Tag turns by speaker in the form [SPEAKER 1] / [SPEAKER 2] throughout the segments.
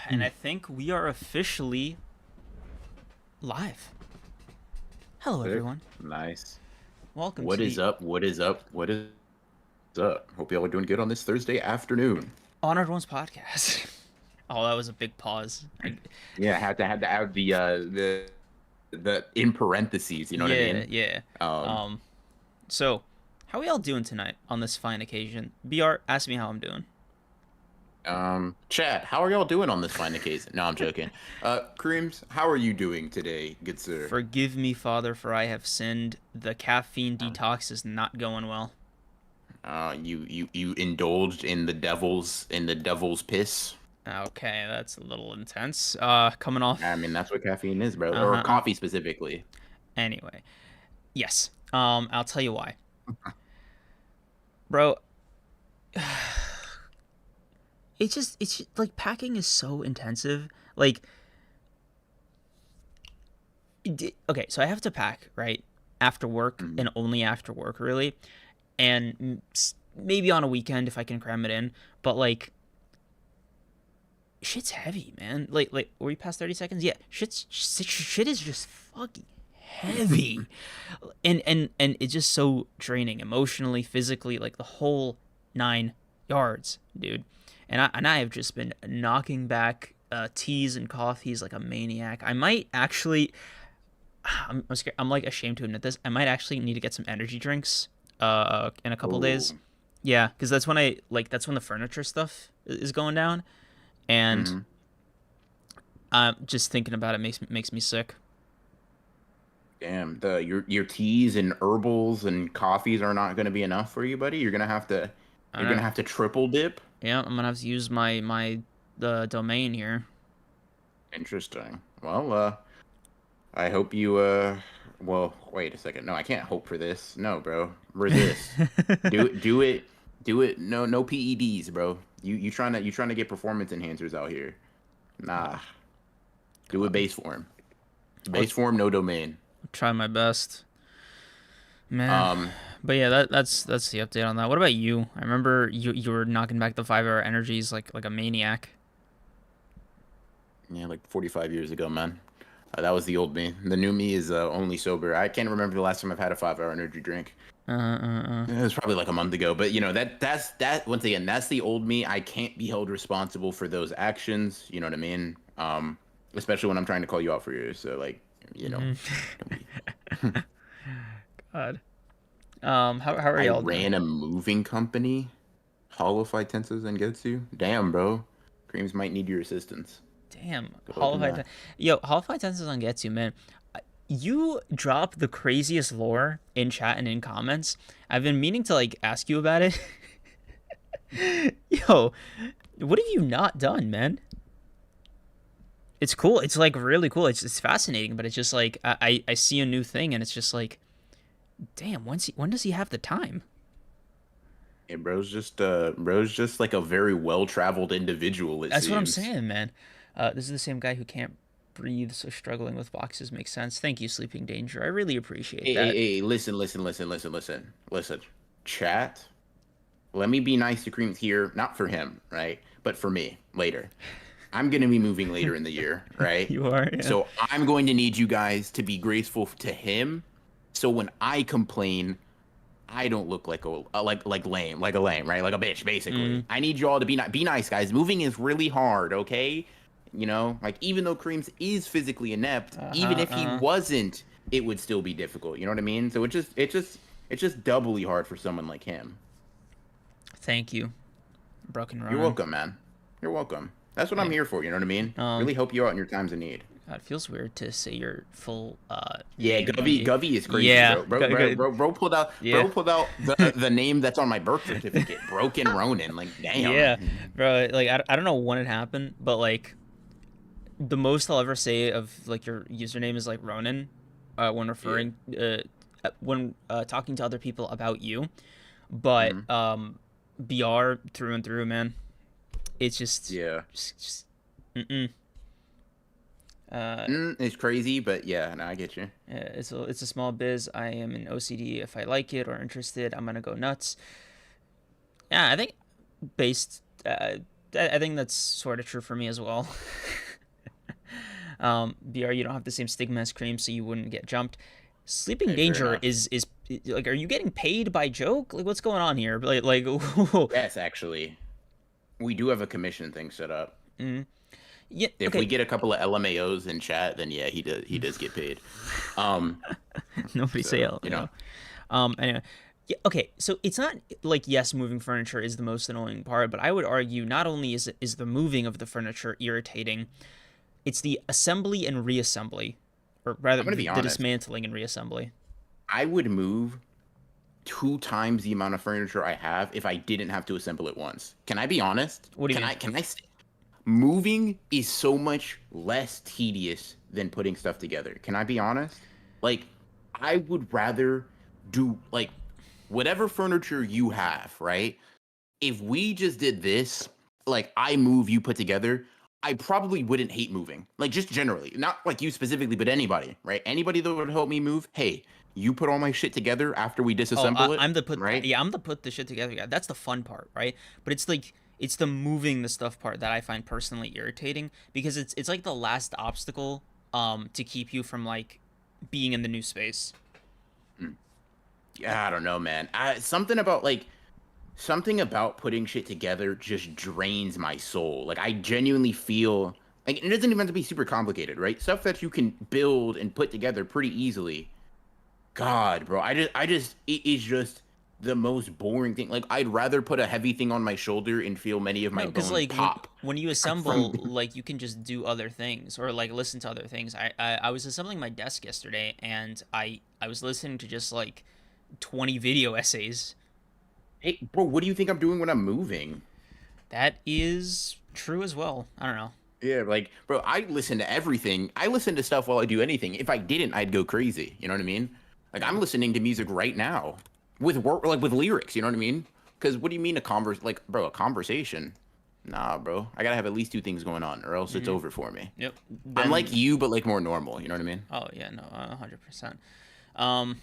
[SPEAKER 1] And I think we are officially live. Hello,
[SPEAKER 2] Sick.
[SPEAKER 1] everyone.
[SPEAKER 2] Nice.
[SPEAKER 1] Welcome
[SPEAKER 2] What
[SPEAKER 1] to
[SPEAKER 2] is
[SPEAKER 1] the
[SPEAKER 2] up? What is up? What is up? Hope y'all are doing good on this Thursday afternoon.
[SPEAKER 1] Honored Ones podcast. Oh, that was a big pause.
[SPEAKER 2] Yeah, had to add the in parentheses, you know what I
[SPEAKER 1] Yeah,
[SPEAKER 2] mean?
[SPEAKER 1] yeah.
[SPEAKER 2] Um
[SPEAKER 1] Um, so, how are y'all doing tonight on this fine occasion? BR, ask me how I'm doing.
[SPEAKER 2] Chat, how are y'all doing on this fine occasion? No, I'm joking. Creams, how are you doing today, good sir?
[SPEAKER 1] Forgive me, Father, for I have sinned. The caffeine detox is not going well.
[SPEAKER 2] You indulged in the devil's piss.
[SPEAKER 1] Okay, that's a little intense. Coming
[SPEAKER 2] I
[SPEAKER 1] off.
[SPEAKER 2] mean, that's what caffeine is, bro.
[SPEAKER 1] Uh
[SPEAKER 2] Or
[SPEAKER 1] huh.
[SPEAKER 2] coffee specifically.
[SPEAKER 1] Anyway, yes. I'll tell you why, bro. It's just, like packing is so intensive. Like, okay, so I have to pack right after work
[SPEAKER 2] Mhm.
[SPEAKER 1] and only after work, really, and maybe on a weekend if I can cram it in. But like, shit's heavy, man. Like, were we past 30 seconds? Yeah, shit is just fucking heavy, and it's just so draining emotionally, physically, like the whole 9 yards, dude. And I have just been knocking back teas and coffees like a maniac. I might actually, I'm scared. I'm like ashamed to admit this. I might actually need to get some energy drinks in a couple days.
[SPEAKER 2] Oh.
[SPEAKER 1] Yeah, because that's when the furniture stuff is going down, and
[SPEAKER 2] Mhm.
[SPEAKER 1] just thinking about it makes me sick.
[SPEAKER 2] Damn, the your teas and herbals and coffees are not going to be enough for you, buddy.
[SPEAKER 1] I
[SPEAKER 2] You're
[SPEAKER 1] don't
[SPEAKER 2] gonna
[SPEAKER 1] know.
[SPEAKER 2] have to triple dip.
[SPEAKER 1] Yeah, I'm gonna have to use my the domain here.
[SPEAKER 2] Interesting. Well, I hope you well, wait a second. No, I can't hope for this. No, bro. Resist. Do it. No PEDs, bro. You trying to get performance enhancers out here. Nah. Do it
[SPEAKER 1] God,
[SPEAKER 2] base form.
[SPEAKER 1] I'll
[SPEAKER 2] Base form, no domain.
[SPEAKER 1] try my best, man.
[SPEAKER 2] Um
[SPEAKER 1] But yeah, that's the update on that. What about you? I remember you were knocking back the 5 hour energies like a maniac.
[SPEAKER 2] yeah, like 45 years ago, man. That was the old me. The new me is only sober. I can't remember the last time I've had a 5 hour energy drink.
[SPEAKER 1] Uh.
[SPEAKER 2] It was probably like a month ago. But that's once again, that's the old me. I can't be held responsible for those actions. You know what I mean? Especially when I'm trying to call you out for yours. So like, you know,
[SPEAKER 1] Mm.
[SPEAKER 2] don't be.
[SPEAKER 1] God. How are
[SPEAKER 2] I
[SPEAKER 1] y'all doing?
[SPEAKER 2] ran a moving company. Hollow Fight Tenses and Getsu. Damn, bro. Creams might need your assistance.
[SPEAKER 1] Damn,
[SPEAKER 2] Good looking guy.
[SPEAKER 1] Yo, Hall of Five Tenses on Getsu, man. You drop the craziest lore in chat and in comments. I've been meaning to like ask you about it. Yo, what have you not done, man? It's cool. It's like really cool. It's fascinating, but it's just like I see a new thing and it's just like, damn, when does he have the time?
[SPEAKER 2] Yeah, bro's just like a very well-traveled individual, it
[SPEAKER 1] That's what I'm
[SPEAKER 2] seems.
[SPEAKER 1] saying, man. This is the same guy who can't breathe, so struggling with boxes makes sense. Thank you, Sleeping Danger. I really appreciate that.
[SPEAKER 2] Hey, listen. Chat. Let me be nice to Creams here, not for him, right? But for me later. I'm gonna be moving later in the year, right?
[SPEAKER 1] You are, yeah.
[SPEAKER 2] So I'm going to need you guys to be graceful to him. So when I complain, I don't look like like lame, like a lame, right? Like a bitch, basically.
[SPEAKER 1] Mm,
[SPEAKER 2] I need you all to be nice, guys. Moving is really hard, okay? You know, like even though Creams is physically inept,
[SPEAKER 1] uh
[SPEAKER 2] even
[SPEAKER 1] huh,
[SPEAKER 2] if
[SPEAKER 1] uh
[SPEAKER 2] he
[SPEAKER 1] huh.
[SPEAKER 2] wasn't, it would still be difficult. You know what I mean? So it's just doubly hard for someone like him.
[SPEAKER 1] Thank you, Broken
[SPEAKER 2] You're
[SPEAKER 1] Ronan.
[SPEAKER 2] welcome, man. You're welcome. That's what I'm
[SPEAKER 1] Hey,
[SPEAKER 2] here for. You know what I mean?
[SPEAKER 1] um,
[SPEAKER 2] Really help you out in your times of need.
[SPEAKER 1] God, it feels weird to say your full
[SPEAKER 2] Yeah,
[SPEAKER 1] name and be.
[SPEAKER 2] Govey is crazy,
[SPEAKER 1] Yeah,
[SPEAKER 2] bro. Bro
[SPEAKER 1] yeah.
[SPEAKER 2] pulled out the name that's on my birth certificate, Broken Ronin. Like,
[SPEAKER 1] Yeah,
[SPEAKER 2] damn.
[SPEAKER 1] bro. Like I don't know when it happened, but like the most I'll ever say of like your username is like Ronan, when
[SPEAKER 2] Yeah.
[SPEAKER 1] referring when talking to other people about you. But
[SPEAKER 2] Hmm.
[SPEAKER 1] BR through and through, man. It's
[SPEAKER 2] Yeah.
[SPEAKER 1] just mm-mm. Uh,
[SPEAKER 2] It's crazy, but yeah, no, I get you.
[SPEAKER 1] it's a small biz. I am an OCD. If I like it or interested, I'm gonna go nuts. Yeah, I think based I think that's sort of true for me as well. BR, you don't have the same stigma as cream, so you wouldn't get jumped. Sleeping
[SPEAKER 2] Hey, fair
[SPEAKER 1] Danger
[SPEAKER 2] enough.
[SPEAKER 1] is like, are you getting paid by joke? Like, what's going on here? Like,
[SPEAKER 2] Yes, actually, we do have a commission thing set up.
[SPEAKER 1] yeah,
[SPEAKER 2] If we
[SPEAKER 1] okay.
[SPEAKER 2] get a couple of LMAOs in chat, then yeah, he does get paid. Um,
[SPEAKER 1] Nobody say
[SPEAKER 2] so you know,
[SPEAKER 1] LMAO. Anyway, yeah, okay. So it's not like, yes, moving furniture is the most annoying part, but I would argue not only is the moving of the furniture irritating, it's the assembly and reassembly, or rather,
[SPEAKER 2] I'm gonna be
[SPEAKER 1] the
[SPEAKER 2] honest.
[SPEAKER 1] dismantling and reassembly.
[SPEAKER 2] I would move 2 times the amount of furniture I have if I didn't have to assemble it once. Can I be honest?
[SPEAKER 1] What do you
[SPEAKER 2] Can
[SPEAKER 1] mean?
[SPEAKER 2] I? Can I? Moving is so much less tedious than putting stuff together. Can I be honest? Like, I would rather do like whatever furniture you have, right? If we just did this, like I move, you put together, I probably wouldn't hate moving. Like just generally, not like you specifically, but anybody, right? Anybody that would help me move, hey, you put all my shit together after we
[SPEAKER 1] Oh,
[SPEAKER 2] disassemble it,
[SPEAKER 1] I'm the put.
[SPEAKER 2] right?
[SPEAKER 1] Yeah, I'm the put the shit together guy. That's the fun part, right? But it's like it's the moving the stuff part that I find personally irritating because it's like the last obstacle to keep you from like being in the new space.
[SPEAKER 2] Mm. Yeah, I don't know, man. Something about putting shit together just drains my soul. Like I genuinely feel like it doesn't even have to be super complicated, right? Stuff that you can build and put together pretty easily. God, bro, I just it is just the most boring thing. Like I'd rather put a heavy thing on my shoulder and feel many of my
[SPEAKER 1] No, because
[SPEAKER 2] bones
[SPEAKER 1] like
[SPEAKER 2] pop
[SPEAKER 1] when you
[SPEAKER 2] from.
[SPEAKER 1] assemble, like you can just do other things or like listen to other things. I was assembling my desk yesterday and I was listening to just like 20 video essays.
[SPEAKER 2] Hey, bro, what do you think I'm doing when I'm moving?
[SPEAKER 1] That is true as well. I don't know.
[SPEAKER 2] Yeah, like, bro, I listen to everything. I listen to stuff while I do anything. If I didn't, I'd go crazy. You know what I mean? Like,
[SPEAKER 1] Yeah.
[SPEAKER 2] I'm listening to music right now with work, like with lyrics. You know what I mean? Because what do you mean like, bro, a conversation? Nah, bro, I gotta have at least two things going on, or else it's
[SPEAKER 1] Mm-hmm.
[SPEAKER 2] over for me.
[SPEAKER 1] Yep.
[SPEAKER 2] I'm like
[SPEAKER 1] Then
[SPEAKER 2] you, but like more normal. You know what I mean?
[SPEAKER 1] oh yeah, no, 100%. Um.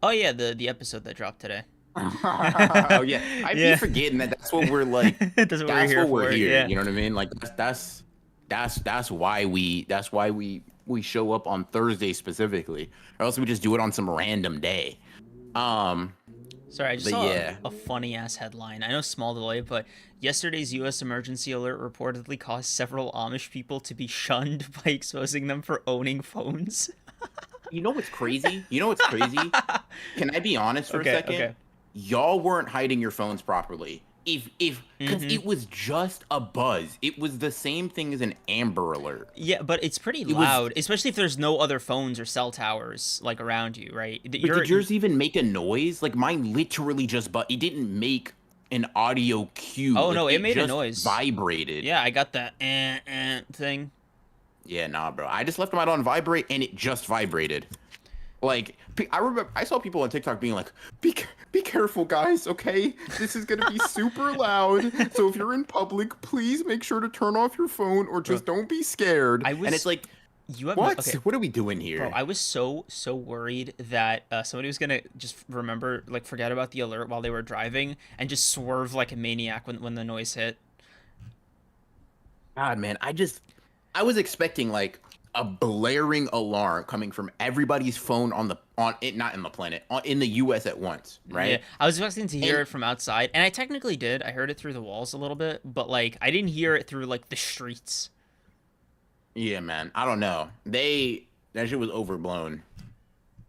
[SPEAKER 1] Oh yeah, the episode that dropped today.
[SPEAKER 2] Oh yeah, I be
[SPEAKER 1] Yeah.
[SPEAKER 2] forgetting that that's what we're like.
[SPEAKER 1] That's what we're
[SPEAKER 2] That's
[SPEAKER 1] here
[SPEAKER 2] what we're
[SPEAKER 1] for.
[SPEAKER 2] here.
[SPEAKER 1] Yeah.
[SPEAKER 2] You know what I mean? Like that's why we show up on Thursday specifically, or else we just do it on some random day. Um,
[SPEAKER 1] Sorry, I just
[SPEAKER 2] but
[SPEAKER 1] saw
[SPEAKER 2] yeah,
[SPEAKER 1] a funny ass headline. I know, small delay, but yesterday's U.S. emergency alert reportedly caused several Amish people to be shunned by exposing them for owning phones.
[SPEAKER 2] you know what's crazy? You know what's crazy? Can I be honest for a
[SPEAKER 1] Okay,
[SPEAKER 2] second?
[SPEAKER 1] okay.
[SPEAKER 2] Y'all weren't hiding your phones properly. If because
[SPEAKER 1] Mm-hmm.
[SPEAKER 2] it was just a buzz. It was the same thing as an Amber Alert.
[SPEAKER 1] Yeah, but it's pretty
[SPEAKER 2] It was.
[SPEAKER 1] loud, especially if there's no other phones or cell towers like around you, right?
[SPEAKER 2] But did yours even make a noise? Like mine literally just but it didn't make an audio cue.
[SPEAKER 1] Oh
[SPEAKER 2] Like
[SPEAKER 1] no, it
[SPEAKER 2] it
[SPEAKER 1] made a
[SPEAKER 2] just
[SPEAKER 1] noise.
[SPEAKER 2] vibrated.
[SPEAKER 1] Yeah, I got the thing.
[SPEAKER 2] Yeah, nah, bro. I just left mine on vibrate and it just vibrated. Like I remember I saw people on TikTok being like, be careful guys, okay? This is going to be super loud. So if you're in public, please make sure to turn off your phone or
[SPEAKER 1] Bro,
[SPEAKER 2] just don't be scared.
[SPEAKER 1] I
[SPEAKER 2] And it's
[SPEAKER 1] was
[SPEAKER 2] like,
[SPEAKER 1] you have no
[SPEAKER 2] what?
[SPEAKER 1] okay,
[SPEAKER 2] What are we doing
[SPEAKER 1] bro.
[SPEAKER 2] here?
[SPEAKER 1] I was so worried that somebody was gonna just remember like forget about the alert while they were driving and just swerve like a maniac when the noise hit.
[SPEAKER 2] God, man, I was expecting like a blaring alarm coming from everybody's phone on it, not in the planet, in the U.S. at once,
[SPEAKER 1] Yeah,
[SPEAKER 2] right?
[SPEAKER 1] I was expecting to hear
[SPEAKER 2] And
[SPEAKER 1] it from outside, and I technically did. I heard it through the walls a little bit, but like I didn't hear it through like the streets.
[SPEAKER 2] yeah, man, I don't know. That shit was overblown,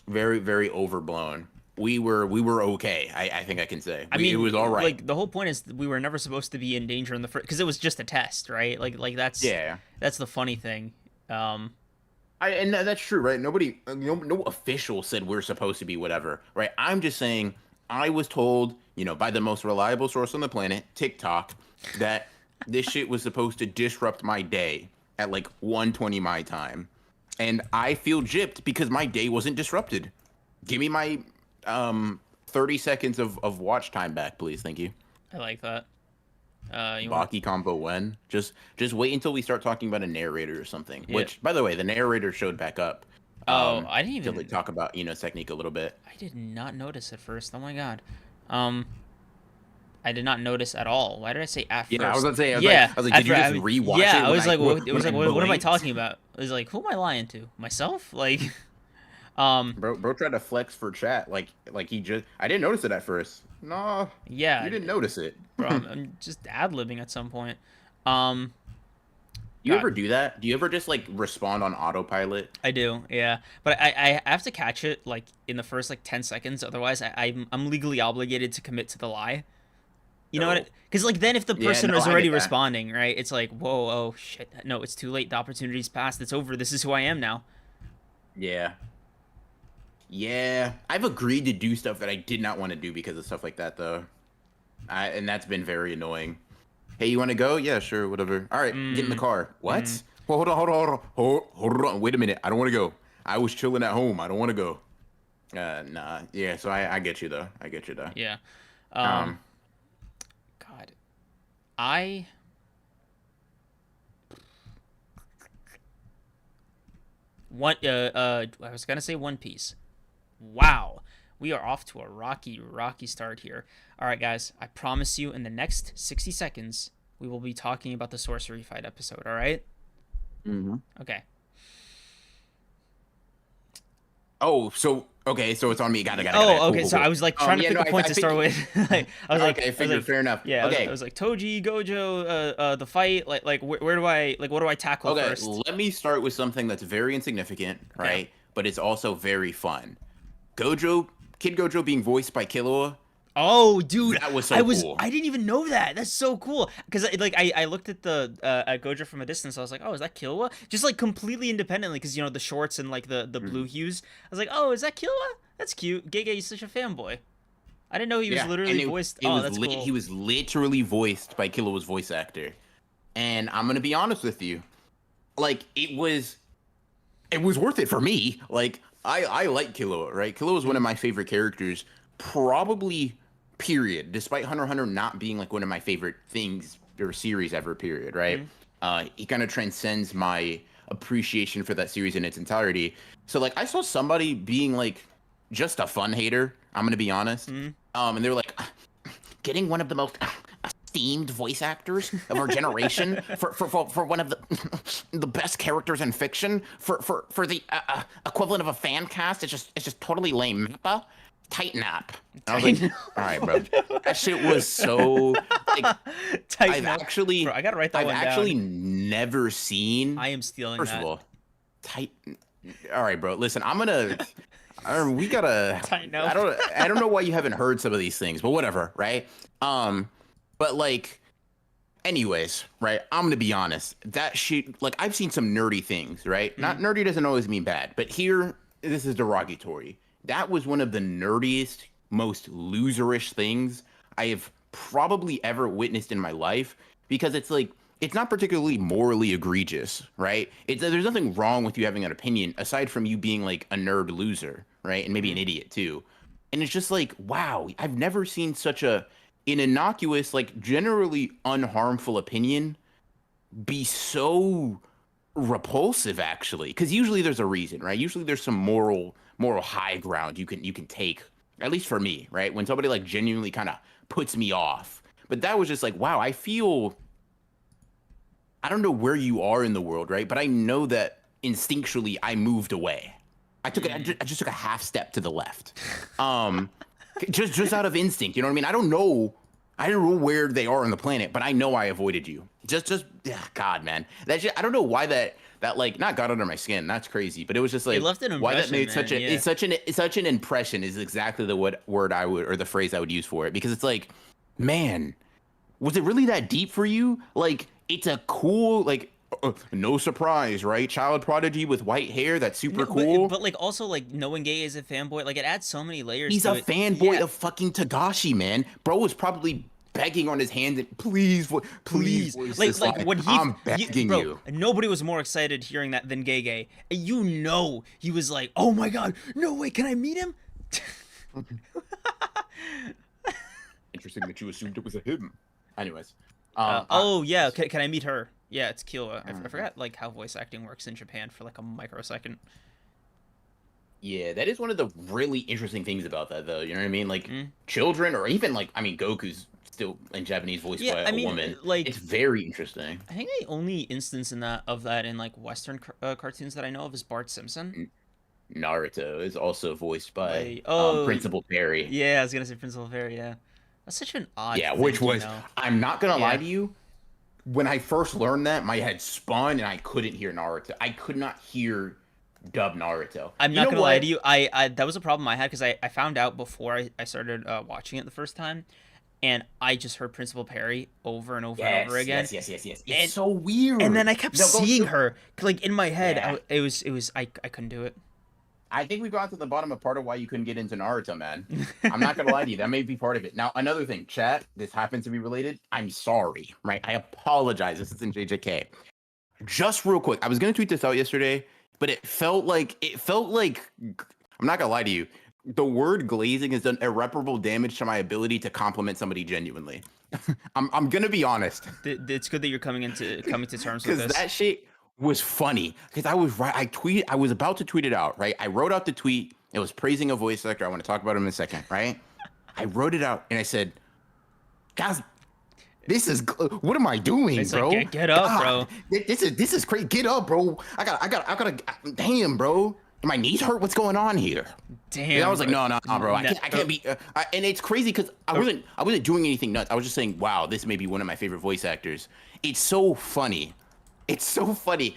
[SPEAKER 2] very, very overblown. We were okay. I think I can say
[SPEAKER 1] I
[SPEAKER 2] it was all
[SPEAKER 1] mean,
[SPEAKER 2] right.
[SPEAKER 1] like the whole point is that we were never supposed to be in danger in the first because it was just a test, right? Like
[SPEAKER 2] Yeah,
[SPEAKER 1] that's the funny thing. Um,
[SPEAKER 2] and that's true, right? Nobody, no official said we're supposed to be whatever, right? I'm just saying I was told, by the most reliable source on the planet, TikTok, that this shit was supposed to disrupt my day at like 1:20 my time, and I feel gypped because my day wasn't disrupted. Give me my 30 seconds of watch time back, please. Thank you.
[SPEAKER 1] I like that. You want?
[SPEAKER 2] Baki combo when? Just wait until we start talking about a narrator or something.
[SPEAKER 1] Yeah.
[SPEAKER 2] Which, by the way, the narrator showed back up.
[SPEAKER 1] Oh, I didn't
[SPEAKER 2] To like,
[SPEAKER 1] even.
[SPEAKER 2] talk about technique a little bit.
[SPEAKER 1] I did not notice at first. Oh my god. Um, I did not notice at all. Why did I say at
[SPEAKER 2] Yeah, I was
[SPEAKER 1] first?
[SPEAKER 2] gonna say,
[SPEAKER 1] Yeah,
[SPEAKER 2] I was like, did
[SPEAKER 1] after
[SPEAKER 2] you just rewatch
[SPEAKER 1] yeah,
[SPEAKER 2] it
[SPEAKER 1] I
[SPEAKER 2] when
[SPEAKER 1] was like, it was
[SPEAKER 2] when
[SPEAKER 1] like,
[SPEAKER 2] I
[SPEAKER 1] what am I
[SPEAKER 2] blinked?
[SPEAKER 1] talking about? It was like, who am I lying to? Myself? Like, um,
[SPEAKER 2] Bro tried to flex for chat, like he just. I didn't notice it at first. No,
[SPEAKER 1] yeah,
[SPEAKER 2] you didn't notice it.
[SPEAKER 1] bro, I'm just ad libbing at some point. Um,
[SPEAKER 2] You
[SPEAKER 1] God,
[SPEAKER 2] ever do that? Do you ever just like respond on autopilot?
[SPEAKER 1] I do, yeah, but I have to catch it like in the first like 10 seconds. Otherwise, I'm legally obligated to commit to the lie. You know
[SPEAKER 2] No.
[SPEAKER 1] what? Because like then if the
[SPEAKER 2] Yeah,
[SPEAKER 1] person
[SPEAKER 2] no,
[SPEAKER 1] is
[SPEAKER 2] I
[SPEAKER 1] already
[SPEAKER 2] get that.
[SPEAKER 1] responding, right? It's like, whoa, oh shit, no, it's too late. The opportunity's passed. It's over. This is who I am now.
[SPEAKER 2] Yeah. Yeah, I've agreed to do stuff that I did not want to do because of stuff like that, though. And that's been very annoying. Hey, you want to go? Yeah, sure, whatever. All right, get in the
[SPEAKER 1] Mm,
[SPEAKER 2] car.
[SPEAKER 1] mm.
[SPEAKER 2] What? Well, hold on. Wait a minute. I don't want to go. I was chilling at home. I don't want to go. Nah. Yeah, so I get you though. I get you though.
[SPEAKER 1] Yeah. Um,
[SPEAKER 2] Um,
[SPEAKER 1] God, I I was gonna say One Piece. Wow. We are off to a rocky start here. All right, guys. I promise you, in the next 60 seconds, we will be talking about the sorcery fight episode. All right?
[SPEAKER 2] mhm.
[SPEAKER 1] Okay.
[SPEAKER 2] Oh, so okay, so it's on me. Got it.
[SPEAKER 1] Oh,
[SPEAKER 2] Cool,
[SPEAKER 1] okay.
[SPEAKER 2] cool,
[SPEAKER 1] So I
[SPEAKER 2] cool.
[SPEAKER 1] was like trying to
[SPEAKER 2] Yeah,
[SPEAKER 1] pick
[SPEAKER 2] no,
[SPEAKER 1] a point
[SPEAKER 2] I
[SPEAKER 1] to start
[SPEAKER 2] figured.
[SPEAKER 1] with. Like,
[SPEAKER 2] Okay,
[SPEAKER 1] I was like,
[SPEAKER 2] fair enough.
[SPEAKER 1] yeah. I
[SPEAKER 2] Okay,
[SPEAKER 1] was like Toji, Gojo, the fight. Like, where do I like? What do I tackle
[SPEAKER 2] okay.
[SPEAKER 1] first?
[SPEAKER 2] Let me start with something that's very insignificant,
[SPEAKER 1] Okay.
[SPEAKER 2] right? But it's also very fun. Gojo, Kid Gojo being voiced by Killua,
[SPEAKER 1] Oh, dude,
[SPEAKER 2] that was so cool.
[SPEAKER 1] I didn't even know that. That's so cool. Because like I looked at the at Gojo from a distance. I was like, oh, is that Killua? Just like completely independently, because you know the shorts and like the blue
[SPEAKER 2] Mhm.
[SPEAKER 1] hues. I was like, oh, is that Killua? That's cute. Gege is such a fanboy. I didn't know he was
[SPEAKER 2] Yeah, and
[SPEAKER 1] literally voiced.
[SPEAKER 2] it
[SPEAKER 1] Oh,
[SPEAKER 2] was
[SPEAKER 1] that's cool.
[SPEAKER 2] he was literally voiced by Killua's voice actor. And I'm gonna be honest with you, like it was worth it for me. Like I like Killua, right? Killua is one of
[SPEAKER 1] Mm,
[SPEAKER 2] my favorite characters, probably period. Despite Hunter x Hunter not being like one of my favorite things or series ever, period, right?
[SPEAKER 1] mm,
[SPEAKER 2] He kind of transcends my appreciation for that series in its entirety. So like I saw somebody being like just a fun hater. I'm gonna be honest.
[SPEAKER 1] mm.
[SPEAKER 2] And they were like, getting one of the most esteemed voice actors of our generation for one of the the best characters in fiction for the equivalent of a fan cast. It's just totally lame. Mappa, tighten up. And I was like, all right, bro. That shit was so like
[SPEAKER 1] Tighten up, bro. I gotta write that
[SPEAKER 2] I've
[SPEAKER 1] one
[SPEAKER 2] actually
[SPEAKER 1] down.
[SPEAKER 2] never seen.
[SPEAKER 1] I am stealing
[SPEAKER 2] First of
[SPEAKER 1] that.
[SPEAKER 2] all, tighten. All right, bro. Listen, I'm gonna. We gotta.
[SPEAKER 1] Tighten up.
[SPEAKER 2] I don't know why you haven't heard some of these things, but whatever, right? But like, anyways, right? I'm gonna be honest. That shit, like, I've seen some nerdy things, right? Not
[SPEAKER 1] Mm,
[SPEAKER 2] nerdy doesn't always mean bad, but here, this is derogatory. That was one of the nerdiest, most loserish things I have probably ever witnessed in my life because it's like it's not particularly morally egregious, right? There's nothing wrong with you having an opinion aside from you being like a nerd loser, right? And maybe an
[SPEAKER 1] mm.
[SPEAKER 2] idiot too. And it's just like, wow, I've never seen such an innocuous, like generally unharmful opinion be so repulsive actually. Because usually there's a reason, right? Usually there's some moral high ground you can take, at least for me, right? When somebody like genuinely kind of puts me off. But that was just like, wow, I don't know where you are in the world, right? But I know that instinctually I moved away.
[SPEAKER 1] Mm.
[SPEAKER 2] I just took a half step to the left. Um, just out of instinct, you know what I mean? I don't know where they are on the planet, but I know I avoided you. Yeah, God, man. I don't know why that like not got under my skin. That's crazy, but it was just
[SPEAKER 1] It
[SPEAKER 2] like
[SPEAKER 1] left an
[SPEAKER 2] why that
[SPEAKER 1] impression,
[SPEAKER 2] made such
[SPEAKER 1] man.
[SPEAKER 2] a
[SPEAKER 1] Yeah.
[SPEAKER 2] it's such an impression is exactly the word I would or the phrase I would use for it because it's like, man, was it really that deep for you? Like, it's a cool, like, no surprise, right? Child prodigy with white hair. That's
[SPEAKER 1] No,
[SPEAKER 2] super
[SPEAKER 1] but
[SPEAKER 2] cool.
[SPEAKER 1] but like also like knowing Gay is a fanboy, like it adds so many layers
[SPEAKER 2] He's a
[SPEAKER 1] to it.
[SPEAKER 2] fanboy
[SPEAKER 1] Yeah,
[SPEAKER 2] of fucking Tagashi, man. Bro was probably begging on his hands and please
[SPEAKER 1] please,
[SPEAKER 2] voice
[SPEAKER 1] like
[SPEAKER 2] this
[SPEAKER 1] like
[SPEAKER 2] line.
[SPEAKER 1] when
[SPEAKER 2] I'm begging
[SPEAKER 1] bro,
[SPEAKER 2] you.
[SPEAKER 1] nobody was more excited hearing that than Gay. You know, he was like, oh my god, no way, can I meet him?
[SPEAKER 2] Interesting that you assumed it was a him. Anyways, um, I,
[SPEAKER 1] Oh yeah, can I meet her? Yeah, it's Killua. I
[SPEAKER 2] mhm.
[SPEAKER 1] forgot like how voice acting works in Japan for like a microsecond.
[SPEAKER 2] Yeah, that is one of the really interesting things about that, though. You know what I mean? Like
[SPEAKER 1] Mm,
[SPEAKER 2] children, or even like, I mean, Goku's still in Japanese, voiced
[SPEAKER 1] Yeah,
[SPEAKER 2] by
[SPEAKER 1] I
[SPEAKER 2] a
[SPEAKER 1] mean,
[SPEAKER 2] woman.
[SPEAKER 1] like
[SPEAKER 2] It's very interesting.
[SPEAKER 1] I think the only instance of that in like Western cartoons that I know of is Bart Simpson.
[SPEAKER 2] Naruto is also voiced by
[SPEAKER 1] Like, oh,
[SPEAKER 2] Principal Perry.
[SPEAKER 1] yeah, I was gonna say Principal Fairy. Yeah, that's such an odd
[SPEAKER 2] Yeah,
[SPEAKER 1] thing,
[SPEAKER 2] which
[SPEAKER 1] you
[SPEAKER 2] was,
[SPEAKER 1] know.
[SPEAKER 2] I'm not gonna lie
[SPEAKER 1] Yeah,
[SPEAKER 2] to you, when I first learned that, my head spun and I couldn't hear Naruto. I could not hear dub Naruto.
[SPEAKER 1] I'm
[SPEAKER 2] You
[SPEAKER 1] not
[SPEAKER 2] know
[SPEAKER 1] gonna lie to
[SPEAKER 2] what?
[SPEAKER 1] you. I that was a problem I had because I found out before I started watching it the first time, and I just heard Principal Perry over and over and over
[SPEAKER 2] Yes,
[SPEAKER 1] again,
[SPEAKER 2] yes, yes, yes, yes. It's
[SPEAKER 1] and
[SPEAKER 2] so
[SPEAKER 1] and then
[SPEAKER 2] weird.
[SPEAKER 1] I kept
[SPEAKER 2] No, go,
[SPEAKER 1] seeing
[SPEAKER 2] go.
[SPEAKER 1] her like in my head.
[SPEAKER 2] Yeah.
[SPEAKER 1] I couldn't do it.
[SPEAKER 2] I think we got to the bottom of part of why you couldn't get into Naruto, man. I'm not gonna lie to you, that may be part of it. Now, another thing, chat, this happens to be related. I'm sorry, right? I apologize. This isn't JJK. Just real quick, I was gonna tweet this out yesterday, but it felt like I'm not gonna lie to you. The word glazing has done irreparable damage to my ability to compliment somebody genuinely. I'm gonna be honest.
[SPEAKER 1] It's good that you're coming to terms with
[SPEAKER 2] Because
[SPEAKER 1] this.
[SPEAKER 2] that shit was funny. Because I was right. I was about to tweet it out, right? I wrote out the tweet. It was praising a voice actor. I want to talk about him in a second, right? I wrote it out and I said, guys, what am I doing,
[SPEAKER 1] It's like
[SPEAKER 2] bro?
[SPEAKER 1] get up,
[SPEAKER 2] God,
[SPEAKER 1] bro.
[SPEAKER 2] this is crazy. Get up, bro. I gotta. Damn, bro. My knees hurt. What's going on here? And I
[SPEAKER 1] Damn,
[SPEAKER 2] was like,
[SPEAKER 1] bro.
[SPEAKER 2] no, bro. I can't be. And it's crazy because I wasn't doing anything nuts. I was just saying, wow, this may be one of my favorite voice actors. It's so funny. It's so funny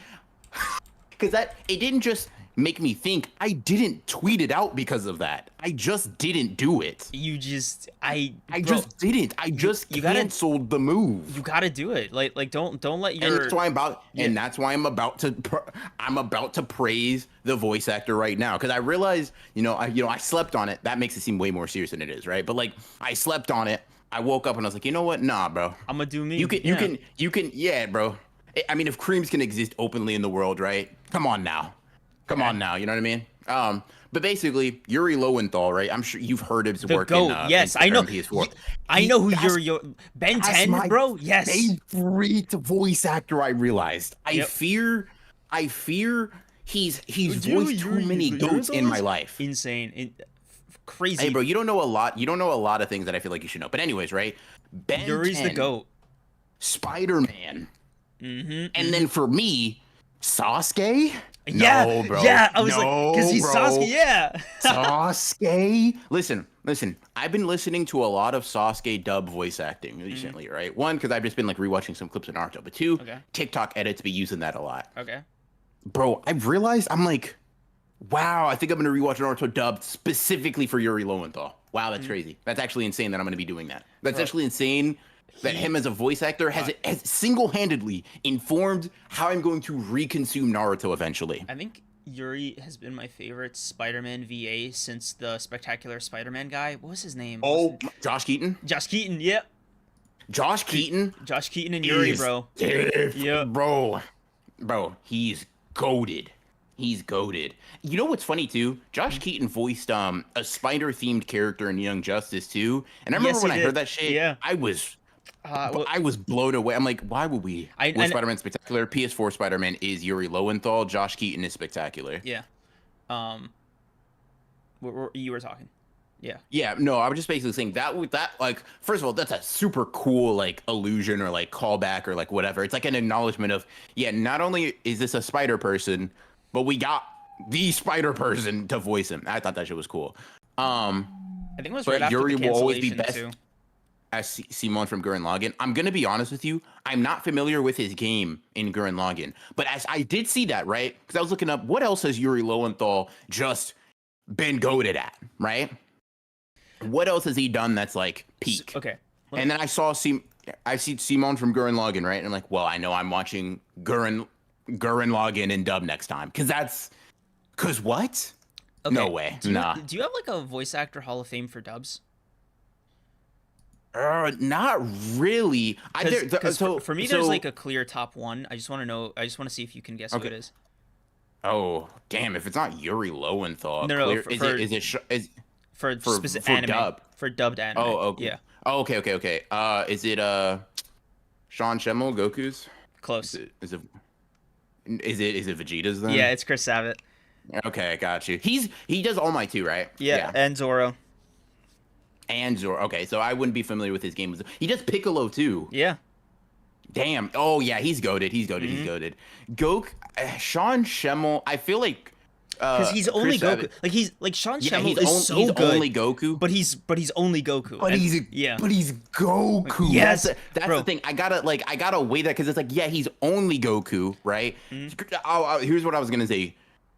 [SPEAKER 2] because it didn't just make me think. I didn't tweet it out because of that. I just didn't do it.
[SPEAKER 1] You just
[SPEAKER 2] I
[SPEAKER 1] bro,
[SPEAKER 2] just didn't. I just
[SPEAKER 1] you gotta
[SPEAKER 2] canceled the move.
[SPEAKER 1] you gotta do it. Like don't let
[SPEAKER 2] And
[SPEAKER 1] your
[SPEAKER 2] that's why
[SPEAKER 1] yeah.
[SPEAKER 2] and that's why I'm about to praise the voice actor right now because I realized, I slept on it. That makes it seem way more serious than it is, right? But like I slept on it. I woke up and I was like, you know what? Nah, bro.
[SPEAKER 1] I'm gonna do me.
[SPEAKER 2] You can, yeah, bro. I mean, if creams can exist openly in the world, right? Come on now. Come
[SPEAKER 1] Okay.
[SPEAKER 2] on now. You know what I mean? But basically, Yuri Lowenthal, right? I'm sure you've heard his
[SPEAKER 1] The
[SPEAKER 2] work
[SPEAKER 1] goat. Yes, I know.
[SPEAKER 2] in PS4.
[SPEAKER 1] I know who
[SPEAKER 2] That's
[SPEAKER 1] you're. Ben
[SPEAKER 2] that's
[SPEAKER 1] 10,
[SPEAKER 2] my
[SPEAKER 1] bro. Yes.
[SPEAKER 2] favorite voice actor. I realized.
[SPEAKER 1] Yep.
[SPEAKER 2] I fear he's
[SPEAKER 1] Dude,
[SPEAKER 2] voiced too many goats in my life.
[SPEAKER 1] Insane. Crazy.
[SPEAKER 2] Hey, bro, you don't know a lot. You don't know a lot of things that I feel like you should know. But anyways, right? Ben
[SPEAKER 1] Yuri's
[SPEAKER 2] 10,
[SPEAKER 1] the goat.
[SPEAKER 2] Spider-Man,
[SPEAKER 1] Mm-hmm.
[SPEAKER 2] and then for me, Sasuke.
[SPEAKER 1] Yeah.
[SPEAKER 2] No, bro.
[SPEAKER 1] Yeah. I was like,
[SPEAKER 2] No,
[SPEAKER 1] because he's
[SPEAKER 2] bro.
[SPEAKER 1] Sasuke. Yeah.
[SPEAKER 2] Sasuke. Listen. I've been listening to a lot of Sasuke dub voice acting recently, right? One, because I've just been like rewatching some clips of Naruto, but two,
[SPEAKER 1] Okay.
[SPEAKER 2] TikTok edits be using that a lot.
[SPEAKER 1] Okay.
[SPEAKER 2] Bro, I've realized I'm like, wow, I think I'm gonna rewatch Naruto dubbed specifically for Yuri Lowenthal. Wow, that's crazy. That's actually insane that I'm gonna be doing that. That's
[SPEAKER 1] Bro,
[SPEAKER 2] actually insane that him as a voice actor has single-handedly informed how I'm going to reconsume Naruto eventually.
[SPEAKER 1] I think Yuri has been my favorite Spider-Man VA since the Spectacular Spider-Man guy. What was his name?
[SPEAKER 2] Oh, Josh Keaton.
[SPEAKER 1] Josh Keaton. Yep.
[SPEAKER 2] Josh Keaton.
[SPEAKER 1] Josh Keaton and Yuri, bro.
[SPEAKER 2] Yeah, bro, he's goated. He's goated. You know what's funny too? Josh Keaton voiced a spider-themed character in Young Justice too. And I remember
[SPEAKER 1] Yes,
[SPEAKER 2] when
[SPEAKER 1] he
[SPEAKER 2] I
[SPEAKER 1] did.
[SPEAKER 2] heard that shit,
[SPEAKER 1] Yeah.
[SPEAKER 2] I was blown away. I'm like, why would we? With Spider-Man Spectacular, PS4 Spider-Man is Yuri Lowenthal. Josh Keaton is Spectacular.
[SPEAKER 1] Yeah. You were talking. Yeah.
[SPEAKER 2] Yeah, no, I was just basically saying that like, first of all, that's a super cool like allusion or like callback or like whatever. It's like an acknowledgement of, yeah, not only is this a spider person, but we got the spider person to voice him. I thought that shit was cool.
[SPEAKER 1] I think it was right
[SPEAKER 2] But
[SPEAKER 1] after
[SPEAKER 2] Yuri
[SPEAKER 1] the
[SPEAKER 2] will always be
[SPEAKER 1] cancellation
[SPEAKER 2] best
[SPEAKER 1] too.
[SPEAKER 2] as Simon from Gurren Lagann. I'm gonna be honest with you. I'm not familiar with his game in Gurren Lagann, but as I did see that, right? Because I was looking up what else has Yuri Lowenthal just been goated at, right? What else has he done that's like peak?
[SPEAKER 1] Okay.
[SPEAKER 2] And then I see Simon from Gurren Lagann, right? And I'm like, well, I know I'm watching Gurren Lagann in dub next time. Cause what?
[SPEAKER 1] Okay.
[SPEAKER 2] No way.
[SPEAKER 1] Do
[SPEAKER 2] Nah.
[SPEAKER 1] you have like a voice actor Hall of Fame for dubs?
[SPEAKER 2] Not really.
[SPEAKER 1] For me, there's like a clear top one. I just want to know. I just want to see if you can guess who it is.
[SPEAKER 2] Oh, damn! If it's not Yuri Lowenthal,
[SPEAKER 1] No,
[SPEAKER 2] for
[SPEAKER 1] specific
[SPEAKER 2] for
[SPEAKER 1] anime
[SPEAKER 2] dub?
[SPEAKER 1] for dubbed anime.
[SPEAKER 2] Oh, okay.
[SPEAKER 1] Yeah,
[SPEAKER 2] Oh, okay. Is it Sean Schemmel, Goku's?
[SPEAKER 1] close.
[SPEAKER 2] Is it Vegeta's then?
[SPEAKER 1] Yeah, it's Chris Sabat.
[SPEAKER 2] Okay, I got you. He does All Might too, right?
[SPEAKER 1] Yeah, and Zoro.
[SPEAKER 2] And Zoro. Okay, so I wouldn't be familiar with his game. He does Piccolo too.
[SPEAKER 1] Yeah.
[SPEAKER 2] Damn. Oh yeah, he's goaded. He's goaded. He's
[SPEAKER 1] Mm-hmm.
[SPEAKER 2] goaded. Sean Schemmel. I feel like
[SPEAKER 1] Because he's only
[SPEAKER 2] Chris
[SPEAKER 1] Goku.
[SPEAKER 2] Abbott.
[SPEAKER 1] Like Sean
[SPEAKER 2] Yeah,
[SPEAKER 1] Schemmel is
[SPEAKER 2] he's
[SPEAKER 1] so good,
[SPEAKER 2] only Goku.
[SPEAKER 1] but he's only Goku.
[SPEAKER 2] But
[SPEAKER 1] And-
[SPEAKER 2] he's
[SPEAKER 1] yeah.
[SPEAKER 2] but he's Goku.
[SPEAKER 1] Yes,
[SPEAKER 2] that's
[SPEAKER 1] bro.
[SPEAKER 2] the thing. I gotta weigh that because it's like, yeah, he's only Goku, right? Here's what I was gonna say.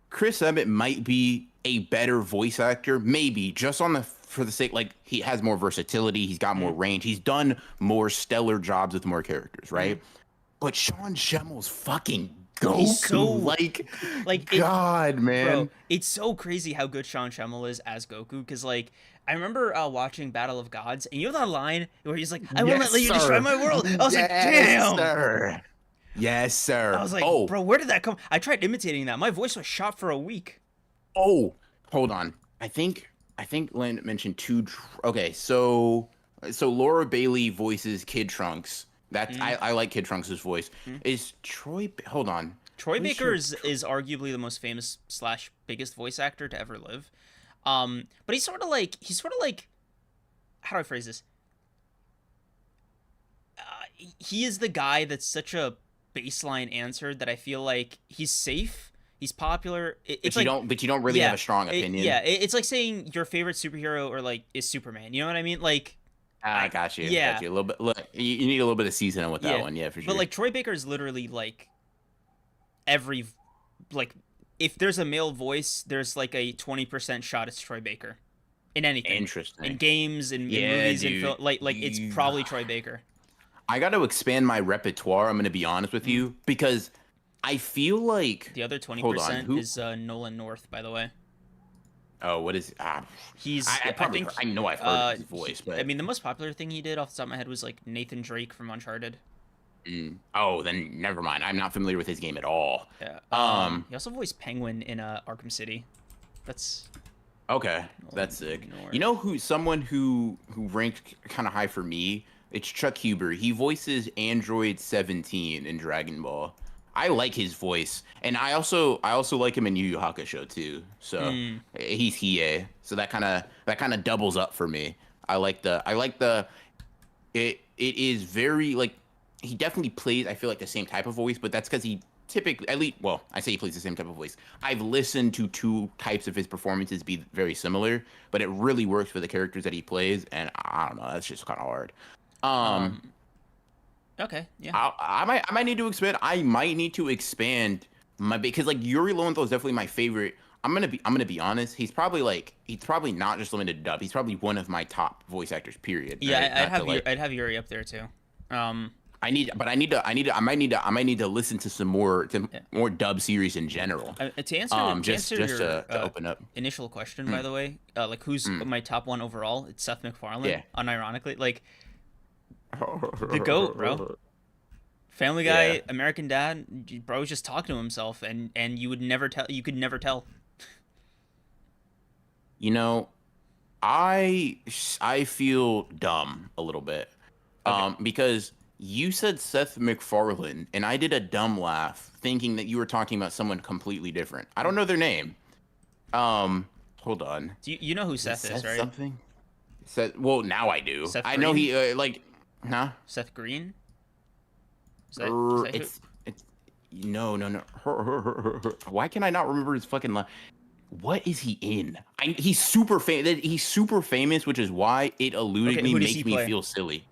[SPEAKER 2] Chris Abbott might be a better voice actor, maybe just for the sake, like, he has more versatility, he's got more range, he's done more stellar jobs with more characters, right? But Sean Schemmel's fucking Goku,
[SPEAKER 1] He's so-
[SPEAKER 2] like God, man.
[SPEAKER 1] Bro, it's so crazy how good Sean Schemmel is as Goku. Because like I remember watching Battle of Gods, and you know that line where he's like, "I will not let you destroy my world." I was like, "Damn."
[SPEAKER 2] Sir. Yes, sir.
[SPEAKER 1] I was like, "Bro, where did that come?" I tried imitating that. My voice was shot for a week.
[SPEAKER 2] Oh, hold on. I think Lynn mentioned okay, so Laura Bailey voices Kid Trunks. That's I like Kid Trunks' voice. Is Troy? Hold on.
[SPEAKER 1] Troy Baker is arguably the most famous / biggest voice actor to ever live. But he's sort of like how do I phrase this? He is the guy that's such a baseline answer that I feel like he's safe. He's popular. It's
[SPEAKER 2] but you don't really have a strong opinion.
[SPEAKER 1] It's like saying your favorite superhero or like is Superman. You know what I mean? Like,
[SPEAKER 2] I got you.
[SPEAKER 1] Yeah.
[SPEAKER 2] Got you. A little bit. Look, you need a little bit of seasoning with that one. Yeah, for sure.
[SPEAKER 1] But like Troy Baker is literally like if there's a male voice, there's like a 20% shot it's Troy Baker in anything.
[SPEAKER 2] Interesting.
[SPEAKER 1] In games, in movies, in film, like it's probably Troy Baker.
[SPEAKER 2] I got to expand my repertoire. I'm going to be honest with you because I feel like
[SPEAKER 1] the other 20% is Nolan North, by the way.
[SPEAKER 2] Oh, what is?
[SPEAKER 1] He's.
[SPEAKER 2] I know I've heard his voice, but
[SPEAKER 1] I mean, the most popular thing he did off the top of my head was like Nathan Drake from Uncharted.
[SPEAKER 2] Oh, then never mind. I'm not familiar with his game at all.
[SPEAKER 1] Yeah. He also voiced Penguin in Arkham City. That's.
[SPEAKER 2] Okay, that's sick.
[SPEAKER 1] North.
[SPEAKER 2] You know someone who ranked kind of high for me? It's Chuck Huber. He voices Android 17 in Dragon Ball. I like his voice, and I also like him in Yu Yu Hakusho too. So he's Hiei, so that kind of doubles up for me. It is very like he definitely plays. I feel like the same type of voice, but that's because he typically I say he plays the same type of voice. I've listened to two types of his performances be very similar, but it really works for the characters that he plays, and I don't know. That's just kind of hard.
[SPEAKER 1] Okay, yeah.
[SPEAKER 2] I might need to expand. I might need to expand because like Yuri Lowenthal is definitely my favorite. I'm gonna be honest. He's probably not just limited to dub. He's probably one of my top voice actors. Period.
[SPEAKER 1] Yeah, right? I'd have Yuri up there too.
[SPEAKER 2] I might need to listen to some more dub series in general.
[SPEAKER 1] To answer your
[SPEAKER 2] to open up.
[SPEAKER 1] Initial question, by the way, like who's my top one overall? It's Seth MacFarlane.
[SPEAKER 2] Yeah.
[SPEAKER 1] Unironically, like. The GOAT, bro. Family Guy,
[SPEAKER 2] Yeah.
[SPEAKER 1] American Dad, bro was just talking to himself, and you would never tell. You could never tell.
[SPEAKER 2] You know, I feel dumb a little bit, because you said Seth MacFarlane, and I did a dumb laugh, thinking that you were talking about someone completely different. I don't know their name. Hold on.
[SPEAKER 1] Do you know who Seth is, right?
[SPEAKER 2] Something. Seth. Well, now I do.
[SPEAKER 1] Seth
[SPEAKER 2] I know
[SPEAKER 1] Green?
[SPEAKER 2] he Huh?
[SPEAKER 1] Seth Green.
[SPEAKER 2] It's no. Why can I not remember his fucking line? What is he in? He's super famous. He's super famous, which is why it eluded me, makes me feel silly.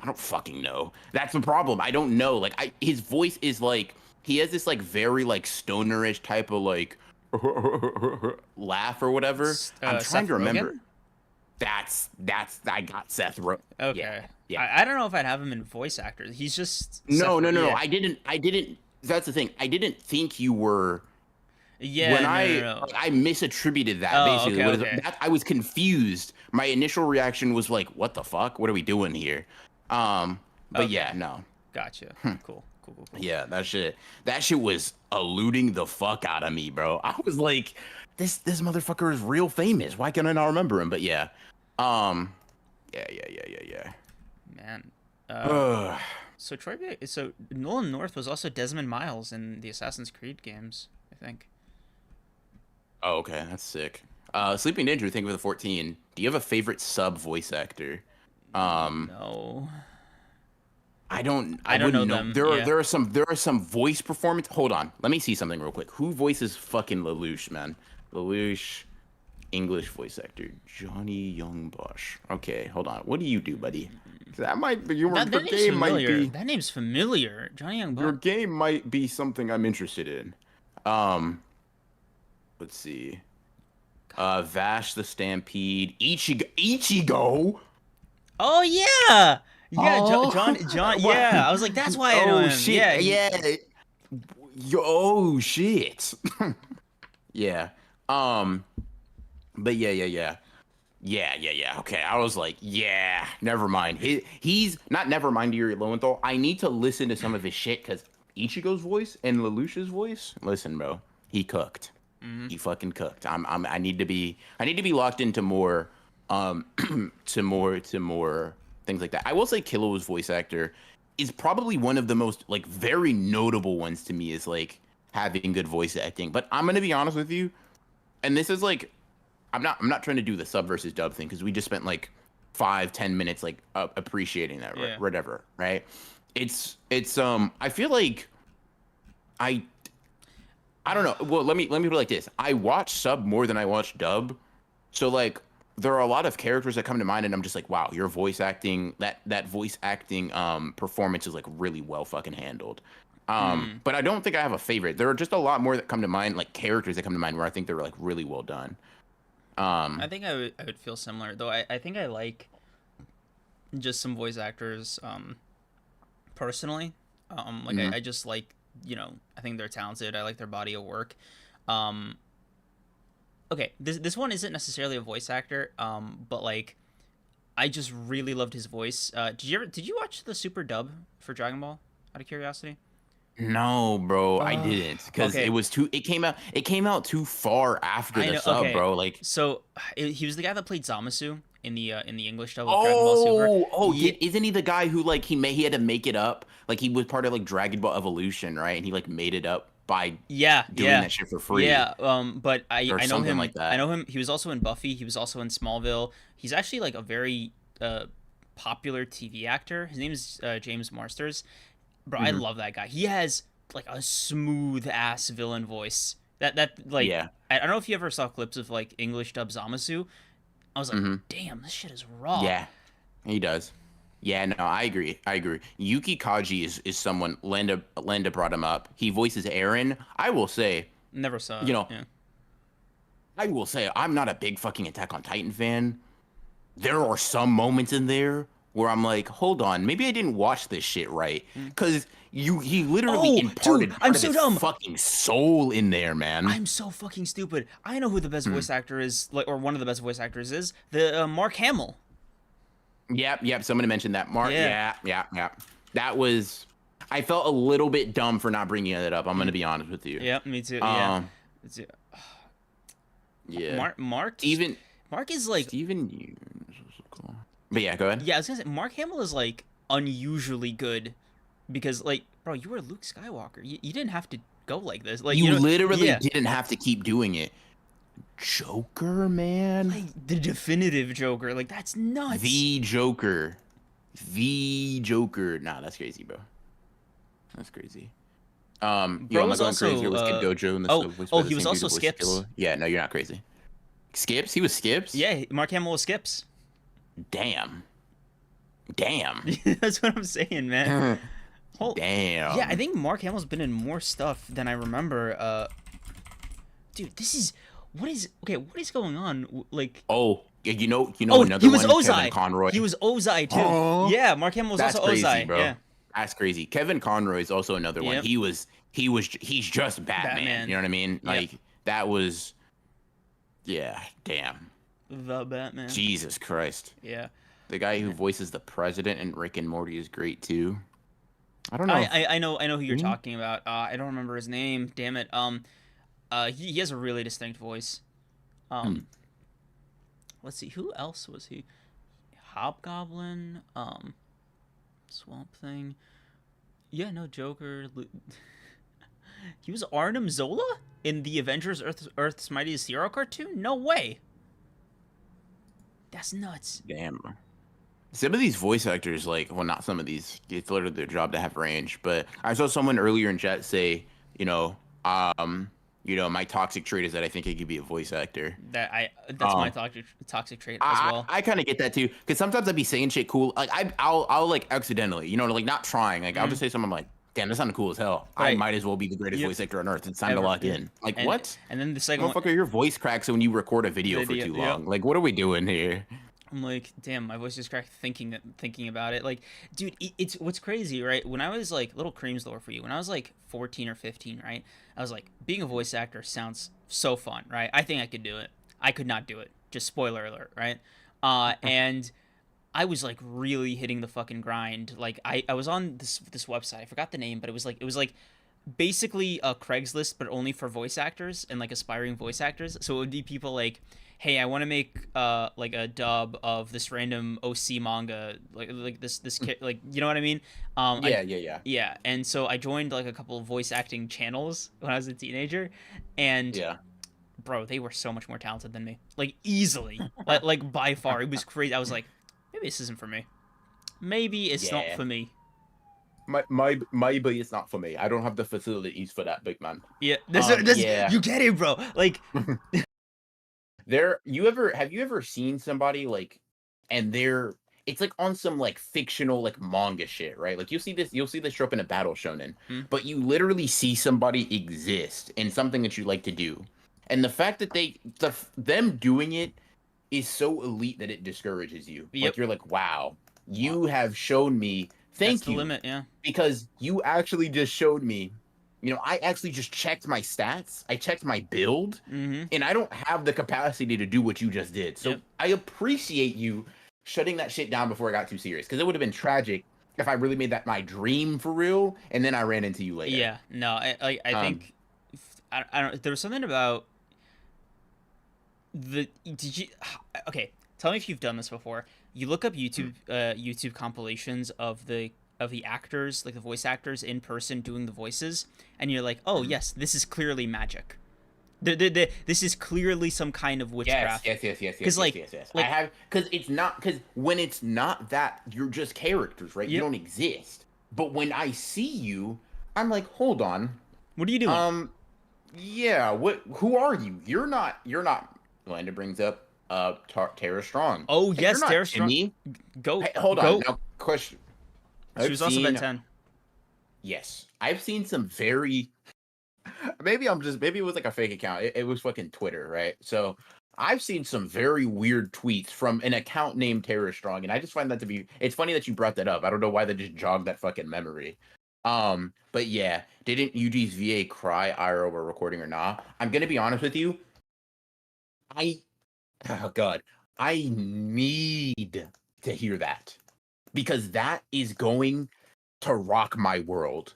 [SPEAKER 2] I don't fucking know. That's the problem. I don't know. Like his voice is like he has this like very like stonerish type of like laugh or whatever. I'm trying to remember.
[SPEAKER 1] Rogen?
[SPEAKER 2] That's I got Seth Rogen.
[SPEAKER 1] Okay.
[SPEAKER 2] Yeah.
[SPEAKER 1] I don't know if I'd have him in voice actors. He's just
[SPEAKER 2] No.
[SPEAKER 1] Yeah.
[SPEAKER 2] I didn't. That's the thing. I didn't think you were.
[SPEAKER 1] Yeah.
[SPEAKER 2] When
[SPEAKER 1] no.
[SPEAKER 2] I misattributed that basically.
[SPEAKER 1] Okay.
[SPEAKER 2] I was confused. My initial reaction was like, "What the fuck? What are we doing here?" But yeah, no.
[SPEAKER 1] Gotcha. Cool.
[SPEAKER 2] Yeah, that shit was eluding the fuck out of me, bro. I was like, this motherfucker is real famous. Why can I not remember him? But yeah. Yeah.
[SPEAKER 1] Man. So Nolan North was also Desmond Miles in the Assassin's Creed games, I think.
[SPEAKER 2] Oh, okay, that's sick. Sleeping Ninja, think with a 14. Do you have a favorite sub voice actor? Um,
[SPEAKER 1] No.
[SPEAKER 2] I
[SPEAKER 1] I don't know
[SPEAKER 2] wouldn't know.
[SPEAKER 1] them. Yeah.
[SPEAKER 2] There are some voice performance. Hold on, let me see something real quick. Who voices fucking Lelouch, man? Lelouch, English voice actor, Johnny Youngbosh. Okay, hold on. What do you do, buddy? That might be your
[SPEAKER 1] That name's
[SPEAKER 2] game might
[SPEAKER 1] familiar.
[SPEAKER 2] be
[SPEAKER 1] That name's familiar. Johnny Young
[SPEAKER 2] your
[SPEAKER 1] Buck.
[SPEAKER 2] game might be something I'm interested in. Um, let's see. Vash the Stampede, Ichigo.
[SPEAKER 1] Oh yeah. Yeah,
[SPEAKER 2] Oh,
[SPEAKER 1] John. Yeah,
[SPEAKER 2] wow.
[SPEAKER 1] I was like, that's why I know
[SPEAKER 2] Oh
[SPEAKER 1] him. Yeah,
[SPEAKER 2] shit. Yeah. Oh shit. Yeah. Um, but yeah. Okay. I was like, yeah, never mind. He's not never mind Yuri Lowenthal. I need to listen to some of his shit because Ichigo's voice and Lelouch's voice. Listen, bro, he cooked.
[SPEAKER 1] hmm
[SPEAKER 2] He fucking cooked. I need to be locked into more to more things like that. I will say Killua's voice actor is probably one of the most like very notable ones to me is like having good voice acting. But I'm gonna be honest with you, and this is like I'm not trying to do the sub versus dub thing because we just spent like 5-10 minutes like appreciating that
[SPEAKER 1] Yeah.
[SPEAKER 2] whatever, right? It's I feel like I I don't know. Well, let me put it like this. I watch sub more than I watch dub. So like there are a lot of characters that come to mind and I'm just like, wow, your voice acting that voice acting performance is like really well fucking handled.
[SPEAKER 1] Mm.
[SPEAKER 2] But I don't think I have a favorite. There are just a lot more that come to mind, like characters that come to mind where I think they're like really well done.
[SPEAKER 1] I
[SPEAKER 2] Um
[SPEAKER 1] think I would feel similar though. I think I like just some voice actors personally. Like
[SPEAKER 2] mhm.
[SPEAKER 1] I just like I think they're talented. I like their body of work. Um, okay, this one isn't necessarily a voice actor. But like I just really loved his voice. Did you watch the super dub for Dragon Ball? Out of curiosity.
[SPEAKER 2] No, bro, I
[SPEAKER 1] Oh,
[SPEAKER 2] didn't because
[SPEAKER 1] okay.
[SPEAKER 2] it came out too far after
[SPEAKER 1] I
[SPEAKER 2] the
[SPEAKER 1] know.
[SPEAKER 2] sub,
[SPEAKER 1] Okay,
[SPEAKER 2] bro. Like
[SPEAKER 1] so he was the guy that played Zamasu in the English dub of Dragon Ball Super.
[SPEAKER 2] oh,
[SPEAKER 1] Yeah,
[SPEAKER 2] did isn't he the guy who like he had to make it up? Like he was part of like Dragon Ball Evolution, right? And he like made it up by
[SPEAKER 1] yeah,
[SPEAKER 2] doing
[SPEAKER 1] yeah,
[SPEAKER 2] that shit for free
[SPEAKER 1] yeah. But
[SPEAKER 2] or
[SPEAKER 1] I know
[SPEAKER 2] something
[SPEAKER 1] him.
[SPEAKER 2] like
[SPEAKER 1] I
[SPEAKER 2] that.
[SPEAKER 1] know him. He was also in Buffy. He was also in Smallville. He's actually like a very popular TV actor. His name is James Marsters. Bro, I
[SPEAKER 2] Hmm.
[SPEAKER 1] love that guy. He has like a smooth ass villain voice. That like
[SPEAKER 2] Yeah.
[SPEAKER 1] I don't know if you ever saw clips of like English dub Zamasu. I was like,
[SPEAKER 2] Hmm.
[SPEAKER 1] damn, this shit is raw.
[SPEAKER 2] Yeah, he does. Yeah, no, I agree. I agree. Yuki Kaji is someone Lenda brought him up. He voices Aaron. I will say,
[SPEAKER 1] Never saw
[SPEAKER 2] you
[SPEAKER 1] it.
[SPEAKER 2] know,
[SPEAKER 1] Yeah.
[SPEAKER 2] I will say I'm not a big fucking Attack on Titan fan. There are some moments in there where I'm like, hold on, maybe I didn't watch this shit right.
[SPEAKER 1] Mm.
[SPEAKER 2] Cause he literally
[SPEAKER 1] Oh, dude,
[SPEAKER 2] imparted
[SPEAKER 1] I'm
[SPEAKER 2] part of
[SPEAKER 1] so
[SPEAKER 2] his
[SPEAKER 1] dumb.
[SPEAKER 2] fucking soul in there, man.
[SPEAKER 1] I'm so fucking stupid. I know who the best
[SPEAKER 2] Hmm.
[SPEAKER 1] voice actor is, like, or one of the best voice actors is the Mark Hamill.
[SPEAKER 2] Yep. Somebody mentioned that. Mark.
[SPEAKER 1] Yeah.
[SPEAKER 2] Yeah. That was. I felt a little bit dumb for not bringing it up. I'm gonna
[SPEAKER 1] Mm.
[SPEAKER 2] be honest with you.
[SPEAKER 1] Yeah, me too. Yeah.
[SPEAKER 2] Um.
[SPEAKER 1] It's,
[SPEAKER 2] Yeah.
[SPEAKER 1] Mark
[SPEAKER 2] Even
[SPEAKER 1] Mark is like
[SPEAKER 2] Steven. But yeah, go ahead.
[SPEAKER 1] yeah. I was gonna say Mark Hamill is like unusually good because like bro, you were Luke Skywalker. You didn't have to go like this. Like
[SPEAKER 2] You literally
[SPEAKER 1] yeah.
[SPEAKER 2] didn't have to keep doing it. Joker, man.
[SPEAKER 1] Like the definitive Joker. Like that's nuts.
[SPEAKER 2] The Joker. The Joker. Nah, that's crazy, bro. That's crazy. Yo,
[SPEAKER 1] Bro
[SPEAKER 2] am I
[SPEAKER 1] was
[SPEAKER 2] going crazy
[SPEAKER 1] also
[SPEAKER 2] or was Kid Gojo in the
[SPEAKER 1] oh
[SPEAKER 2] voiced
[SPEAKER 1] oh
[SPEAKER 2] by the
[SPEAKER 1] he was
[SPEAKER 2] same dude
[SPEAKER 1] also
[SPEAKER 2] that voiced
[SPEAKER 1] Skips.
[SPEAKER 2] Killua? Yeah, no, you're not crazy. Skips? He was Skips?
[SPEAKER 1] Yeah, Mark Hamill was Skips.
[SPEAKER 2] Damn. Damn.
[SPEAKER 1] That's what I'm saying, man. Yeah, I
[SPEAKER 2] Damn.
[SPEAKER 1] think Mark Hamill's been in more stuff than I remember. Dude, this is what is okay. What is going on? Like,
[SPEAKER 2] Oh, you know
[SPEAKER 1] oh, he
[SPEAKER 2] another
[SPEAKER 1] was
[SPEAKER 2] one, Kevin
[SPEAKER 1] Ozai.
[SPEAKER 2] Conroy.
[SPEAKER 1] He was Ozai too.
[SPEAKER 2] Oh,
[SPEAKER 1] Yeah, Mark Hamill was
[SPEAKER 2] that's
[SPEAKER 1] also
[SPEAKER 2] crazy,
[SPEAKER 1] Ozai.
[SPEAKER 2] bro.
[SPEAKER 1] Yeah.
[SPEAKER 2] That's crazy. Kevin Conroy is also another one.
[SPEAKER 1] Yep.
[SPEAKER 2] He's just Batman.
[SPEAKER 1] Batman.
[SPEAKER 2] You know what I mean?
[SPEAKER 1] Yep.
[SPEAKER 2] Like that was, yeah. Damn.
[SPEAKER 1] The Batman.
[SPEAKER 2] Jesus Christ.
[SPEAKER 1] Yeah.
[SPEAKER 2] The guy who voices the president in Rick and Morty is great too. I don't know.
[SPEAKER 1] I know who you're
[SPEAKER 2] Hmm?
[SPEAKER 1] talking about. I don't remember his name. Damn it. He has a really distinct voice.
[SPEAKER 2] Hmm.
[SPEAKER 1] Let's see. Who else was he? Hobgoblin. Swamp Thing. Yeah, no Joker. He was Arnim Zola. in the Avengers Earth's Mightiest Hero cartoon? No way. That's nuts.
[SPEAKER 2] Damn. Some of these voice actors, like, well, not some of these. It's literally their job to have range. But I saw someone earlier in chat say, you know, my toxic trait is that I think I could be a voice actor.
[SPEAKER 1] That's my toxic trait as
[SPEAKER 2] I
[SPEAKER 1] well.
[SPEAKER 2] I kind of get that too, because sometimes I'd be saying shit cool, like I'll like accidentally, like not trying, like I'll just say something I'm like, damn, that sounded cool as hell. I
[SPEAKER 1] Right.
[SPEAKER 2] might as well be the greatest
[SPEAKER 1] Yep.
[SPEAKER 2] voice actor on earth. It's time to
[SPEAKER 1] Ever.
[SPEAKER 2] lock
[SPEAKER 1] Yeah.
[SPEAKER 2] in. Like
[SPEAKER 1] And
[SPEAKER 2] what?
[SPEAKER 1] and then the second one,
[SPEAKER 2] Motherfucker, your voice cracks when you record a video for too
[SPEAKER 1] yep.
[SPEAKER 2] long. Like, what are we doing here?
[SPEAKER 1] I'm like, damn, my voice just cracked thinking about it. Like, dude, it's what's crazy, right? When I was like, little creams lore for you. When I was like 14 or 15, right? I was like, being a voice actor sounds so fun, right? I think I could do it. I could not do it. Just spoiler alert, right? And I was like really hitting the fucking grind. Like I was on this website. I forgot the name, but it was like basically a Craigslist, but only for voice actors and like aspiring voice actors. So it would be people like, hey, I want to make like a dub of this random OC manga, like this like, you know what I mean?
[SPEAKER 2] Yeah.
[SPEAKER 1] Yeah, and so I joined like a couple of voice acting channels when I was a teenager, and
[SPEAKER 2] Yeah.
[SPEAKER 1] bro, they were so much more talented than me, like easily, like by far. It was crazy. I was like, maybe this isn't for me. Maybe it's not
[SPEAKER 2] Yeah.
[SPEAKER 1] for me.
[SPEAKER 2] Maybe it's not for me. I don't have the facilities for that, big man.
[SPEAKER 1] Yeah,
[SPEAKER 2] Yeah.
[SPEAKER 1] you get it, bro. Like,
[SPEAKER 2] Have you ever seen somebody like, and it's like on some like fictional like manga shit, right? Like you'll see this show up in a battle shonen,
[SPEAKER 1] hmm,
[SPEAKER 2] but you literally see somebody exist in something that you like to do, and the fact that them doing it is so elite that it discourages you.
[SPEAKER 1] yep,
[SPEAKER 2] Like you're like, wow, you have shown me.
[SPEAKER 1] that's
[SPEAKER 2] Thank
[SPEAKER 1] the
[SPEAKER 2] you,
[SPEAKER 1] limit. Yeah,
[SPEAKER 2] because you actually just showed me. I actually just checked my stats. I checked my build,
[SPEAKER 1] mm-hmm,
[SPEAKER 2] and I don't have the capacity to do what you just did. So
[SPEAKER 1] yep.
[SPEAKER 2] I appreciate you shutting that shit down before I got too serious, because it would have been tragic if I really made that my dream for real, and then I ran into you later.
[SPEAKER 1] Yeah, no, I
[SPEAKER 2] Um,
[SPEAKER 1] think I don't. There was something about did you okay, tell me if you've done this before. You look up YouTube compilations of the actors, like the voice actors in person doing the voices, and you're like, oh
[SPEAKER 2] mhm.
[SPEAKER 1] yes, this is clearly magic. This is clearly some kind of
[SPEAKER 2] Yes,
[SPEAKER 1] witchcraft.
[SPEAKER 2] yes, yes, yes,
[SPEAKER 1] Because
[SPEAKER 2] yes, yes, yes, yes. I
[SPEAKER 1] like
[SPEAKER 2] have, because when it's not that, you're just characters, right? You
[SPEAKER 1] yep.
[SPEAKER 2] don't exist. But when I see you, I'm like, hold on.
[SPEAKER 1] What are you doing?
[SPEAKER 2] Um, yeah, who are you? You're not Glenda brings up Tara Strong.
[SPEAKER 1] Oh
[SPEAKER 2] Hey, you're
[SPEAKER 1] yes,
[SPEAKER 2] not
[SPEAKER 1] Tara Strong.
[SPEAKER 2] Timmy.
[SPEAKER 1] Go
[SPEAKER 2] Hey, hold on.
[SPEAKER 1] go.
[SPEAKER 2] Now question.
[SPEAKER 1] She
[SPEAKER 2] I've
[SPEAKER 1] was also Ben
[SPEAKER 2] seen
[SPEAKER 1] 10.
[SPEAKER 2] Yes. I've seen some very maybe it was like a fake account. It was fucking Twitter, right? So I've seen some very weird tweets from an account named Tara Strong, and I just find that to be. It's funny that you brought that up. I don't know why that just jogged that fucking memory. But yeah, didn't UG's VA cry IRL we're recording or not? I'm gonna be honest with you. I oh god, I need to hear that, because that is going to rock my world.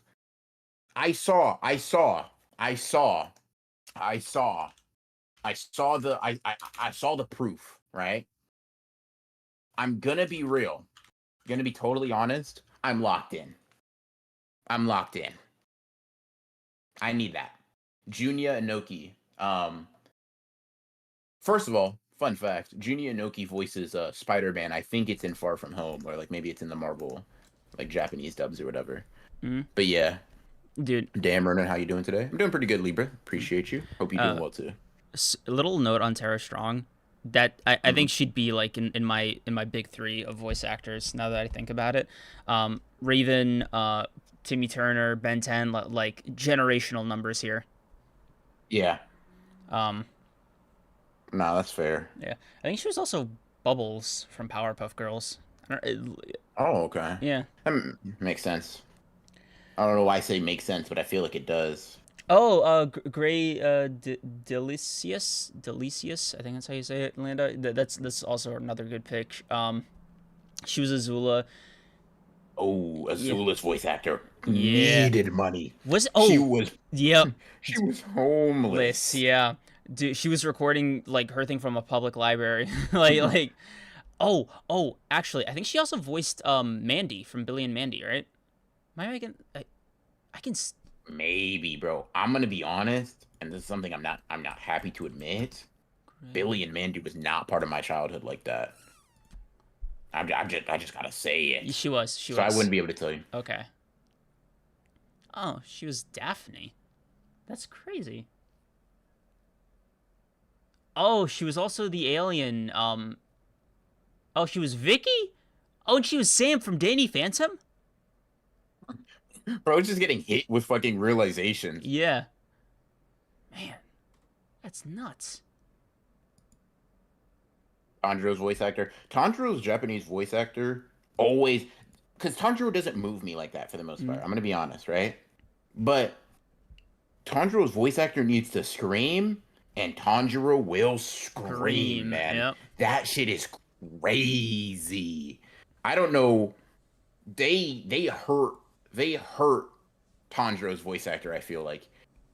[SPEAKER 2] I saw, I saw, I saw, I saw, I saw the proof, right? I'm gonna be real. Gonna be totally honest. I'm locked in. I'm locked in. I need that. Junya Inoki. First of all, fun fact: Junya Inoki voices Spider-Man. I think it's in Far From Home, or like maybe it's in the Marvel, like Japanese dubs or whatever.
[SPEAKER 1] Mm-hmm.
[SPEAKER 2] But yeah,
[SPEAKER 1] Dude,
[SPEAKER 2] damn, Ronan, how you doing today? I'm doing pretty good, Libra. Appreciate you. Hope you're doing
[SPEAKER 1] uh,
[SPEAKER 2] well too.
[SPEAKER 1] a little note on Tara Strong. That I
[SPEAKER 2] Mhm.
[SPEAKER 1] think she'd be like in my big three of voice actors. Now that I think about it, Raven, Timmy Turner, Ben 10, like generational numbers here.
[SPEAKER 2] Yeah,
[SPEAKER 1] Um,
[SPEAKER 2] no, that's fair.
[SPEAKER 1] yeah, I think she was also Bubbles from Powerpuff Girls.
[SPEAKER 2] Oh, okay.
[SPEAKER 1] Yeah.
[SPEAKER 2] Makes sense. I don't know why I say makes sense, but I feel like it does.
[SPEAKER 1] Oh, Gray Delicious. I think that's how you say it, Landa. That's also another good pick. She was Azula.
[SPEAKER 2] Oh,
[SPEAKER 1] Yeah,
[SPEAKER 2] Azula's voice actor
[SPEAKER 1] yeah.
[SPEAKER 2] needed money.
[SPEAKER 1] Was
[SPEAKER 2] She
[SPEAKER 1] oh,
[SPEAKER 2] was
[SPEAKER 1] yep.
[SPEAKER 2] she was
[SPEAKER 1] Liz,
[SPEAKER 2] homeless.
[SPEAKER 1] yeah. Dude, she was recording like her thing from a public library. like actually, I think she also voiced Mandy from Billy and Mandy, right? Am I making I can
[SPEAKER 2] Maybe, bro. I'm gonna be honest, and this is something I'm not happy to admit.
[SPEAKER 1] Great.
[SPEAKER 2] Billy and Mandy was not part of my childhood like that. I just gotta say it.
[SPEAKER 1] She was. She
[SPEAKER 2] So I
[SPEAKER 1] was.
[SPEAKER 2] wouldn't be able to tell you.
[SPEAKER 1] Okay. Oh, she was Daphne. That's crazy. Oh, she was also the alien. Oh, she was Vicky. Oh, and she was Sam from Danny Phantom.
[SPEAKER 2] Bro, it's just getting hit with fucking realizations.
[SPEAKER 1] Yeah. Man, that's nuts.
[SPEAKER 2] Tanjiro's voice actor. Tanjiro's Japanese voice actor always, because Tanjiro doesn't move me like that for the most part. I'm gonna be honest, right? But Tanjiro's voice actor needs to scream, and Tanjiro will scream, man.
[SPEAKER 1] Yep.
[SPEAKER 2] That shit is crazy. I don't know. They hurt Tanjiro's voice actor. I feel like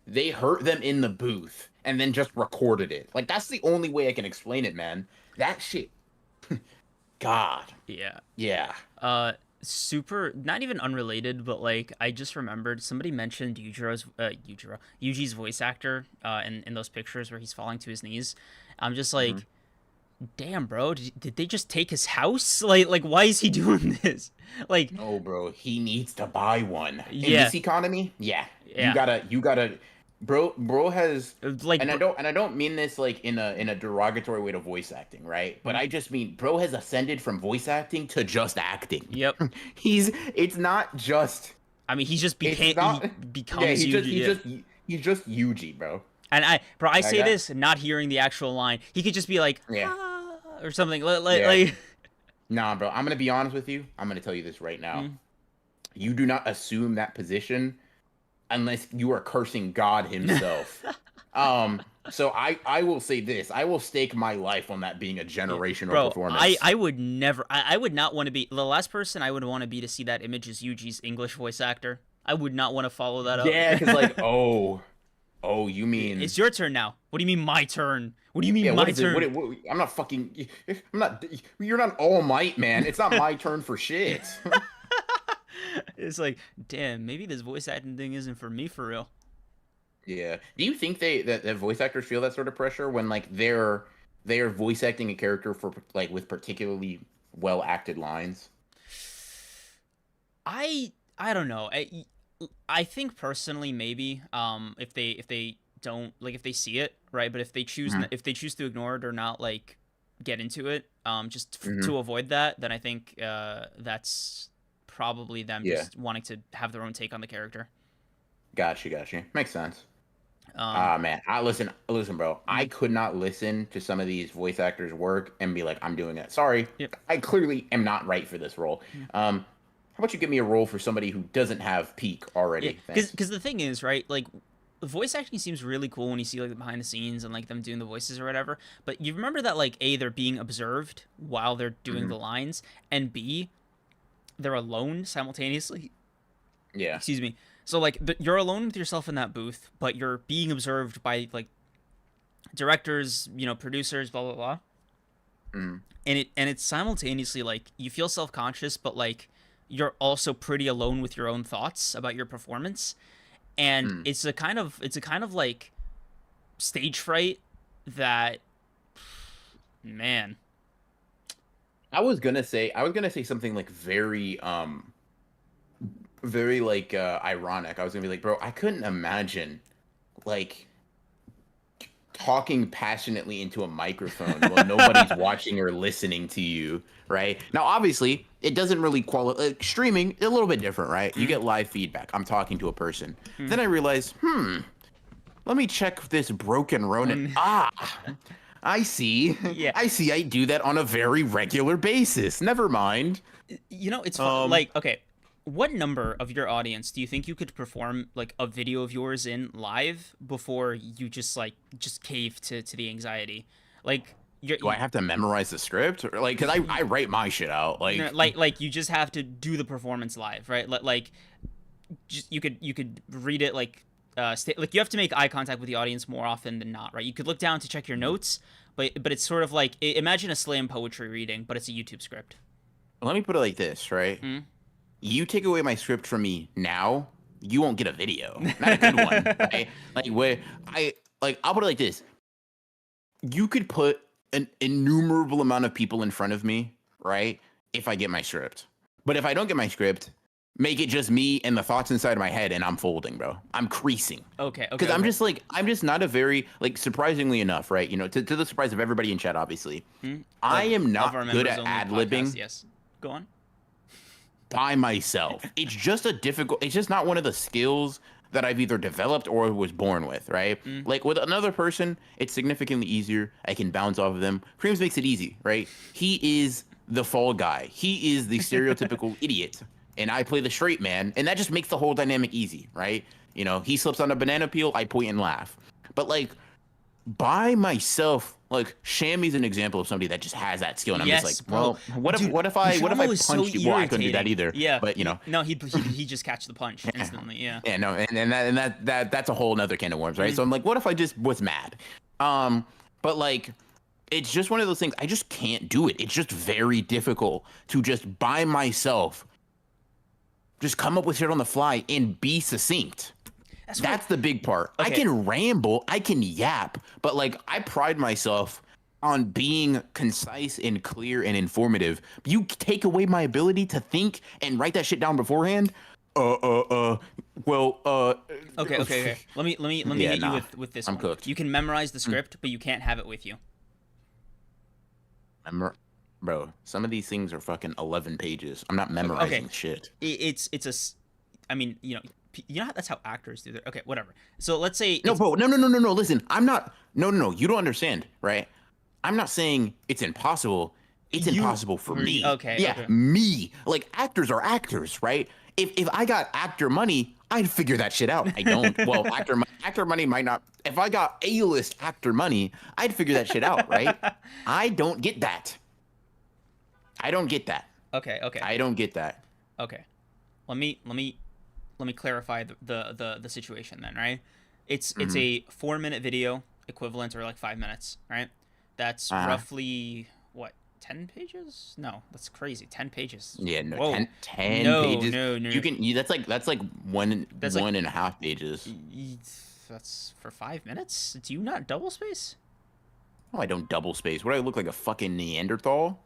[SPEAKER 2] they hurt them in the booth and then just recorded it. Like that's the only way I can explain it, man. That shit. God.
[SPEAKER 1] Yeah.
[SPEAKER 2] Yeah.
[SPEAKER 1] Super, not even unrelated, but like I just remembered somebody mentioned Yuji's voice actor in those pictures where he's falling to his knees. I'm just like, damn, bro, did they just take his house? Like why is he doing this? Like,
[SPEAKER 2] No, bro, he needs to buy one. In
[SPEAKER 1] Yeah.
[SPEAKER 2] this economy, yeah.
[SPEAKER 1] Yeah.
[SPEAKER 2] You gotta bro has
[SPEAKER 1] like
[SPEAKER 2] and I don't mean this like in a derogatory way to voice acting, right? But I just mean bro has ascended from voice acting to just acting.
[SPEAKER 1] Yep.
[SPEAKER 2] It's not just
[SPEAKER 1] I mean, he just
[SPEAKER 2] it's not
[SPEAKER 1] he becomes Yuji.
[SPEAKER 2] he's just Yuji, bro.
[SPEAKER 1] And I say
[SPEAKER 2] got-
[SPEAKER 1] this not hearing the actual line. He could just be like,
[SPEAKER 2] Yeah.
[SPEAKER 1] "Ah," or something.
[SPEAKER 2] Yeah.
[SPEAKER 1] Like
[SPEAKER 2] Nah, bro, I'm gonna be honest with you. I'm gonna tell you this right now.
[SPEAKER 1] Mm.
[SPEAKER 2] You do not assume that position unless you are cursing God himself. So I will say this. I will stake my life on that being a generational
[SPEAKER 1] Bro,
[SPEAKER 2] performance.
[SPEAKER 1] I would never. I would not want to be the last person I would want to be to see that image is Yuji's English voice actor. I would not want to follow that up.
[SPEAKER 2] Yeah, because like, oh, you mean
[SPEAKER 1] It's your turn now. What do you mean my turn? What do you mean
[SPEAKER 2] yeah,
[SPEAKER 1] my
[SPEAKER 2] what is
[SPEAKER 1] turn?
[SPEAKER 2] it? I'm not fucking. I'm not. You're not All Might, man. It's not my turn for shit.
[SPEAKER 1] It's like, damn, maybe this voice acting thing isn't for me for real.
[SPEAKER 2] Yeah. Do you think that voice actors feel that sort of pressure when like they're voice acting a character for like with particularly well acted lines?
[SPEAKER 1] I don't know. I think personally maybe if they don't like if they see it right, but if they choose to ignore it or not like get into it just to avoid that, then I think that's probably them just wanting to have their own take on the character.
[SPEAKER 2] Gotcha. Makes sense. Man, listen, bro. I could not listen to some of these voice actors' work and be like, I'm doing it. Sorry,
[SPEAKER 1] Yep.
[SPEAKER 2] I clearly am not right for this role. How about you give me a role for somebody who doesn't have peak already?
[SPEAKER 1] Because the thing is, right, like voice acting seems really cool when you see like the behind the scenes and like them doing the voices or whatever, but you remember that like A, they're being observed while they're doing the lines, and B, they're alone simultaneously.
[SPEAKER 2] Yeah.
[SPEAKER 1] Excuse me. So like you're alone with yourself in that booth, but you're being observed by like directors, producers, blah blah blah. And it's simultaneously like you feel self-conscious, but like you're also pretty alone with your own thoughts about your performance. And it's a kind of like stage fright that, man.
[SPEAKER 2] I was gonna say something like very like ironic. I was gonna be like, bro, I couldn't imagine like talking passionately into a microphone while nobody's watching or listening to you, right? Now, obviously, it doesn't really qualify. Streaming a little bit different, right? You get live feedback. I'm talking to a person. Then I realize, let me check this broken Ronin. I see.
[SPEAKER 1] Yeah.
[SPEAKER 2] I see. I do that on a very regular basis. Never mind.
[SPEAKER 1] It's fun. Like, okay, what number of your audience do you think you could perform like a video of yours in live before you just cave to the anxiety? Like,
[SPEAKER 2] Do I have to memorize the script, or like, cause I write my shit out,
[SPEAKER 1] like you just have to do the performance live, right? Like, just you could read it like. Like you have to make eye contact with the audience more often than not, right? You could look down to check your notes, but it's sort of like imagine a slam poetry reading, but it's a YouTube script.
[SPEAKER 2] Let me put it like this, right? You take away my script from me now, you won't get a video, not a good one, right? Like where I'll put it like this: you could put an innumerable amount of people in front of me, right? If I get my script, but if I don't get my script, make it just me and the thoughts inside of my head, and I'm folding, bro. I'm creasing.
[SPEAKER 1] Okay.
[SPEAKER 2] Because I'm just not a very, like, surprisingly enough, right? You know, to the surprise of everybody in chat, obviously, I am not good at ad-libbing.
[SPEAKER 1] Yes. Go on.
[SPEAKER 2] By myself. It's just it's just not one of the skills that I've either developed or was born with, right? Like with another person, it's significantly easier. I can bounce off of them. Creams makes it easy, right? He is the fall guy. He is the stereotypical idiot. And I play the straight man. And that just makes the whole dynamic easy, right? You know, he slips on a banana peel, I point and laugh. But like by myself, like Shammy's an example of somebody that just has that skill, and I'm just like, well, what if I punched you? Well, I couldn't do that either.
[SPEAKER 1] Yeah,
[SPEAKER 2] but you know,
[SPEAKER 1] no, he just catch the punch instantly. Yeah.
[SPEAKER 2] Yeah, no, and that's a whole nother can of worms, right? So I'm like, what if I just was mad? But like, it's just one of those things. I just can't do it. It's just very difficult to just by myself just come up with shit on the fly and be succinct. That's the big part. Okay. I can ramble, I can yap, but like I pride myself on being concise and clear and informative. You take away my ability to think and write that shit down beforehand. Okay.
[SPEAKER 1] Let me hit you with this.
[SPEAKER 2] I'm cooked.
[SPEAKER 1] You can memorize the script, but you can't have it with you.
[SPEAKER 2] Bro, some of these things are fucking 11 pages. I'm not memorizing shit.
[SPEAKER 1] I mean, you know how that's how actors do their. Okay, whatever. So let's say
[SPEAKER 2] no. Listen, I'm not. No. You don't understand, right? I'm not saying it's impossible. It's impossible for me.
[SPEAKER 1] Okay.
[SPEAKER 2] Yeah,
[SPEAKER 1] okay.
[SPEAKER 2] Me. Like actors are actors, right? If I got actor money, I'd figure that shit out. I don't. Well, actor money might not. If I got A-list actor money, I'd figure that shit out, right? I don't get that. I don't get that.
[SPEAKER 1] Okay.
[SPEAKER 2] I don't get that.
[SPEAKER 1] Okay. Let me clarify the situation then, right? It's a 4-minute video equivalent, or like 5 minutes, right? That's roughly what, 10 pages? No, that's crazy. 10 pages.
[SPEAKER 2] Yeah, no.
[SPEAKER 1] Whoa.
[SPEAKER 2] 10
[SPEAKER 1] no,
[SPEAKER 2] pages.
[SPEAKER 1] No.
[SPEAKER 2] That's like one and a half pages.
[SPEAKER 1] That's for 5 minutes? Do you not double space?
[SPEAKER 2] Oh, I don't double space. What do I look like, a fucking Neanderthal?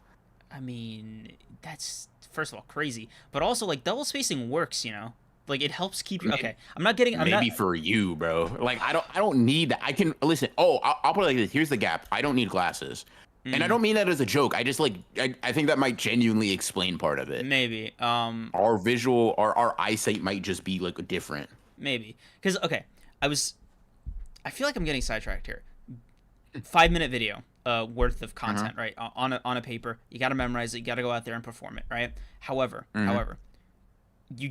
[SPEAKER 1] I mean, that's first of all crazy, but also like double spacing works, you know. Like it helps keep you. Okay, maybe
[SPEAKER 2] for you, bro. Like I don't need that. I can listen. Oh, I'll put it like this. Here's the gap. I don't need glasses, and I don't mean that as a joke. I just like I think that might genuinely explain part of it.
[SPEAKER 1] Maybe.
[SPEAKER 2] Our visual, our eyesight might just be like different.
[SPEAKER 1] Maybe because I feel like I'm getting sidetracked here. 5-minute video worth of content, right? On a paper. You got to memorize it. You got to go out there and perform it, right? However, you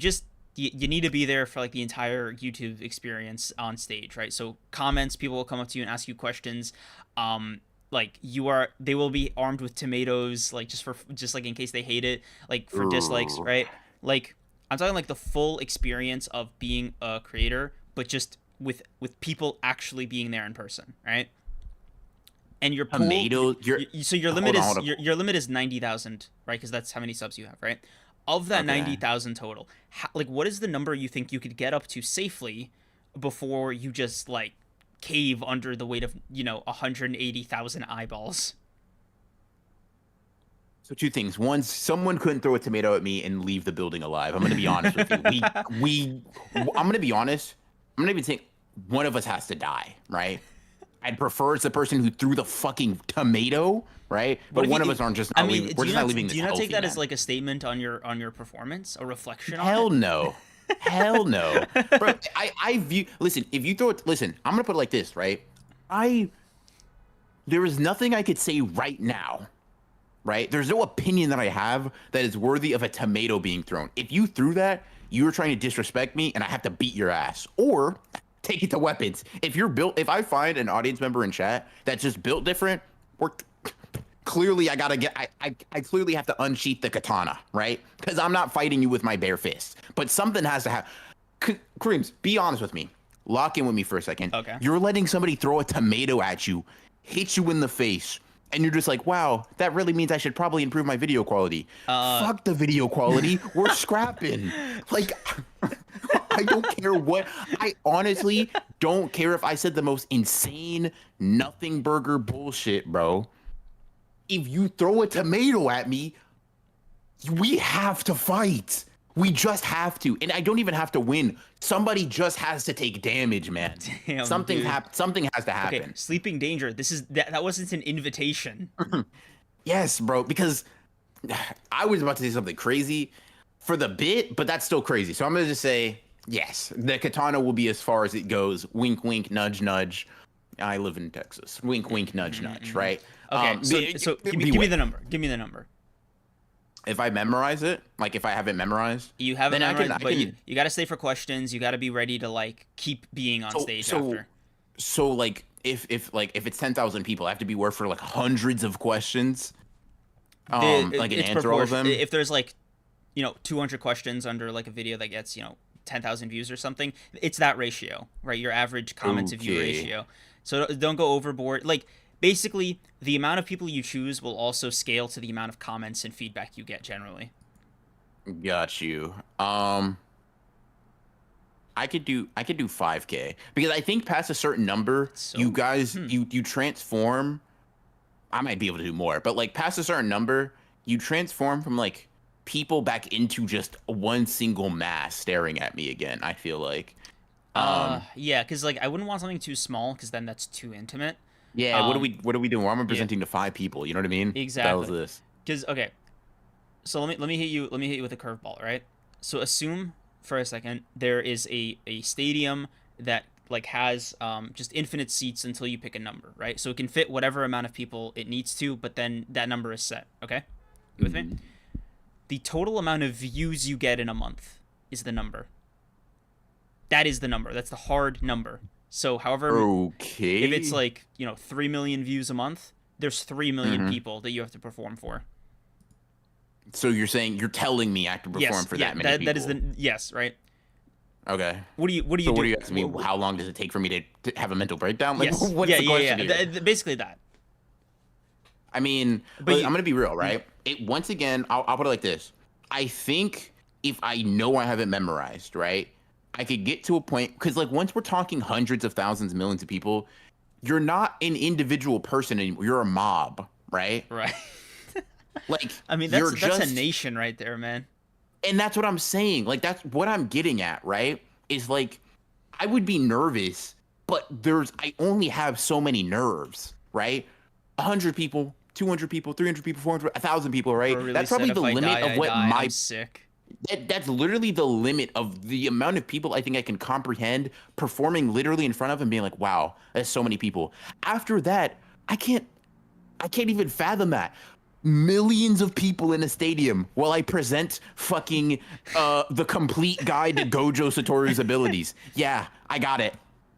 [SPEAKER 1] need to be there for like the entire YouTube experience on stage, right? So comments, people will come up to you and ask you questions. Like they will be armed with tomatoes, like just like in case they hate it, like for dislikes, right? Like I'm talking like the full experience of being a creator, but just with people actually being there in person, right? And your pool, so your limit your limit is 90,000, right? Because that's how many subs you have, right? Of that 90,000 total, like what is the number you think you could get up to safely before you just like cave under the weight of 180,000 eyeballs?
[SPEAKER 2] So 2 things. One, someone couldn't throw a tomato at me and leave the building alive. I'm gonna be honest with you. I'm gonna be honest. I'm gonna even think one of us has to die, right? I'd prefer it's the person who threw the fucking tomato, right? But one of us aren't just. We're just not leaving this.
[SPEAKER 1] Do you not
[SPEAKER 2] healthy,
[SPEAKER 1] take that
[SPEAKER 2] man.
[SPEAKER 1] as like a statement on your performance, a reflection?
[SPEAKER 2] Hell
[SPEAKER 1] on it?
[SPEAKER 2] No. Hell no, bro. I view. Listen, if you throw it. Listen, I'm gonna put it like this, right? There is nothing I could say right now, right? There's no opinion that I have that is worthy of a tomato being thrown. If you threw that, you were trying to disrespect me, and I have to beat your ass, or take it to weapons. If I find an audience member in chat that's just built different, clearly I clearly have to unsheath the katana, right? Because I'm not fighting you with my bare fist. But something has to happen. Kareems, be honest with me. Lock in with me for a second.
[SPEAKER 1] Okay.
[SPEAKER 2] You're letting somebody throw a tomato at you, hit you in the face, and you're just like, wow, that really means I should probably improve my video quality. Fuck the video quality. We're scrapping. Like, I don't care what. I honestly don't care if I said the most insane nothing burger bullshit, bro. If you throw a tomato at me, we have to fight. We just have to. And I don't even have to win. Somebody just has to take damage, man.
[SPEAKER 1] Damn,
[SPEAKER 2] Something
[SPEAKER 1] dude.
[SPEAKER 2] something has to
[SPEAKER 1] Okay,
[SPEAKER 2] happen.
[SPEAKER 1] sleeping danger. That wasn't an invitation.
[SPEAKER 2] Yes, bro, because I was about to say something crazy for the bit, but that's still crazy. So I'm gonna just say yes. The katana will be as far as it goes. Wink, wink, nudge, nudge. I live in Texas. Wink, wink, nudge, nudge. Right?
[SPEAKER 1] Okay, so give me the number. Give me the number.
[SPEAKER 2] If I memorize it, like if I have it memorized,
[SPEAKER 1] You have it
[SPEAKER 2] then
[SPEAKER 1] memorized,
[SPEAKER 2] I
[SPEAKER 1] but
[SPEAKER 2] can.
[SPEAKER 1] you got to stay for questions. You got to be ready to like keep being on stage after.
[SPEAKER 2] So like if it's 10,000 people, I have to be worth for like hundreds of questions. Like an
[SPEAKER 1] It's
[SPEAKER 2] answer all of
[SPEAKER 1] proportion.
[SPEAKER 2] them.
[SPEAKER 1] If there's like, 200 questions under like a video that gets 10,000 views or something, it's that ratio, right? Your average comment to view
[SPEAKER 2] Okay.
[SPEAKER 1] ratio. So don't go overboard. Like basically, the amount of people you choose will also scale to the amount of comments and feedback you get generally.
[SPEAKER 2] Got you. I could do 5K because I think past a certain number,
[SPEAKER 1] So,
[SPEAKER 2] you guys you transform. I might be able to do more, but like past a certain number, you transform from like people back into just one single mass staring at me again. I feel like.
[SPEAKER 1] Yeah, because like I wouldn't want something too small because then that's too intimate.
[SPEAKER 2] Yeah. What are we doing? Well, I'm
[SPEAKER 1] Yeah,
[SPEAKER 2] presenting to 5 people. You know what I mean? That was
[SPEAKER 1] exactly.
[SPEAKER 2] this.
[SPEAKER 1] Because okay, so let me hit you with a curveball, right? So assume for a second there is a stadium that like has just infinite seats until you pick a number, right? So it can fit whatever amount of people it needs to, but then that number is set. Okay, you with me?
[SPEAKER 2] Mhm.
[SPEAKER 1] The total amount of views you get in a month is the number. That is the number. That's the hard number. So however, if it's
[SPEAKER 2] Okay.
[SPEAKER 1] like 3 million views a month, there's 3 million
[SPEAKER 2] hmm
[SPEAKER 1] people that you have to perform for.
[SPEAKER 2] So you're telling me I have to perform
[SPEAKER 1] Yes,
[SPEAKER 2] for
[SPEAKER 1] yeah,
[SPEAKER 2] that many
[SPEAKER 1] that is
[SPEAKER 2] people?
[SPEAKER 1] the yes, right?
[SPEAKER 2] Okay.
[SPEAKER 1] What do you
[SPEAKER 2] So what
[SPEAKER 1] do?
[SPEAKER 2] are you asking me? How long does it take for me to have a mental breakdown? Like,
[SPEAKER 1] Yes,
[SPEAKER 2] what's
[SPEAKER 1] yeah,
[SPEAKER 2] the
[SPEAKER 1] yeah,
[SPEAKER 2] question
[SPEAKER 1] yeah.
[SPEAKER 2] here?
[SPEAKER 1] Basically that.
[SPEAKER 2] I mean,
[SPEAKER 1] But
[SPEAKER 2] I'm
[SPEAKER 1] you,
[SPEAKER 2] gonna be real, right? It once again, I'll put it like this. I think if I know I have it memorized, right, I could get to a point because like once we're talking hundreds of thousands, millions of people, you're not an individual person anymore. You're a mob, right?
[SPEAKER 1] right?
[SPEAKER 2] Like
[SPEAKER 1] I mean,
[SPEAKER 2] you're
[SPEAKER 1] that's a
[SPEAKER 2] just,
[SPEAKER 1] nation right there, man.
[SPEAKER 2] and that's what I'm saying. Like that's what I'm getting at, right? Is like I would be nervous, but I only have so many nerves, right? 100 people, 200 people, 300 people, 400, 1,000 people, right?
[SPEAKER 1] Bro really
[SPEAKER 2] That's
[SPEAKER 1] said
[SPEAKER 2] probably
[SPEAKER 1] if
[SPEAKER 2] the
[SPEAKER 1] I
[SPEAKER 2] limit
[SPEAKER 1] die,
[SPEAKER 2] of
[SPEAKER 1] I
[SPEAKER 2] what
[SPEAKER 1] die. I'm
[SPEAKER 2] my
[SPEAKER 1] sick.
[SPEAKER 2] that's literally the limit of the amount of people I think I can comprehend performing literally in front of and being like, wow, that's so many people. After that, I can't I can't even fathom that. Millions of people in a stadium while I present fucking the complete guide to Gojo Satoru's abilities. Yeah, I got it.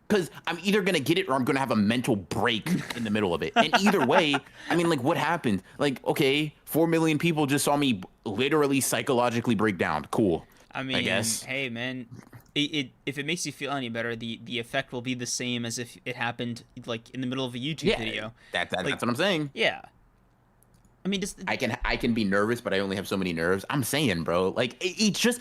[SPEAKER 2] Because I'm either gonna get it or I'm gonna have a mental break in the middle of it. And either way, I mean, like, what happened? Like, okay, 4 million people just saw me literally psychologically break down. Cool,
[SPEAKER 1] I
[SPEAKER 2] I
[SPEAKER 1] mean,
[SPEAKER 2] guess.
[SPEAKER 1] hey, man, if it makes you feel any better, the effect will be the same as if it happened like in the middle of a YouTube
[SPEAKER 2] Yeah,
[SPEAKER 1] video.
[SPEAKER 2] that's
[SPEAKER 1] Like,
[SPEAKER 2] what I'm saying.
[SPEAKER 1] yeah. I mean, just
[SPEAKER 2] I can be nervous, but I only have so many nerves. I'm saying, bro, like it just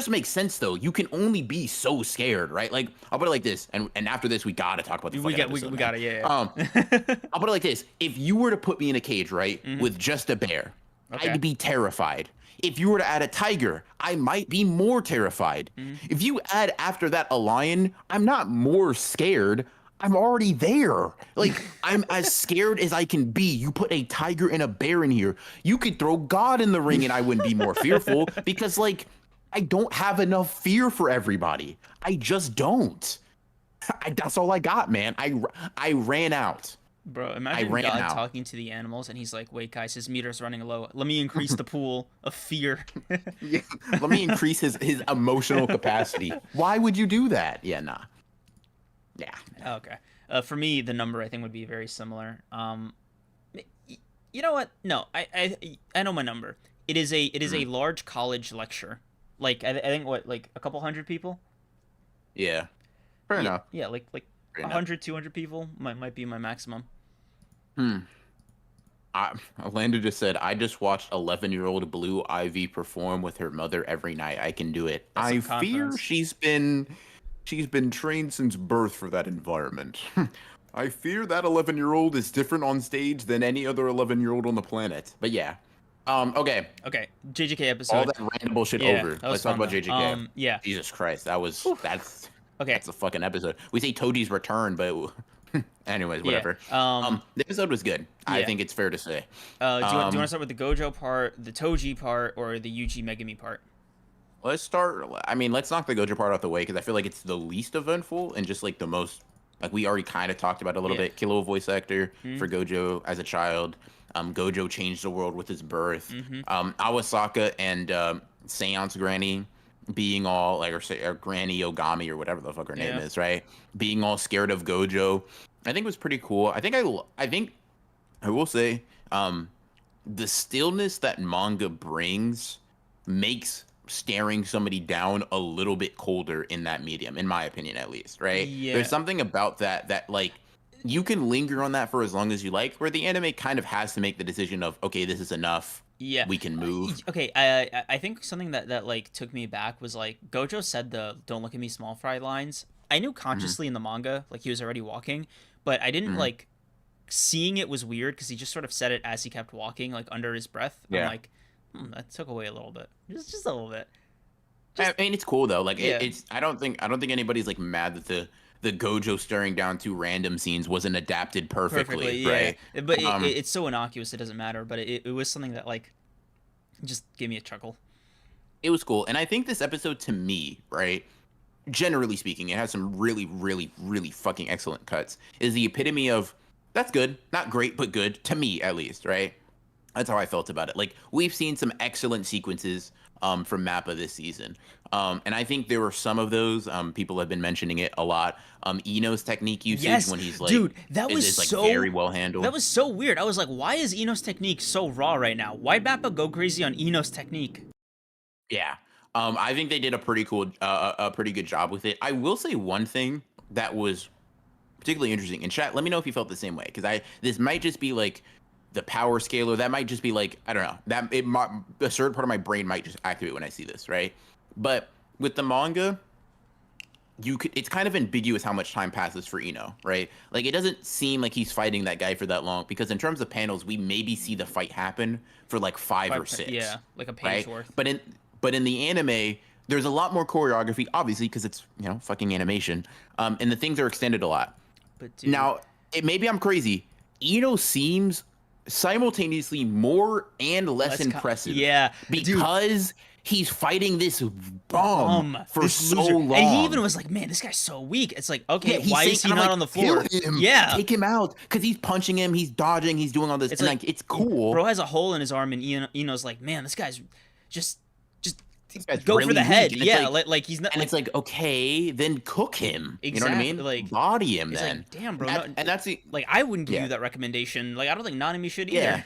[SPEAKER 2] makes sense though. You can only be so scared, right? Like I'll put it like this, and after this, we gotta talk about the
[SPEAKER 1] we
[SPEAKER 2] fucking
[SPEAKER 1] got
[SPEAKER 2] episode,
[SPEAKER 1] we
[SPEAKER 2] man.
[SPEAKER 1] got it. Yeah.
[SPEAKER 2] Um,
[SPEAKER 1] Yeah.
[SPEAKER 2] I'll put it like this: if you were to put me in a cage, right,
[SPEAKER 1] hmm
[SPEAKER 2] with just a bear,
[SPEAKER 1] Okay.
[SPEAKER 2] I'd be terrified. If you were to add a tiger, I might be more terrified.
[SPEAKER 1] hmm
[SPEAKER 2] If you add after that a lion, I'm not more scared. I'm already there. Like, I'm as scared as I can be. You put a tiger and a bear in here. You could throw God in the ring and I wouldn't be more fearful because, like, I don't have enough fear for everybody. I just don't. That's all I got, man. I ran out.
[SPEAKER 1] Bro,
[SPEAKER 2] I
[SPEAKER 1] imagine
[SPEAKER 2] ran
[SPEAKER 1] God
[SPEAKER 2] out.
[SPEAKER 1] talking to the animals and he's like, "Wait, guys, his meter's running low. Let me increase the pool of fear."
[SPEAKER 2] Yeah. Let me increase his emotional capacity. Why would you do that? Yeah, nah. Yeah.
[SPEAKER 1] Okay. For me, the number I think would be very similar. You know what? No, I know my number. It is a
[SPEAKER 2] Mhm.
[SPEAKER 1] large college lecture. Like I think what like a couple hundred people.
[SPEAKER 2] Yeah. Fair
[SPEAKER 1] Yeah,
[SPEAKER 2] enough.
[SPEAKER 1] yeah, like
[SPEAKER 2] Fair enough.
[SPEAKER 1] 100, 200 people might be my maximum.
[SPEAKER 2] Hmm. Alanda just said, I just watched 11-year-old Blue Ivy perform with her mother every night. I can do it.
[SPEAKER 1] That's
[SPEAKER 2] I
[SPEAKER 1] some
[SPEAKER 2] fear
[SPEAKER 1] confidence.
[SPEAKER 2] she's been trained since birth for that environment. I fear that 11-year-old is different on stage than any other 11-year-old on the planet. But yeah. Okay.
[SPEAKER 1] Okay, JJK
[SPEAKER 2] All
[SPEAKER 1] episode.
[SPEAKER 2] that random bullshit
[SPEAKER 1] Yeah,
[SPEAKER 2] over.
[SPEAKER 1] that was
[SPEAKER 2] Let's talk
[SPEAKER 1] fun
[SPEAKER 2] about
[SPEAKER 1] though.
[SPEAKER 2] JJK.
[SPEAKER 1] Yeah.
[SPEAKER 2] Jesus Christ.
[SPEAKER 1] Whew.
[SPEAKER 2] That's
[SPEAKER 1] Okay.
[SPEAKER 2] a fucking episode. We say Toji's return, but anyways,
[SPEAKER 1] Yeah.
[SPEAKER 2] whatever. The episode was good. I
[SPEAKER 1] Yeah.
[SPEAKER 2] think it's fair to say.
[SPEAKER 1] Do you want to
[SPEAKER 2] Um,
[SPEAKER 1] start with the Gojo part, the Toji part, or the Yuji Megami part?
[SPEAKER 2] let's start. I mean, let's knock the Gojo part out the way because I feel like it's the least eventful and just like the most, like we already kind of talked about a little
[SPEAKER 1] Yeah.
[SPEAKER 2] bit. Kilo voice actor
[SPEAKER 1] Hmm.
[SPEAKER 2] for Gojo as a child. Gojo changed the world with his birth.
[SPEAKER 1] Hmm.
[SPEAKER 2] Awasaka and Seance Granny being all like, or Granny Ogami or whatever the fuck her name
[SPEAKER 1] Yeah.
[SPEAKER 2] is, right? Being all scared of Gojo, I think was pretty cool. I think I will say, the stillness that manga brings makes staring somebody down a little bit colder in that medium, in my opinion, at least, right?
[SPEAKER 1] Yeah.
[SPEAKER 2] There's something about that like you can linger on that for as long as you like, where the anime kind of has to make the decision of, okay, this is enough.
[SPEAKER 1] Yeah.
[SPEAKER 2] We can move.
[SPEAKER 1] Okay. I think something that like took me back was like Gojo said the "Don't look at me, small fry" lines. I knew
[SPEAKER 2] Hmm.
[SPEAKER 1] consciously in the manga like he was already walking, but I didn't
[SPEAKER 2] Hmm.
[SPEAKER 1] like seeing it was weird because he just sort of said it as he kept walking, like under his breath. I'm
[SPEAKER 2] Yeah.
[SPEAKER 1] like, that took away a little bit, just a little bit.
[SPEAKER 2] I
[SPEAKER 1] Just
[SPEAKER 2] mean, it's cool though. Like
[SPEAKER 1] yeah,
[SPEAKER 2] it's. I don't think anybody's like mad that the Gojo staring down two random scenes wasn't adapted
[SPEAKER 1] perfectly.
[SPEAKER 2] perfectly,
[SPEAKER 1] Yeah,
[SPEAKER 2] right?
[SPEAKER 1] but
[SPEAKER 2] Um,
[SPEAKER 1] it's so innocuous it doesn't matter. But it was something that like just gave me a chuckle.
[SPEAKER 2] it was cool, and I think this episode to me, right? Generally speaking, it has some really, really, really fucking excellent cuts. Is the epitome of that's good, not great, but good to me at least, right? That's how I felt about it. Like we've seen some excellent sequences from Mappa this season, and I think there were some of those. People have been mentioning it a lot. Ino's technique usage
[SPEAKER 1] Yes,
[SPEAKER 2] when he's like
[SPEAKER 1] dude,
[SPEAKER 2] is like very well
[SPEAKER 1] that
[SPEAKER 2] handled.
[SPEAKER 1] was so weird. I was like, why is Ino's technique so raw right now? Why'd Mappa go crazy on Ino's technique?
[SPEAKER 2] Yeah. I think they did a pretty cool, a pretty good job with it. I will say one thing that was particularly interesting. In chat, let me know if you felt the same way, because this might just be like the power scaler. That might just be like I don't know. That it might, a certain part of my brain might just activate when I see this, right? But with the manga, it's kind of ambiguous how much time passes for Ino, right? Like it doesn't seem like he's fighting that guy for that long because in terms of panels, we maybe see the fight happen for like five or six,
[SPEAKER 1] Yeah, like a page
[SPEAKER 2] right?
[SPEAKER 1] worth.
[SPEAKER 2] But in the anime, there's a lot more choreography, obviously, because it's fucking animation, and the things are extended a lot.
[SPEAKER 1] But dude,
[SPEAKER 2] Now, maybe I'm crazy. Ino seems simultaneously more and less impressive.
[SPEAKER 1] yeah, dude.
[SPEAKER 2] Because he's fighting this bomb for
[SPEAKER 1] This
[SPEAKER 2] so
[SPEAKER 1] loser.
[SPEAKER 2] long.
[SPEAKER 1] And he even was like, "Man, this guy's so weak." It's like, okay,
[SPEAKER 2] He's
[SPEAKER 1] why
[SPEAKER 2] saying-
[SPEAKER 1] is he
[SPEAKER 2] and
[SPEAKER 1] not
[SPEAKER 2] I'm
[SPEAKER 1] on the
[SPEAKER 2] like,
[SPEAKER 1] floor?
[SPEAKER 2] "Kill him,
[SPEAKER 1] Yeah,
[SPEAKER 2] take him out," because he's punching him, he's dodging, he's doing all this,
[SPEAKER 1] it's
[SPEAKER 2] and
[SPEAKER 1] like
[SPEAKER 2] it's cool.
[SPEAKER 1] Bro has a hole in his arm, and Ino's like, "Man, this guy's just
[SPEAKER 2] guy's
[SPEAKER 1] go for
[SPEAKER 2] really
[SPEAKER 1] the
[SPEAKER 2] weak."
[SPEAKER 1] head."
[SPEAKER 2] And it's
[SPEAKER 1] Yeah,
[SPEAKER 2] like-
[SPEAKER 1] like he's not.
[SPEAKER 2] And
[SPEAKER 1] Like,
[SPEAKER 2] it's like, okay, then cook him. You know what I mean?
[SPEAKER 1] Exactly, like,
[SPEAKER 2] body him
[SPEAKER 1] it's
[SPEAKER 2] then.
[SPEAKER 1] like, damn, bro.
[SPEAKER 2] And that's the
[SPEAKER 1] like I wouldn't give
[SPEAKER 2] yeah.
[SPEAKER 1] you that recommendation. Like I don't think Nanami should either.
[SPEAKER 2] Yeah.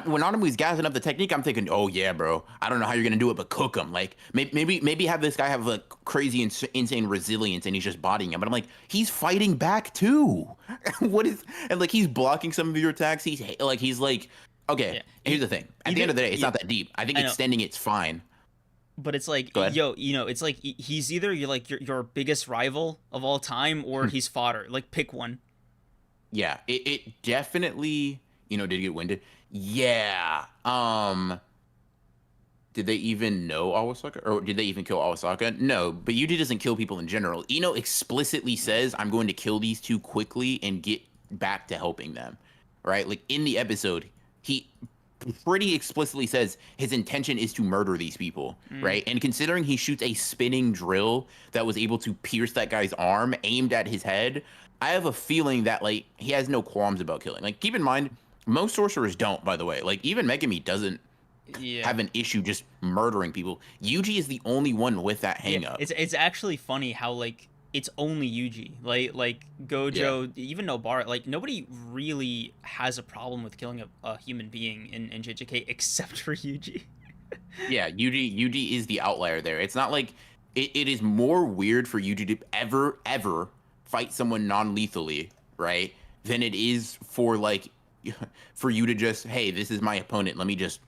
[SPEAKER 2] When Anamu's gassing up the technique, I'm thinking, oh yeah, bro. I don't know how you're gonna do it, but cook him. Like maybe have this guy have like crazy insane resilience, and he's just bodying him. But I'm like, he's fighting back too. What is and like he's blocking some of your attacks. He's like, okay.
[SPEAKER 1] Yeah.
[SPEAKER 2] Here's the thing. At the end of the day, it's
[SPEAKER 1] yeah.
[SPEAKER 2] not that deep. I think
[SPEAKER 1] I know.
[SPEAKER 2] extending it's fine.
[SPEAKER 1] But it's like,
[SPEAKER 2] Go ahead.
[SPEAKER 1] yo, it's like he's either your biggest rival of all time, or he's fodder. Like pick one.
[SPEAKER 2] Yeah, it definitely did get winded. Yeah. Did they even know Awasaka, or did they even kill Awasaka? No, but Yuji doesn't kill people in general. Ino explicitly says, "I'm going to kill these two quickly and get back to helping them." Right? Like in the episode, he pretty explicitly says his intention is to murder these people, right? And considering he shoots a spinning drill that was able to pierce that guy's arm aimed at his head, I have a feeling that like he has no qualms about killing. Like keep in mind, most sorcerers don't, by the way. Like even Megami doesn't
[SPEAKER 1] Yeah.
[SPEAKER 2] have an issue just murdering people. Yuji is the only one with that hang
[SPEAKER 1] Yeah,
[SPEAKER 2] up.
[SPEAKER 1] it's actually funny how like it's only Yuji, like Gojo, even Nobara, like nobody really has a problem with killing a human being in JJK except for Yuji.
[SPEAKER 2] Yeah, Yuji is the outlier there. It's not like it is more weird for Yuji to ever fight someone non-lethally, right? Than it is for like for you to just, hey, this is my opponent. Let me just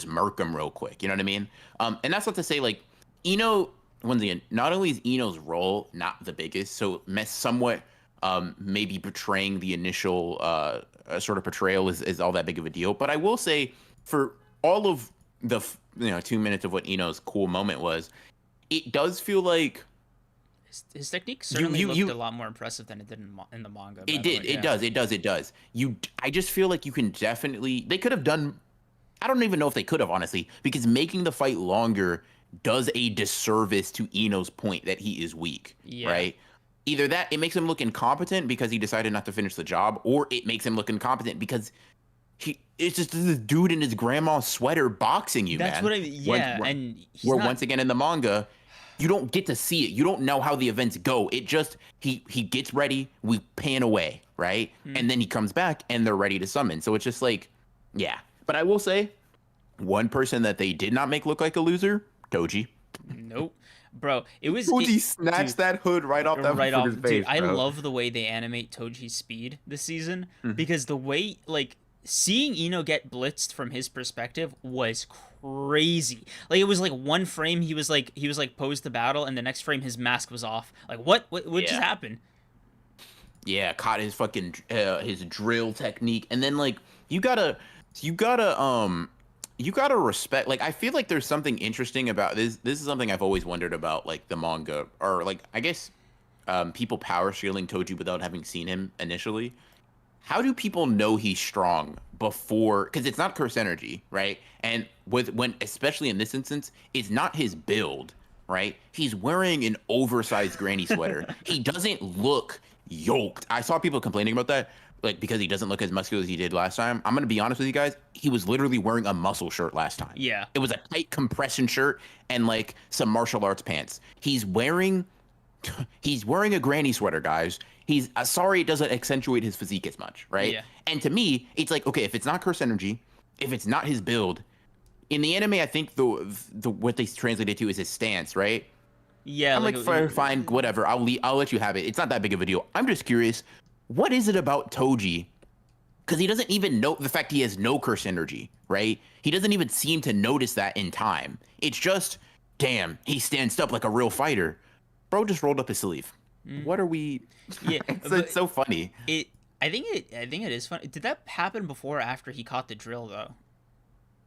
[SPEAKER 2] murk him real quick. You know what I mean? And that's not to say like Ino. Once again, not only is Ino's role not the biggest, so somewhat maybe portraying the initial sort of portrayal is all that big of a deal. But I will say for all of the 2 minutes of what Ino's cool moment was, it does feel like
[SPEAKER 1] His technique certainly looked a lot more impressive than it did in the manga.
[SPEAKER 2] it did. It does. It does. It does. I just feel like you can definitely. They could have done. I don't even know if they could have, honestly, because making the fight longer does a disservice to Ino's point that he is weak.
[SPEAKER 1] Yeah.
[SPEAKER 2] Right. Either that, it makes him look incompetent because he decided not to finish the job, or it makes him look incompetent because it's just this dude in his grandma's sweater boxing you,
[SPEAKER 1] That's
[SPEAKER 2] man.
[SPEAKER 1] what I mean. Yeah, and
[SPEAKER 2] Once again in the manga, you don't get to see it. You don't know how the events go. It just he gets ready, we pan away, right? And then he comes back and they're ready to summon. So it's just like, yeah. But I will say, one person that they did not make look like a loser, Toji.
[SPEAKER 1] Nope. Bro,
[SPEAKER 2] Toji snatched that hood right off that motherfucker's face,
[SPEAKER 1] dude, I
[SPEAKER 2] bro.
[SPEAKER 1] love the way they animate Toji's speed this season because the way like seeing Ino get blitzed from his perspective was crazy. Like it was like one frame he was like posed to battle, and the next frame his mask was off. Like what just happened?
[SPEAKER 2] Yeah, caught his fucking his drill technique, and then like you gotta respect. Like I feel like there's something interesting about this. This is something I've always wondered about, like the manga, or like I guess people power shielding Toji without having seen him initially. How do people know he's strong before? Because it's not curse energy, right? And when especially in this instance, it's not his build, right? He's wearing an oversized granny sweater. He doesn't look yoked. I saw people complaining about that, like because he doesn't look as muscular as he did last time. I'm gonna be honest with you guys. He was literally wearing a muscle shirt last time.
[SPEAKER 1] Yeah,
[SPEAKER 2] it was a tight compression shirt and like some martial arts pants. He's wearing a granny sweater, guys. He's sorry it doesn't accentuate his physique as much, right?
[SPEAKER 1] Yeah.
[SPEAKER 2] And to me, it's like, okay, if it's not curse energy, if it's not his build, in the anime, I think the what they translated to is his stance, right?
[SPEAKER 1] Yeah,
[SPEAKER 2] I'm like fine, whatever. I'll let you have it. It's not that big of a deal. I'm just curious, what is it about Toji? Because he doesn't even know the fact he has no curse energy, right? He doesn't even seem to notice that in time. It's just, damn, he stands up like a real fighter. Bro just rolled up his sleeve. What are we?
[SPEAKER 1] Yeah,
[SPEAKER 2] it's so funny.
[SPEAKER 1] I think it is funny. Did that happen before or after he caught the drill though?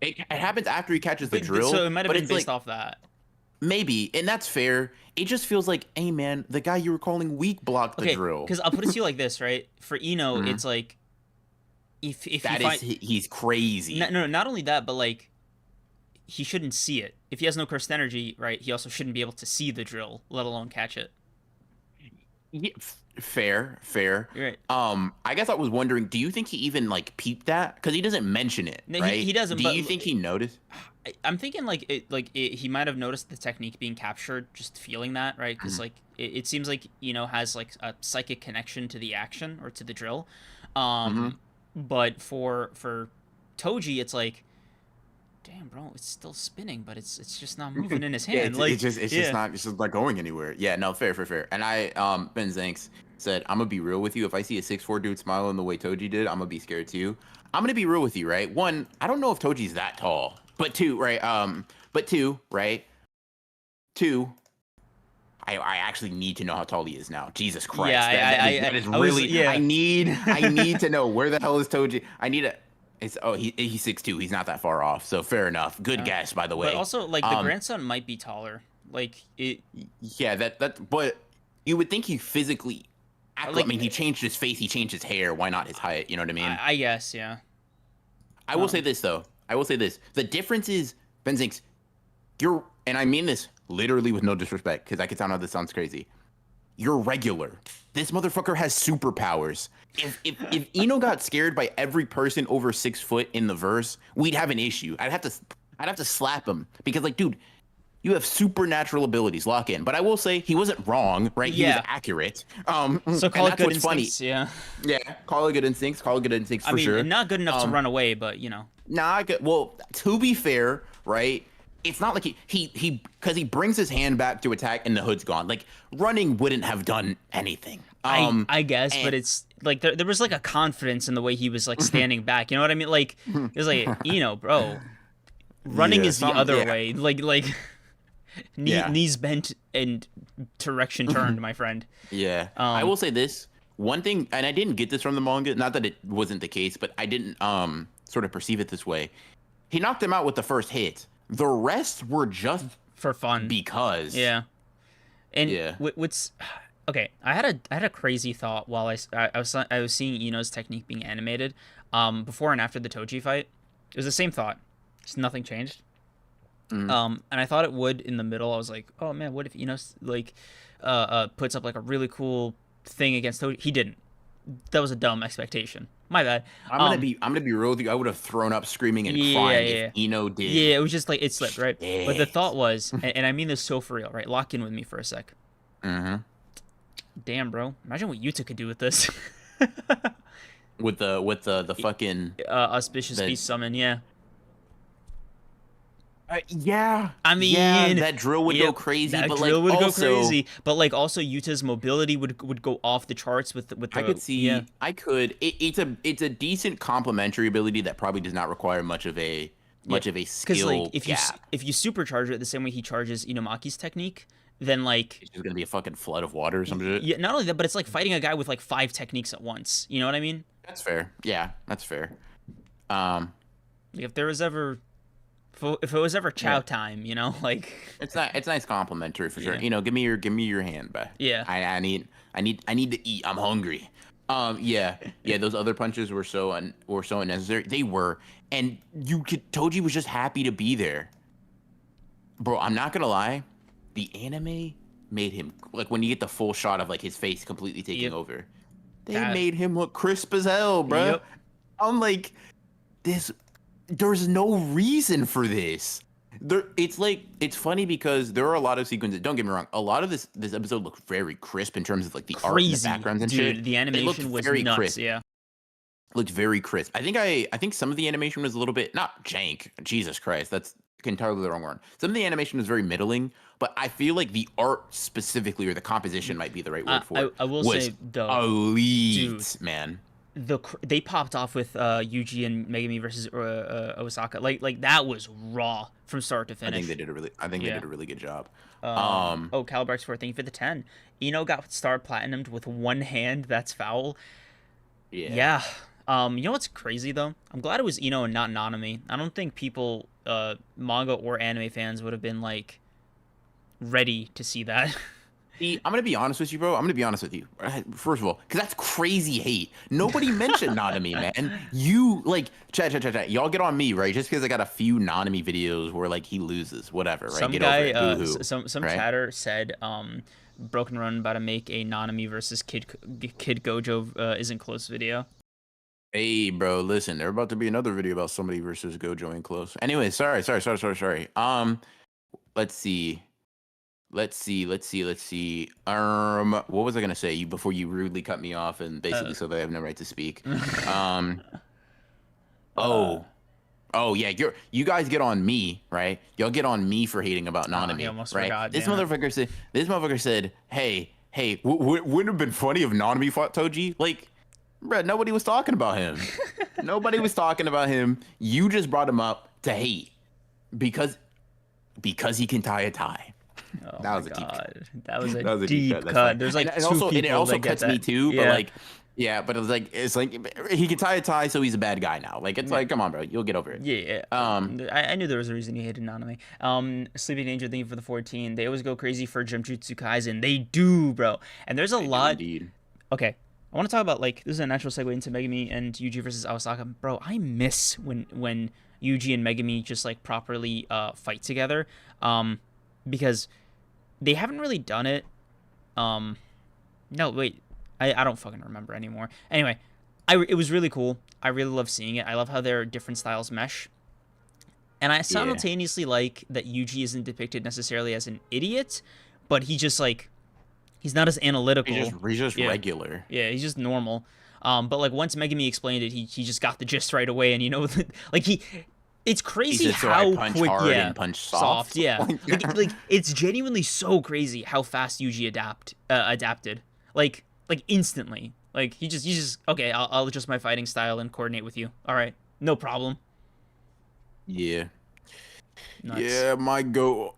[SPEAKER 2] It happens after he catches the drill.
[SPEAKER 1] So it might have been based
[SPEAKER 2] like,
[SPEAKER 1] off that.
[SPEAKER 2] Maybe, and that's fair. It just feels like, hey man, the guy you were calling weak blocked the drill.
[SPEAKER 1] Because I'll put it to you like this, right? For Ino, it's like if
[SPEAKER 2] he's crazy.
[SPEAKER 1] No, not only that, but like he shouldn't see it. If he has no cursed energy, right? He also shouldn't be able to see the drill, let alone catch it.
[SPEAKER 2] Yeah, fair.
[SPEAKER 1] You're right.
[SPEAKER 2] I guess I was wondering, do you think he even like peeped that? Because he doesn't mention it,
[SPEAKER 1] No,
[SPEAKER 2] right?
[SPEAKER 1] he doesn't.
[SPEAKER 2] Do
[SPEAKER 1] but
[SPEAKER 2] you think he noticed?
[SPEAKER 1] I'm thinking he might have noticed the technique being captured, just feeling that, right? Because like it seems like has like a psychic connection to the action or to the drill. But for Toji, it's like, damn, bro, it's still spinning, but it's just not moving in his hand.
[SPEAKER 2] It's just not going anywhere. Yeah, no, fair. And Ben Zanks said, I'm gonna be real with you. If I see a 6'4" dude smiling the way Toji did, I'm gonna be scared too. I'm gonna be real with you, right? One, I don't know if Toji's that tall, but two, right? Two, I actually need to know how tall he is now. Jesus Christ,
[SPEAKER 1] yeah,
[SPEAKER 2] I need to know where the hell is Toji. He's 6'2". He's not that far off. So fair enough. Good guess, by the way.
[SPEAKER 1] But also, like the grandson might be taller. Like it.
[SPEAKER 2] Yeah, but you would think he physically. I mean, he changed his face. He changed his hair. Why not his height? You know what I mean?
[SPEAKER 1] I guess, yeah.
[SPEAKER 2] I will say this though. The difference is, Ben Zinks, and I mean this literally with no disrespect, because I can sound how this sounds crazy. You're regular. This motherfucker has superpowers. If Ino got scared by every person over 6 foot in the verse, we'd have an issue. I'd have to slap him because, like, dude, you have supernatural abilities. Lock in. But I will say he wasn't wrong, right? He was accurate.
[SPEAKER 1] So call it good instincts. Funny.
[SPEAKER 2] Yeah. Call it good instincts. For sure.
[SPEAKER 1] I mean, not good enough to run away, but
[SPEAKER 2] Well, to be fair, right? it's not like he because he brings his hand back to attack and the hood's gone. Like running wouldn't have done anything.
[SPEAKER 1] I guess, but
[SPEAKER 2] And
[SPEAKER 1] it's like there was like a confidence in the way he was like standing back. You know what I mean? Like it was like, bro, running
[SPEAKER 2] yeah,
[SPEAKER 1] is the other
[SPEAKER 2] yeah,
[SPEAKER 1] way. Like
[SPEAKER 2] yeah.
[SPEAKER 1] knees bent and direction turned, my friend.
[SPEAKER 2] Yeah, I
[SPEAKER 1] Um,
[SPEAKER 2] will say this one thing, and I didn't get this from the manga. Not that it wasn't the case, but I didn't sort of perceive it this way. He knocked him out with the first hit. The rest were just
[SPEAKER 1] for fun.
[SPEAKER 2] because.
[SPEAKER 1] Yeah. And
[SPEAKER 2] Yeah.
[SPEAKER 1] what's okay? I had a crazy thought while I was seeing Ino's technique being animated, before and after the Toji fight. It was the same thought, just nothing changed.
[SPEAKER 2] Mm.
[SPEAKER 1] And I thought it would in the middle. I was like, oh man, what if like, puts up like a really cool thing against Toji? He didn't. That was a dumb expectation. My bad.
[SPEAKER 2] I'm gonna be real with you. I would have thrown up screaming and
[SPEAKER 1] Yeah,
[SPEAKER 2] crying
[SPEAKER 1] yeah,
[SPEAKER 2] if Ino did.
[SPEAKER 1] yeah. It was just like it slipped, right? But the thought
[SPEAKER 2] Shit.
[SPEAKER 1] was, and I mean this so for real, right? Lock in with me for a sec.
[SPEAKER 2] Mm-hmm.
[SPEAKER 1] Damn, bro. Imagine what Yuta could do with this.
[SPEAKER 2] With the fucking
[SPEAKER 1] Auspicious
[SPEAKER 2] the
[SPEAKER 1] Beast summon, yeah.
[SPEAKER 2] yeah,
[SPEAKER 1] I
[SPEAKER 2] yeah,
[SPEAKER 1] mean,
[SPEAKER 2] that drill would go
[SPEAKER 1] yep,
[SPEAKER 2] crazy,
[SPEAKER 1] that
[SPEAKER 2] but like
[SPEAKER 1] drill would go
[SPEAKER 2] also
[SPEAKER 1] crazy. But like also Yuta's mobility would go off the charts with
[SPEAKER 2] I could
[SPEAKER 1] the yeah.
[SPEAKER 2] see I could it's a decent complementary ability that probably does not require
[SPEAKER 1] Yeah,
[SPEAKER 2] much of a
[SPEAKER 1] because like
[SPEAKER 2] skill gap.
[SPEAKER 1] if you supercharge it the same way he charges Inumaki's technique, then like
[SPEAKER 2] It's just gonna be a fucking flood of water or some shit.
[SPEAKER 1] yeah, not only that, but it's like fighting a guy with like five techniques at once. You know what I mean?
[SPEAKER 2] That's fair. Yeah, that's fair. Um,
[SPEAKER 1] Like if there was ever, if it was ever Chow
[SPEAKER 2] yeah,
[SPEAKER 1] time, like
[SPEAKER 2] it's nice complimentary for sure.
[SPEAKER 1] yeah,
[SPEAKER 2] Give me your hand back.
[SPEAKER 1] yeah,
[SPEAKER 2] I need to eat. I'm hungry. Yeah, yeah. Those other punches were so unnecessary. They were, and Toji was just happy to be there, bro. I'm not gonna lie, the anime made him like when you get the full shot of like his face completely taking
[SPEAKER 1] yep,
[SPEAKER 2] over. They
[SPEAKER 1] that,
[SPEAKER 2] made him look crisp as hell, bruh.
[SPEAKER 1] yep.
[SPEAKER 2] I'm like, this. There's no reason for this. It's like it's funny because there are a lot of sequences. Don't get me wrong. A lot of this episode looked very crisp in terms of like the art and the
[SPEAKER 1] Crazy,
[SPEAKER 2] backgrounds and
[SPEAKER 1] dude.
[SPEAKER 2] shit.
[SPEAKER 1] The
[SPEAKER 2] It looked
[SPEAKER 1] animation was
[SPEAKER 2] very
[SPEAKER 1] nuts.
[SPEAKER 2] crisp.
[SPEAKER 1] Yeah.
[SPEAKER 2] Looked very crisp. I think some of the animation was a little bit not jank. Jesus Christ, that's entirely the wrong word. Some of the animation was very middling, but I feel like the art specifically or the composition might be the right
[SPEAKER 1] I
[SPEAKER 2] word for
[SPEAKER 1] I,
[SPEAKER 2] it
[SPEAKER 1] I will
[SPEAKER 2] was
[SPEAKER 1] say though, dude,
[SPEAKER 2] elite, man.
[SPEAKER 1] they popped off with Yuji and Megami versus Osaka. Like that was raw from start to
[SPEAKER 2] I think
[SPEAKER 1] finish.
[SPEAKER 2] they
[SPEAKER 1] Yeah.
[SPEAKER 2] did a really good job.
[SPEAKER 1] Um.
[SPEAKER 2] Um,
[SPEAKER 1] Oh, Calibar's for thank you for the 10. Ino got star platinumed with one hand. That's foul.
[SPEAKER 2] yeah.
[SPEAKER 1] Yeah. You know what's crazy though? I'm glad it was Ino and not Nanami. I don't think people, manga or anime fans, would have been like ready to see that.
[SPEAKER 2] I'm gonna be honest with you, bro. I'm gonna be honest with you. First of all, because that's crazy hate. Nobody mentioned Nanami, man. You like chat. Y'all get on me, right? Just because I got a few Nanami videos where like he loses, whatever, right?
[SPEAKER 1] Some
[SPEAKER 2] Get over
[SPEAKER 1] guy,
[SPEAKER 2] it. Boo hoo.
[SPEAKER 1] some
[SPEAKER 2] Right?
[SPEAKER 1] chatter said, Broken Run about to make a Nanami versus Kid Gojo isn't close video.
[SPEAKER 2] Hey, bro, listen. There's about to be another video about somebody versus Gojo in close. Anyway, sorry. Let's see. Let's see. What was I gonna say before you rudely cut me off and
[SPEAKER 1] Uh,
[SPEAKER 2] basically said that I have no right to speak?
[SPEAKER 1] uh,
[SPEAKER 2] Um. Oh. Oh yeah, you guys get on me, right? Y'all get on me for hating about
[SPEAKER 1] he
[SPEAKER 2] Nanami,
[SPEAKER 1] almost
[SPEAKER 2] right?
[SPEAKER 1] forgot. Damn it.
[SPEAKER 2] This motherfucker said, hey, wouldn't it have been funny if Nanami fought Toji? Like, bruh, nobody was talking about him. Nobody was talking about him. You just brought him up to hate because he can tie a tie.
[SPEAKER 1] Oh
[SPEAKER 2] That
[SPEAKER 1] my
[SPEAKER 2] was a deep cut.
[SPEAKER 1] god, that was a
[SPEAKER 2] That was a
[SPEAKER 1] deep
[SPEAKER 2] cut. That's
[SPEAKER 1] cut.
[SPEAKER 2] fine.
[SPEAKER 1] There's like
[SPEAKER 2] And
[SPEAKER 1] two
[SPEAKER 2] also,
[SPEAKER 1] people
[SPEAKER 2] it also
[SPEAKER 1] that get
[SPEAKER 2] cuts me
[SPEAKER 1] that.
[SPEAKER 2] too. But
[SPEAKER 1] Yeah.
[SPEAKER 2] like, yeah, but it's like he can tie a tie, so he's a bad guy now. Like, it's like, come on, bro, you'll get over it.
[SPEAKER 1] Yeah,
[SPEAKER 2] Um,
[SPEAKER 1] I knew there was a reason he hated Nanami. Sleeping Danger, thank you for the 14. They always go crazy for Jujutsu Kaisen. They do, bro. And there's a
[SPEAKER 2] they do
[SPEAKER 1] lot.
[SPEAKER 2] indeed.
[SPEAKER 1] Okay, I want to talk about like this is a natural segue into Megami and Yuji versus Awasaka. Bro, I miss when Yuji and Megami just like properly fight together. Because they haven't really done it. No, wait. I don't fucking remember anymore. Anyway, it was really cool. I really love seeing it. I love how their different styles mesh. And I
[SPEAKER 2] Yeah,
[SPEAKER 1] simultaneously like that Yuji isn't depicted necessarily as an idiot, but he just like he's not as analytical.
[SPEAKER 2] he's just
[SPEAKER 1] Yeah.
[SPEAKER 2] regular.
[SPEAKER 1] Yeah, he's just normal. But like once Megami explained it, he just got the gist right away, and like It's
[SPEAKER 2] He
[SPEAKER 1] crazy
[SPEAKER 2] said, "So I
[SPEAKER 1] how
[SPEAKER 2] punch
[SPEAKER 1] quick,
[SPEAKER 2] hard
[SPEAKER 1] yeah,
[SPEAKER 2] and punch
[SPEAKER 1] soft,
[SPEAKER 2] soft."
[SPEAKER 1] yeah. Like it's genuinely so crazy how fast Yuji adapted. Like instantly. Like he just okay, I'll adjust my fighting style and coordinate with you. All right, no problem.
[SPEAKER 2] Yeah.
[SPEAKER 1] Nuts.
[SPEAKER 2] Yeah, my goat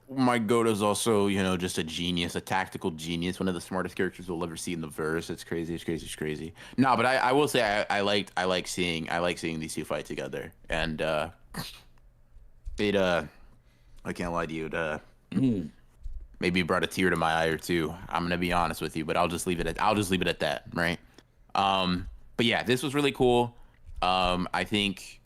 [SPEAKER 2] is also, just a genius, a tactical genius, one of the smartest characters we'll ever see in the verse. It's crazy, it's crazy, it's crazy. No, but I will say I like seeing these two fight together. And it I can't lie to you, maybe brought a tear to my eye or two. I'm gonna be honest with you, but I'll just leave it at that, right? But yeah, this was really cool. I think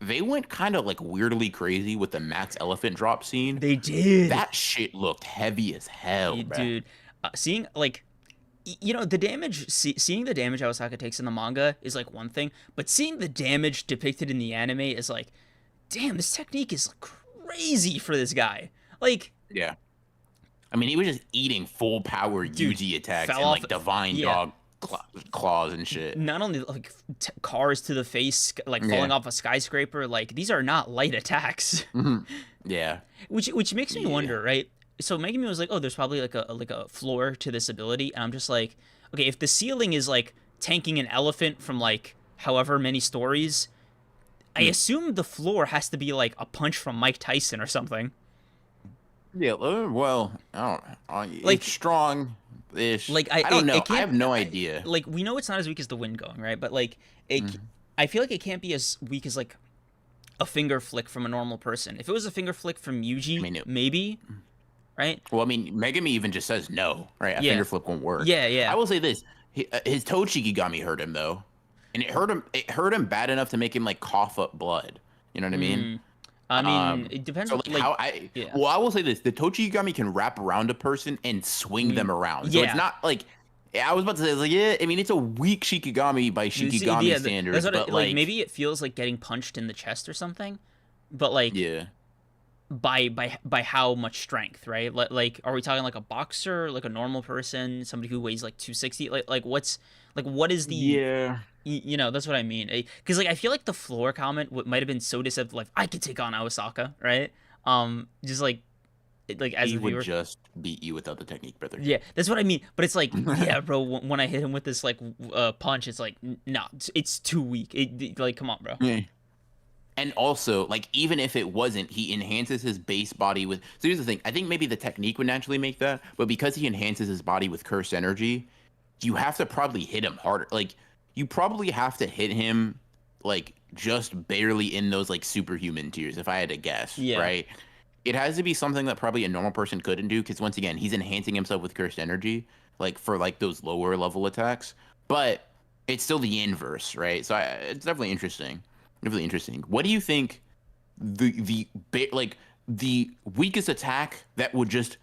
[SPEAKER 2] they went kind of like weirdly crazy with the Max Elephant drop scene.
[SPEAKER 1] They did.
[SPEAKER 2] That shit looked heavy as hell, bruh.
[SPEAKER 1] Dude, seeing like the damage, seeing the damage Awasaka takes in the manga is like one thing, but seeing the damage depicted in the anime is like, damn, this technique is crazy for this guy. Like,
[SPEAKER 2] Yeah. I mean, he was just eating full power
[SPEAKER 1] dude,
[SPEAKER 2] Yuji attacks
[SPEAKER 1] fell
[SPEAKER 2] and
[SPEAKER 1] off.
[SPEAKER 2] like divine
[SPEAKER 1] Yeah,
[SPEAKER 2] dog claws and shit.
[SPEAKER 1] not only like cars to the face, like falling
[SPEAKER 2] Yeah.
[SPEAKER 1] off a skyscraper. Like these are not light attacks.
[SPEAKER 2] Mhm. Yeah.
[SPEAKER 1] Which makes me
[SPEAKER 2] Yeah.
[SPEAKER 1] wonder, right? So Megami was like, "Oh, there's probably like a floor to this ability," and I'm just like, "Okay, if the ceiling is like tanking an elephant from like however many stories, I
[SPEAKER 2] Mm.
[SPEAKER 1] assume the floor has to be like a punch from Mike Tyson or something."
[SPEAKER 2] Yeah. Well, I don't.
[SPEAKER 1] Like,
[SPEAKER 2] It's strong ish.
[SPEAKER 1] like
[SPEAKER 2] I don't know.
[SPEAKER 1] it
[SPEAKER 2] I
[SPEAKER 1] can't.
[SPEAKER 2] have no idea.
[SPEAKER 1] Like we know it's not as weak as the wind going, right? But like
[SPEAKER 2] Mhm.
[SPEAKER 1] I feel like it can't be as weak as like a finger flick from a normal person. If it was a finger flick from
[SPEAKER 2] I
[SPEAKER 1] Yuji,
[SPEAKER 2] mean,
[SPEAKER 1] maybe, right?
[SPEAKER 2] well, I mean, Megami even just says no, right? A
[SPEAKER 1] Yeah,
[SPEAKER 2] finger flip won't work.
[SPEAKER 1] yeah,
[SPEAKER 2] I
[SPEAKER 1] yeah.
[SPEAKER 2] will say this: his Tochigigami hurt him though, and it hurt him. It hurt him bad enough to make him like cough up blood. You know what I mean?
[SPEAKER 1] Mm, I mean, it depends
[SPEAKER 2] So
[SPEAKER 1] on
[SPEAKER 2] like
[SPEAKER 1] like,
[SPEAKER 2] how I
[SPEAKER 1] yeah.
[SPEAKER 2] well, I will say this: the Tochigigami can wrap around a person and swing them around. So it's
[SPEAKER 1] Yeah.
[SPEAKER 2] not like I was about to say, like, yeah, I mean, it's a weak Shikigami by Shikigami
[SPEAKER 1] Yeah, that's
[SPEAKER 2] standards,
[SPEAKER 1] what
[SPEAKER 2] but
[SPEAKER 1] like maybe it feels like getting punched in the chest or something, but like
[SPEAKER 2] yeah.
[SPEAKER 1] by how much strength, right? Like, are we talking like a boxer, like a normal person, somebody who weighs like 260? Like what is the
[SPEAKER 2] Yeah.
[SPEAKER 1] that's what I mean. Because like I feel like the floor comment might have been so deceptive. Like I could take on Awasaka, right? Just like as
[SPEAKER 2] He
[SPEAKER 1] the
[SPEAKER 2] would
[SPEAKER 1] viewer.
[SPEAKER 2] just beat you without the technique, brother.
[SPEAKER 1] Yeah, that's what I mean. But it's like, yeah, bro. When I hit him with this like punch, it's like, no, it's too weak. Like, come on, bro.
[SPEAKER 2] Yeah. And also, like, even if it wasn't, he enhances his base body with. So here's the thing. I think maybe the technique would naturally make that, but because he enhances his body with cursed energy, you have to probably hit him harder. Like, you probably have to hit him, like, just barely in those, like, superhuman tiers, if I had to guess,
[SPEAKER 1] Yeah.
[SPEAKER 2] right? It has to be something that probably a normal person couldn't do, because once again, he's enhancing himself with cursed energy, like, for, like, those lower level attacks. But it's still the inverse, right? So it's definitely interesting. Really interesting. What do you think like the weakest attack that would just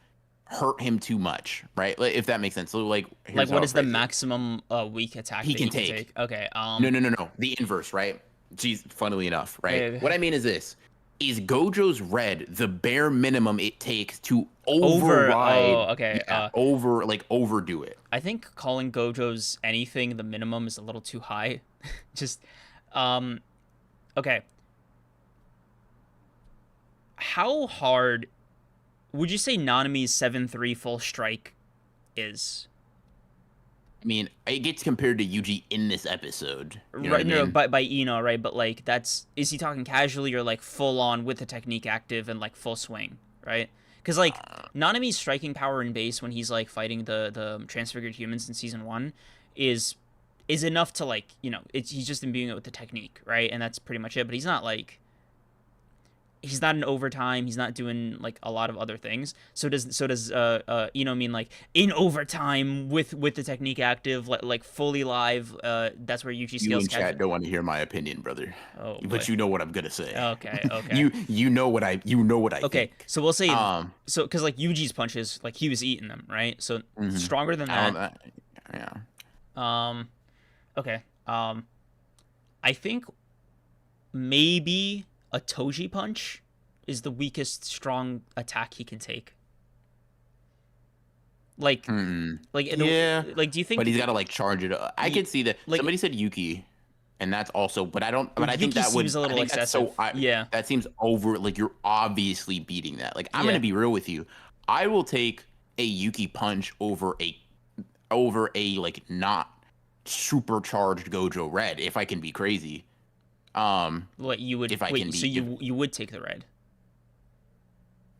[SPEAKER 2] hurt him too much, right? Like, if that makes sense. So like,
[SPEAKER 1] Like,
[SPEAKER 2] here's how
[SPEAKER 1] what
[SPEAKER 2] I'll
[SPEAKER 1] is the
[SPEAKER 2] phrase it.
[SPEAKER 1] maximum weak attack
[SPEAKER 2] He
[SPEAKER 1] that
[SPEAKER 2] can
[SPEAKER 1] he can
[SPEAKER 2] take?
[SPEAKER 1] take? Okay.
[SPEAKER 2] No. The inverse, right? Geez, funnily enough, right?
[SPEAKER 1] Uh,
[SPEAKER 2] What I mean is this: is Gojo's red the bare minimum it takes to
[SPEAKER 1] over.
[SPEAKER 2] override?
[SPEAKER 1] Oh, okay.
[SPEAKER 2] Yeah, overdo it.
[SPEAKER 1] I think calling Gojo's anything the minimum is a little too high. Just, um, okay. How hard would you say Nanami's 7-3 full strike is?
[SPEAKER 2] I mean, it gets compared to Yuji in this episode. You know what I
[SPEAKER 1] Right, no,
[SPEAKER 2] mean?
[SPEAKER 1] by Ino, right? But like, is he talking casually or like full on with the technique active and like full swing, right? Because like Nanami's striking power in base when he's like fighting the transfigured humans in season 1 is enough to like he's just imbuing it with the technique, right? And that's pretty much it. But he's not in overtime. He's not doing like a lot of other things. So does mean like in overtime with the technique active, like fully live. That's where Yuji
[SPEAKER 2] You
[SPEAKER 1] skills
[SPEAKER 2] in
[SPEAKER 1] catch.
[SPEAKER 2] chat don't want to hear my opinion, brother.
[SPEAKER 1] Oh boy.
[SPEAKER 2] But you know what I'm gonna say.
[SPEAKER 1] Okay.
[SPEAKER 2] You know what I
[SPEAKER 1] Okay.
[SPEAKER 2] think.
[SPEAKER 1] So we'll say
[SPEAKER 2] Um
[SPEAKER 1] because like Yuji's punches, like he was eating them, right? So
[SPEAKER 2] mhm.
[SPEAKER 1] stronger than
[SPEAKER 2] I
[SPEAKER 1] that.
[SPEAKER 2] yeah.
[SPEAKER 1] Okay. I think maybe a Toji punch is the weakest strong attack he can take. Like,
[SPEAKER 2] Hmm.
[SPEAKER 1] like,
[SPEAKER 2] Yeah.
[SPEAKER 1] like, do you think?
[SPEAKER 2] But he's got to like charge it up. I could see that.
[SPEAKER 1] like-
[SPEAKER 2] Somebody said Yuki. and that's also. But I don't. But I think
[SPEAKER 1] Yuki
[SPEAKER 2] that would.
[SPEAKER 1] seems a
[SPEAKER 2] I
[SPEAKER 1] little
[SPEAKER 2] think that's so.
[SPEAKER 1] excessive. Yeah.
[SPEAKER 2] That seems over. Like you're obviously beating that. Like I'm
[SPEAKER 1] Yeah.
[SPEAKER 2] gonna be real with you. I will take a Yuki punch over a like not supercharged Gojo Red if I can be crazy.
[SPEAKER 1] What you would
[SPEAKER 2] If I can
[SPEAKER 1] wait? So
[SPEAKER 2] be if,
[SPEAKER 1] you would take the red?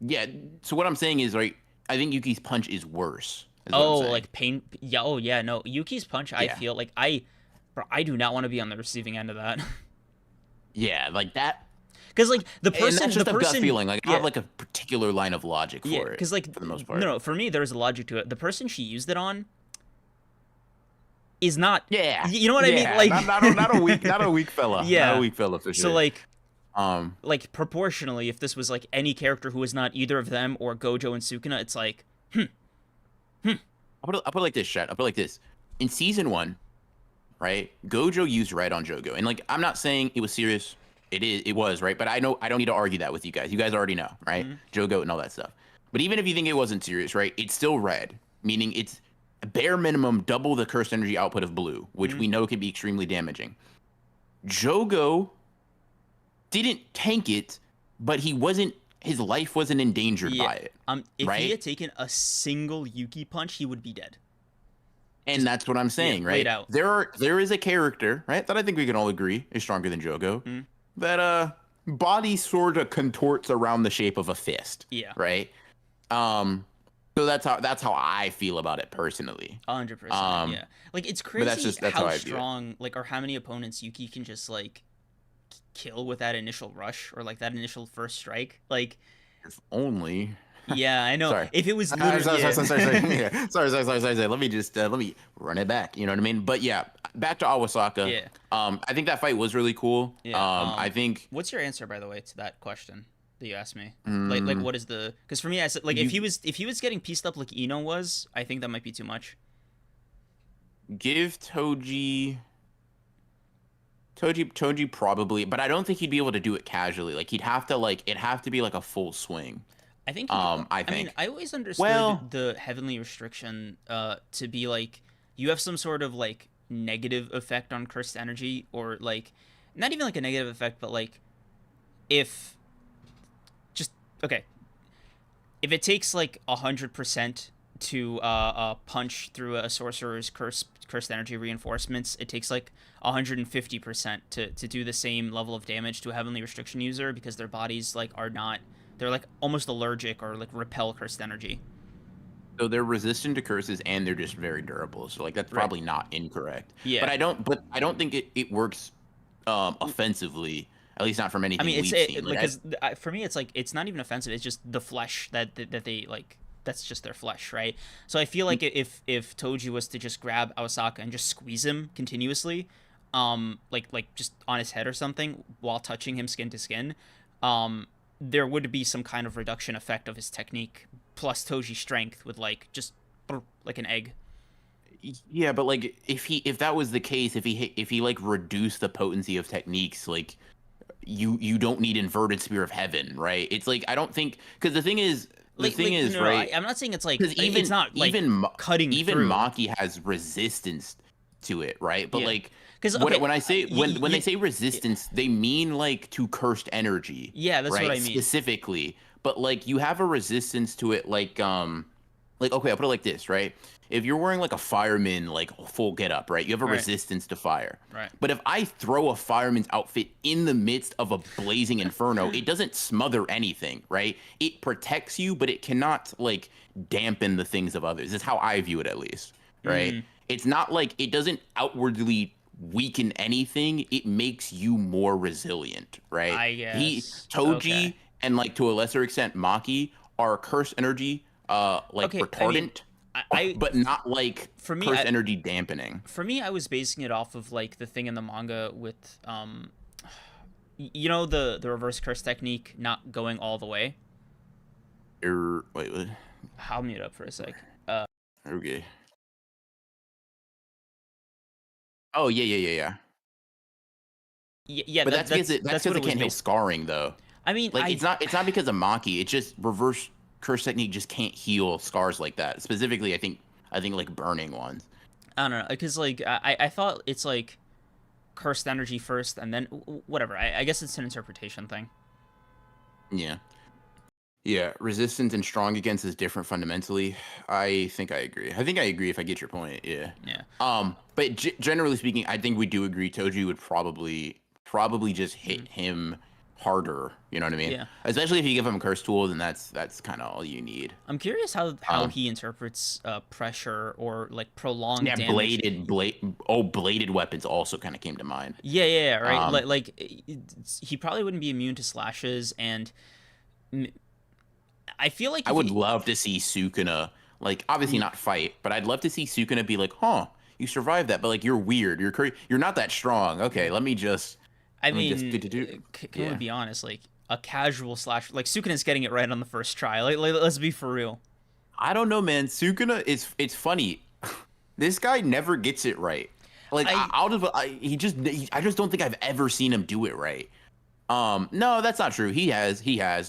[SPEAKER 2] yeah. So what I'm saying is right. I think Yuki's punch is worse. Is what I'm
[SPEAKER 1] Oh,
[SPEAKER 2] saying.
[SPEAKER 1] like pain. Yeah. Oh, yeah. No, Yuki's punch. I
[SPEAKER 2] Yeah.
[SPEAKER 1] feel like bro, I do not want to be on the receiving end of that.
[SPEAKER 2] Yeah, like that.
[SPEAKER 1] Because like
[SPEAKER 2] And that's
[SPEAKER 1] the
[SPEAKER 2] just a gut
[SPEAKER 1] person,
[SPEAKER 2] feeling. Like I
[SPEAKER 1] yeah,
[SPEAKER 2] have like a particular line of logic
[SPEAKER 1] yeah.
[SPEAKER 2] for it
[SPEAKER 1] Because like
[SPEAKER 2] for the most
[SPEAKER 1] no,
[SPEAKER 2] part.
[SPEAKER 1] no, for me there is a logic to it. The person she used it on is not.
[SPEAKER 2] Yeah.
[SPEAKER 1] You know what I mean?
[SPEAKER 2] Yeah.
[SPEAKER 1] Like
[SPEAKER 2] Not a weak fella. Not a
[SPEAKER 1] yeah.
[SPEAKER 2] weak fella for
[SPEAKER 1] So
[SPEAKER 2] sure. Um
[SPEAKER 1] like proportionally, if this was like any character who was not either of them or Gojo and Sukuna, it's like
[SPEAKER 2] I'll put it like this, Chat. I'll put it like this. In season 1, right? Gojo used red on Jogo. And like I'm not saying it was serious. It was, right? But I know I don't need to argue that with you guys. You guys already know, right? Jogo and all that stuff. But even if you think it wasn't serious, right? It's still red, meaning it's bare minimum double the cursed energy output of blue, which we know can be extremely damaging. Jogo didn't tank it, but his life wasn't endangered
[SPEAKER 1] yeah.
[SPEAKER 2] by it.
[SPEAKER 1] If
[SPEAKER 2] right?
[SPEAKER 1] he had taken a single Yuki punch, he would be dead.
[SPEAKER 2] And that's what I'm saying,
[SPEAKER 1] laid
[SPEAKER 2] right?
[SPEAKER 1] out.
[SPEAKER 2] There is a character, right, that I think we can all agree is stronger than Jogo. That body sort of contorts around the shape of a fist.
[SPEAKER 1] Yeah.
[SPEAKER 2] Right? So that's how I feel about it personally.
[SPEAKER 1] 100%. Yeah. Like it's
[SPEAKER 2] But
[SPEAKER 1] crazy
[SPEAKER 2] that's
[SPEAKER 1] how
[SPEAKER 2] how I view it.
[SPEAKER 1] strong like or how many opponents Yuki can just like kill with that initial rush or like that initial first strike. Like
[SPEAKER 2] If only.
[SPEAKER 1] yeah, I know.
[SPEAKER 2] Sorry.
[SPEAKER 1] If it was
[SPEAKER 2] Sorry.
[SPEAKER 1] literally
[SPEAKER 2] Yeah. Sorry. Let me just let me run it back. You know what I mean? But yeah, back to Awasaka.
[SPEAKER 1] Yeah.
[SPEAKER 2] I think that fight was really cool.
[SPEAKER 1] Yeah.
[SPEAKER 2] I think
[SPEAKER 1] What's your answer by the way to that question that you asked me?
[SPEAKER 2] Mm.
[SPEAKER 1] Like what is the because for me I said like if he was getting pieced up like Ino was, I think that might be too much.
[SPEAKER 2] give Toji probably, but I don't think he'd be able to do it casually. Like he'd have to it'd have to be like a full swing.
[SPEAKER 1] I think.
[SPEAKER 2] I
[SPEAKER 1] I mean,
[SPEAKER 2] think.
[SPEAKER 1] I always understood the heavenly restriction to be like you have some sort of like negative effect on cursed energy, or like not even like a negative effect, but like if just okay, if it takes like 100% to punch through a sorcerer's cursed energy reinforcements, it takes like 150% to do the same level of damage to a heavenly restriction user because their bodies like are not they're like almost allergic or like repel cursed energy.
[SPEAKER 2] So they're resistant to curses and they're just very durable. So like that's probably not incorrect.
[SPEAKER 1] Yeah.
[SPEAKER 2] But I don't think it works offensively. At least not from anything
[SPEAKER 1] I mean,
[SPEAKER 2] we've seen.
[SPEAKER 1] because for me, it's like it's not even offensive. It's just the flesh that they like. That's just their flesh, right? So I feel like if Toji was to just grab Awasaka and just squeeze him continuously, like just on his head or something while touching him skin to skin, there would be some kind of reduction effect of his technique plus Toji's strength with like just like an egg.
[SPEAKER 2] Yeah, but like if that was the case, if he like reduced the potency of techniques, like you don't need inverted spear of heaven, right? It's like I don't think because the thing is
[SPEAKER 1] no,
[SPEAKER 2] right.
[SPEAKER 1] I'm not saying it's like
[SPEAKER 2] Because
[SPEAKER 1] it's not like cutting
[SPEAKER 2] even
[SPEAKER 1] through.
[SPEAKER 2] Maki has resistance to it, right? But like
[SPEAKER 1] because
[SPEAKER 2] when I say when they say resistance, they mean like to cursed energy.
[SPEAKER 1] Yeah, that's
[SPEAKER 2] right?
[SPEAKER 1] what I mean
[SPEAKER 2] Specifically. But like you have a resistance to it, like okay, I'll put it like this, right? If you're wearing like a fireman like full getup, right? You have a resistance to fire.
[SPEAKER 1] Right.
[SPEAKER 2] But if I throw a fireman's outfit in the midst of a blazing inferno, it doesn't smother anything, right? It protects you, but it cannot like dampen the things of others. That's how I view it at least, right? It's not like it doesn't outwardly weaken anything. It makes you more resilient, right?
[SPEAKER 1] I guess.
[SPEAKER 2] Toji and like to a lesser extent Maki are curse energy retardant. But not like
[SPEAKER 1] for me,
[SPEAKER 2] curse energy dampening.
[SPEAKER 1] For me, I was basing it off of like the thing in the manga with you know the reverse curse technique not going all the way.
[SPEAKER 2] Wait, what?
[SPEAKER 1] I'll mute up for a sec.
[SPEAKER 2] Okay. Oh yeah.
[SPEAKER 1] Yeah,
[SPEAKER 2] but that's because it can't heal scarring though.
[SPEAKER 1] I mean,
[SPEAKER 2] like it's not because of Maki. It's just reverse curse technique just can't heal scars like that. Specifically, I think like burning ones.
[SPEAKER 1] I don't know, because like I thought it's like cursed energy first, and then whatever. I guess it's an interpretation thing.
[SPEAKER 2] Yeah. Yeah, resistant and strong against is different fundamentally. I think I agree. I think I agree if I get your point. Yeah.
[SPEAKER 1] Yeah.
[SPEAKER 2] But generally speaking, I think we do agree. Toji would probably just hit him harder. You know what I mean?
[SPEAKER 1] Yeah.
[SPEAKER 2] Especially if you give him a curse tool, then that's kind of all you need.
[SPEAKER 1] I'm curious how he interprets pressure or like prolonged
[SPEAKER 2] Yeah,
[SPEAKER 1] damage.
[SPEAKER 2] bladed weapons also kind of came to mind.
[SPEAKER 1] Yeah, right. He probably wouldn't be immune to slashes, and I feel like
[SPEAKER 2] I would love to see Sukuna, like, obviously not fight, but I'd love to see Sukuna be like, huh, you survived that, but like you're weird, you're not that strong. Okay, let me just.
[SPEAKER 1] I mean, can we be honest? Like a casual slash, like Sukuna's getting it right on the first try. Like let's be for real.
[SPEAKER 2] I don't know, man. Sukuna is. It's funny. This guy never gets it right. Like I just don't think I've ever seen him do it right. No, that's not true. He has.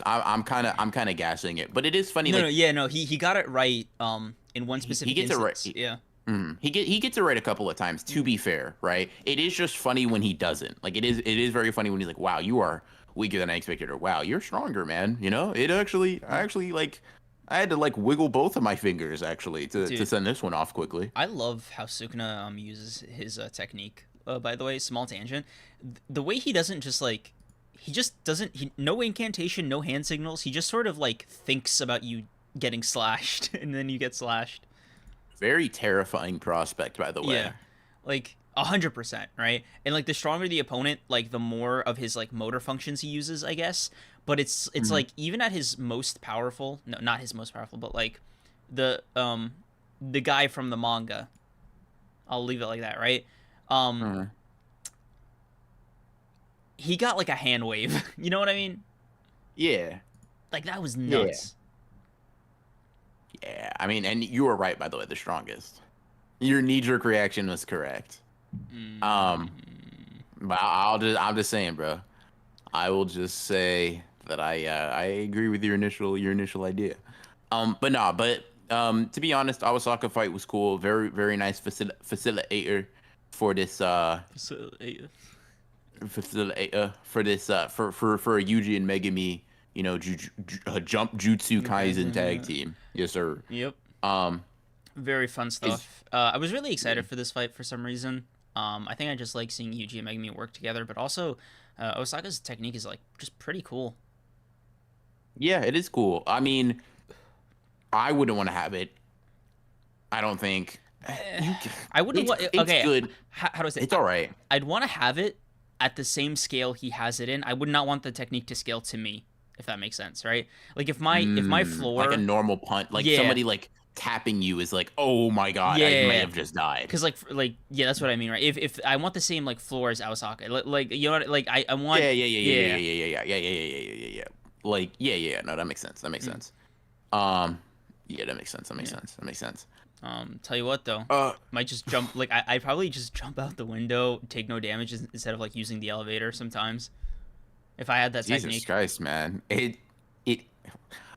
[SPEAKER 2] I'm kind of gassing it, but it is funny.
[SPEAKER 1] No. He got it right. In one specific.
[SPEAKER 2] He gets
[SPEAKER 1] instance.
[SPEAKER 2] it right.
[SPEAKER 1] Yeah.
[SPEAKER 2] He gets it right a couple of times. To be fair, right? It is just funny when he doesn't. Like it is very funny when he's like, "Wow, you are weaker than I expected," or "Wow, you're stronger, man." You know, I actually like. I had to like wiggle both of my fingers actually to send this one off quickly.
[SPEAKER 1] I love how Sukuna uses his technique. By the way, small tangent. The way he doesn't just like. He just doesn't. No incantation, no hand signals. He just sort of like thinks about you getting slashed, and then you get slashed.
[SPEAKER 2] Very terrifying prospect, by the way.
[SPEAKER 1] Yeah, like 100%, right? And like the stronger the opponent, like the more of his like motor functions he uses, I guess. But it's like even at his most powerful, no, not his most powerful, but like the guy from the manga. I'll leave it like that, right? He got like a hand wave. You know what I mean?
[SPEAKER 2] Yeah.
[SPEAKER 1] Like that was nuts.
[SPEAKER 2] Yeah, I mean, and you were right, by the way, the strongest. Your knee-jerk reaction was correct. But I'm just saying, bro. I will just say that I agree with your initial idea. To be honest, Awasaka fight was cool. Very, very nice facilitator for this for a Yuji and Megami, jump jutsu Kaisen tag team. Yes, sir.
[SPEAKER 1] Yep. Very fun stuff. I was really excited for this fight for some reason. I think I just like seeing Yuji and Megami work together, but also Osaka's technique is like just pretty cool.
[SPEAKER 2] Yeah, it is cool. I mean, I wouldn't want to have it. I don't think.
[SPEAKER 1] I wouldn't want. Okay,
[SPEAKER 2] good.
[SPEAKER 1] How do I say?
[SPEAKER 2] It's all right.
[SPEAKER 1] I'd want to have it at the same scale he has it in. I would not want the technique to scale to me, if that makes sense, right? Like if my floor,
[SPEAKER 2] like a normal punch, like somebody like tapping you is like, oh my god, I may have just died.
[SPEAKER 1] Because yeah, that's what I mean, right? If I want the same like floor as Awasaka, like you know what, like I want.
[SPEAKER 2] Yeah. Like yeah. No, that makes sense. Yeah, that makes sense.
[SPEAKER 1] Tell you what though, might just jump. Like I probably just jump out the window, take no damage instead of like using the elevator sometimes. If I had that technique.
[SPEAKER 2] Jesus Christ, man!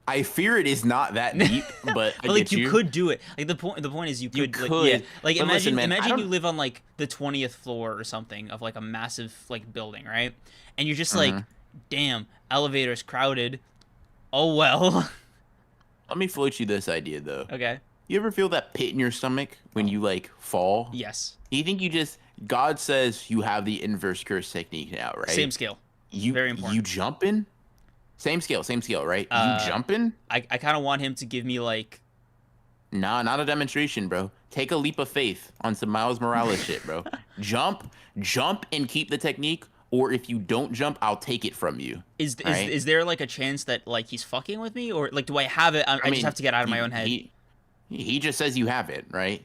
[SPEAKER 2] I fear it is not that deep, but
[SPEAKER 1] but like you could do it. Like the point is you could. Like imagine you live on like the 20th floor or something of like a massive like building, right? And you're just like, damn, elevator's crowded. Oh well.
[SPEAKER 2] Let me float you this idea though.
[SPEAKER 1] Okay.
[SPEAKER 2] You ever feel that pit in your stomach when you like fall?
[SPEAKER 1] Yes.
[SPEAKER 2] You think God says you have the inverse curse technique now, right?
[SPEAKER 1] Same scale. Very important.
[SPEAKER 2] You jumping? Same scale, right? You jumping?
[SPEAKER 1] I kind of want him to give me like.
[SPEAKER 2] Nah, not a demonstration, bro. Take a leap of faith on some Miles Morales shit, bro. Jump and keep the technique, or if you don't jump, I'll take it from you.
[SPEAKER 1] Is there like a chance that like he's fucking with me, or like do I have it? I mean, just have to get out of my own head.
[SPEAKER 2] He just says you have it, right?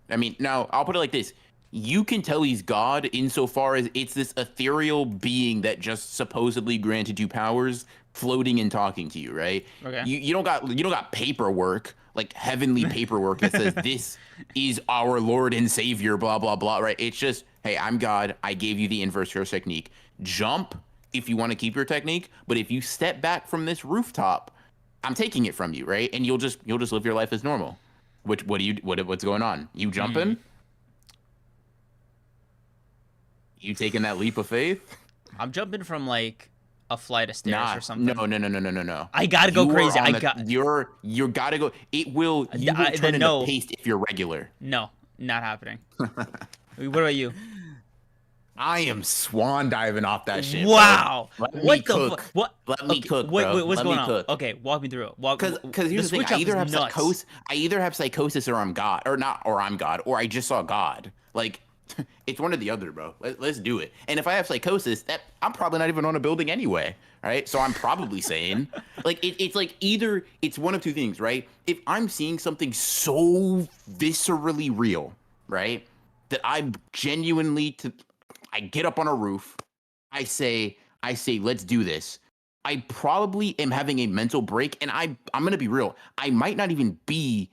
[SPEAKER 2] I mean, now I'll put it like this. You can tell he's God insofar as it's this ethereal being that just supposedly granted you powers, floating and talking to you, right?
[SPEAKER 1] Okay.
[SPEAKER 2] You don't got paperwork, like heavenly paperwork that says this is our Lord and Savior, blah blah blah, right? It's just, hey, I'm God. I gave you the inverse curse technique. Jump if you want to keep your technique, but if you step back from this rooftop, I'm taking it from you, right? And you'll just live your life as normal. What's going on? You jumping? You taking that leap of faith?
[SPEAKER 1] I'm jumping from like a flight of stairs
[SPEAKER 2] Nah,
[SPEAKER 1] or something.
[SPEAKER 2] no.
[SPEAKER 1] I gotta go
[SPEAKER 2] You are
[SPEAKER 1] crazy.
[SPEAKER 2] on the you gotta go. You will turn
[SPEAKER 1] Then
[SPEAKER 2] into
[SPEAKER 1] no,
[SPEAKER 2] paste if you're regular.
[SPEAKER 1] no, not happening. What about you?
[SPEAKER 2] I am swan diving off that shit, bro.
[SPEAKER 1] Wow,
[SPEAKER 2] Let me
[SPEAKER 1] what the fuck?
[SPEAKER 2] cook.
[SPEAKER 1] What?
[SPEAKER 2] Let me
[SPEAKER 1] Okay,
[SPEAKER 2] cook, bro.
[SPEAKER 1] what's
[SPEAKER 2] Let
[SPEAKER 1] going
[SPEAKER 2] me
[SPEAKER 1] on?
[SPEAKER 2] cook.
[SPEAKER 1] Okay, walk me through it.
[SPEAKER 2] Cause
[SPEAKER 1] The
[SPEAKER 2] here's the thing,
[SPEAKER 1] switch up is nuts.
[SPEAKER 2] I either have psychosis or I'm God, or not, or I'm God, or I just saw God. Like, it's one or the other, bro. Let's do it. And if I have psychosis, that I'm probably not even on a building anyway, right? So I'm probably sane. Like, it's like either it's one of two things, right? If I'm seeing something so viscerally real, right, that I'm genuinely I get up on a roof, I say, let's do this. I probably am having a mental break, and I'm gonna be real. I might not even be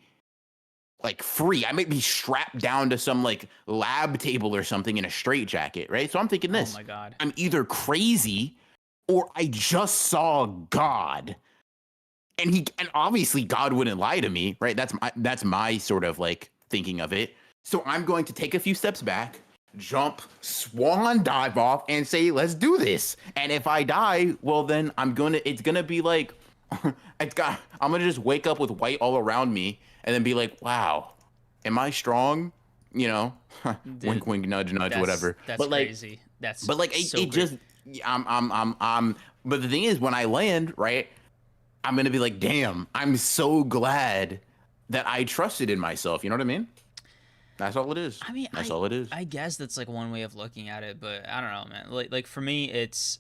[SPEAKER 2] like free. I might be strapped down to some like lab table or something in a straitjacket, right? So I'm thinking
[SPEAKER 1] Oh
[SPEAKER 2] this:
[SPEAKER 1] my god.
[SPEAKER 2] I'm either crazy or I just saw God, and obviously God wouldn't lie to me, right? That's my sort of like thinking of it. So I'm going to take a few steps back, jump, swan dive off, and say, "Let's do this." And if I die, well, then it's gonna be like, I'm gonna just wake up with white all around me, and then be like, "Wow, am I strong?" You know, wink,
[SPEAKER 1] Dude,
[SPEAKER 2] wink, nudge, nudge, whatever.
[SPEAKER 1] that's crazy. That's
[SPEAKER 2] But like,
[SPEAKER 1] so
[SPEAKER 2] it
[SPEAKER 1] crazy.
[SPEAKER 2] just, I'm. But the thing is, when I land, right, I'm gonna be like, "Damn, I'm so glad that I trusted in myself." You know what I mean? That's all it is.
[SPEAKER 1] I mean,
[SPEAKER 2] That's all it is.
[SPEAKER 1] I guess that's like one way of looking at it, but I don't know, man. Like for me, it's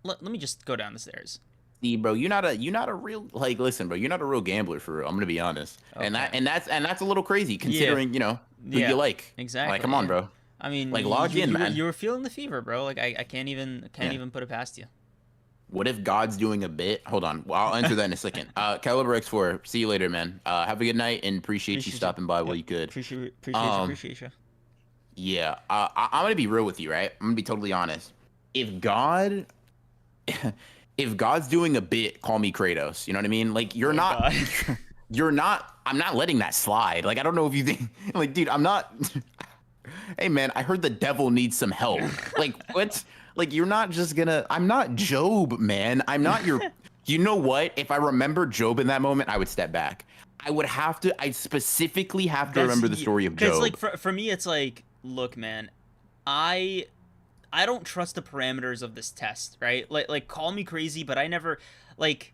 [SPEAKER 1] let me just go down the stairs.
[SPEAKER 2] See, bro, you're not a real like. Listen, bro, you're not a real gambler for real. I'm gonna be honest,
[SPEAKER 1] Okay.
[SPEAKER 2] and that's a little crazy
[SPEAKER 1] Yeah.
[SPEAKER 2] considering who you
[SPEAKER 1] Yeah.
[SPEAKER 2] like. Like,
[SPEAKER 1] Exactly.
[SPEAKER 2] come on,
[SPEAKER 1] Yeah.
[SPEAKER 2] bro.
[SPEAKER 1] I mean,
[SPEAKER 2] Like, log in, man.
[SPEAKER 1] you were feeling the fever, bro. Like I can't
[SPEAKER 2] Yeah.
[SPEAKER 1] even put it past you.
[SPEAKER 2] What if God's doing a bit? Hold on. Well, I'll answer that in a second. Caliber X4. See you later, man. Have a good night and appreciate you
[SPEAKER 1] Appreciate you.
[SPEAKER 2] stopping by while
[SPEAKER 1] Yep.
[SPEAKER 2] you could. Um,
[SPEAKER 1] Appreciate you.
[SPEAKER 2] yeah. I'm gonna be real with you, right? I'm gonna be totally honest. If God if God's doing a bit, call me Kratos. You know what I mean? Like
[SPEAKER 1] Oh God.
[SPEAKER 2] you're not. I'm not letting that slide. Like I don't know if you think, like, dude, I'm not. Hey man, I heard the devil needs some help. Like what? Like you're not just gonna. I'm not Job, man. I'm not your. You know what? If I remember Job in that moment, I would step back. I would have to. I specifically have to
[SPEAKER 1] That's
[SPEAKER 2] remember the story of
[SPEAKER 1] because like
[SPEAKER 2] Job.
[SPEAKER 1] for me, it's like, look, man, I I don't trust the parameters of this test, right? Like call me crazy, but I never like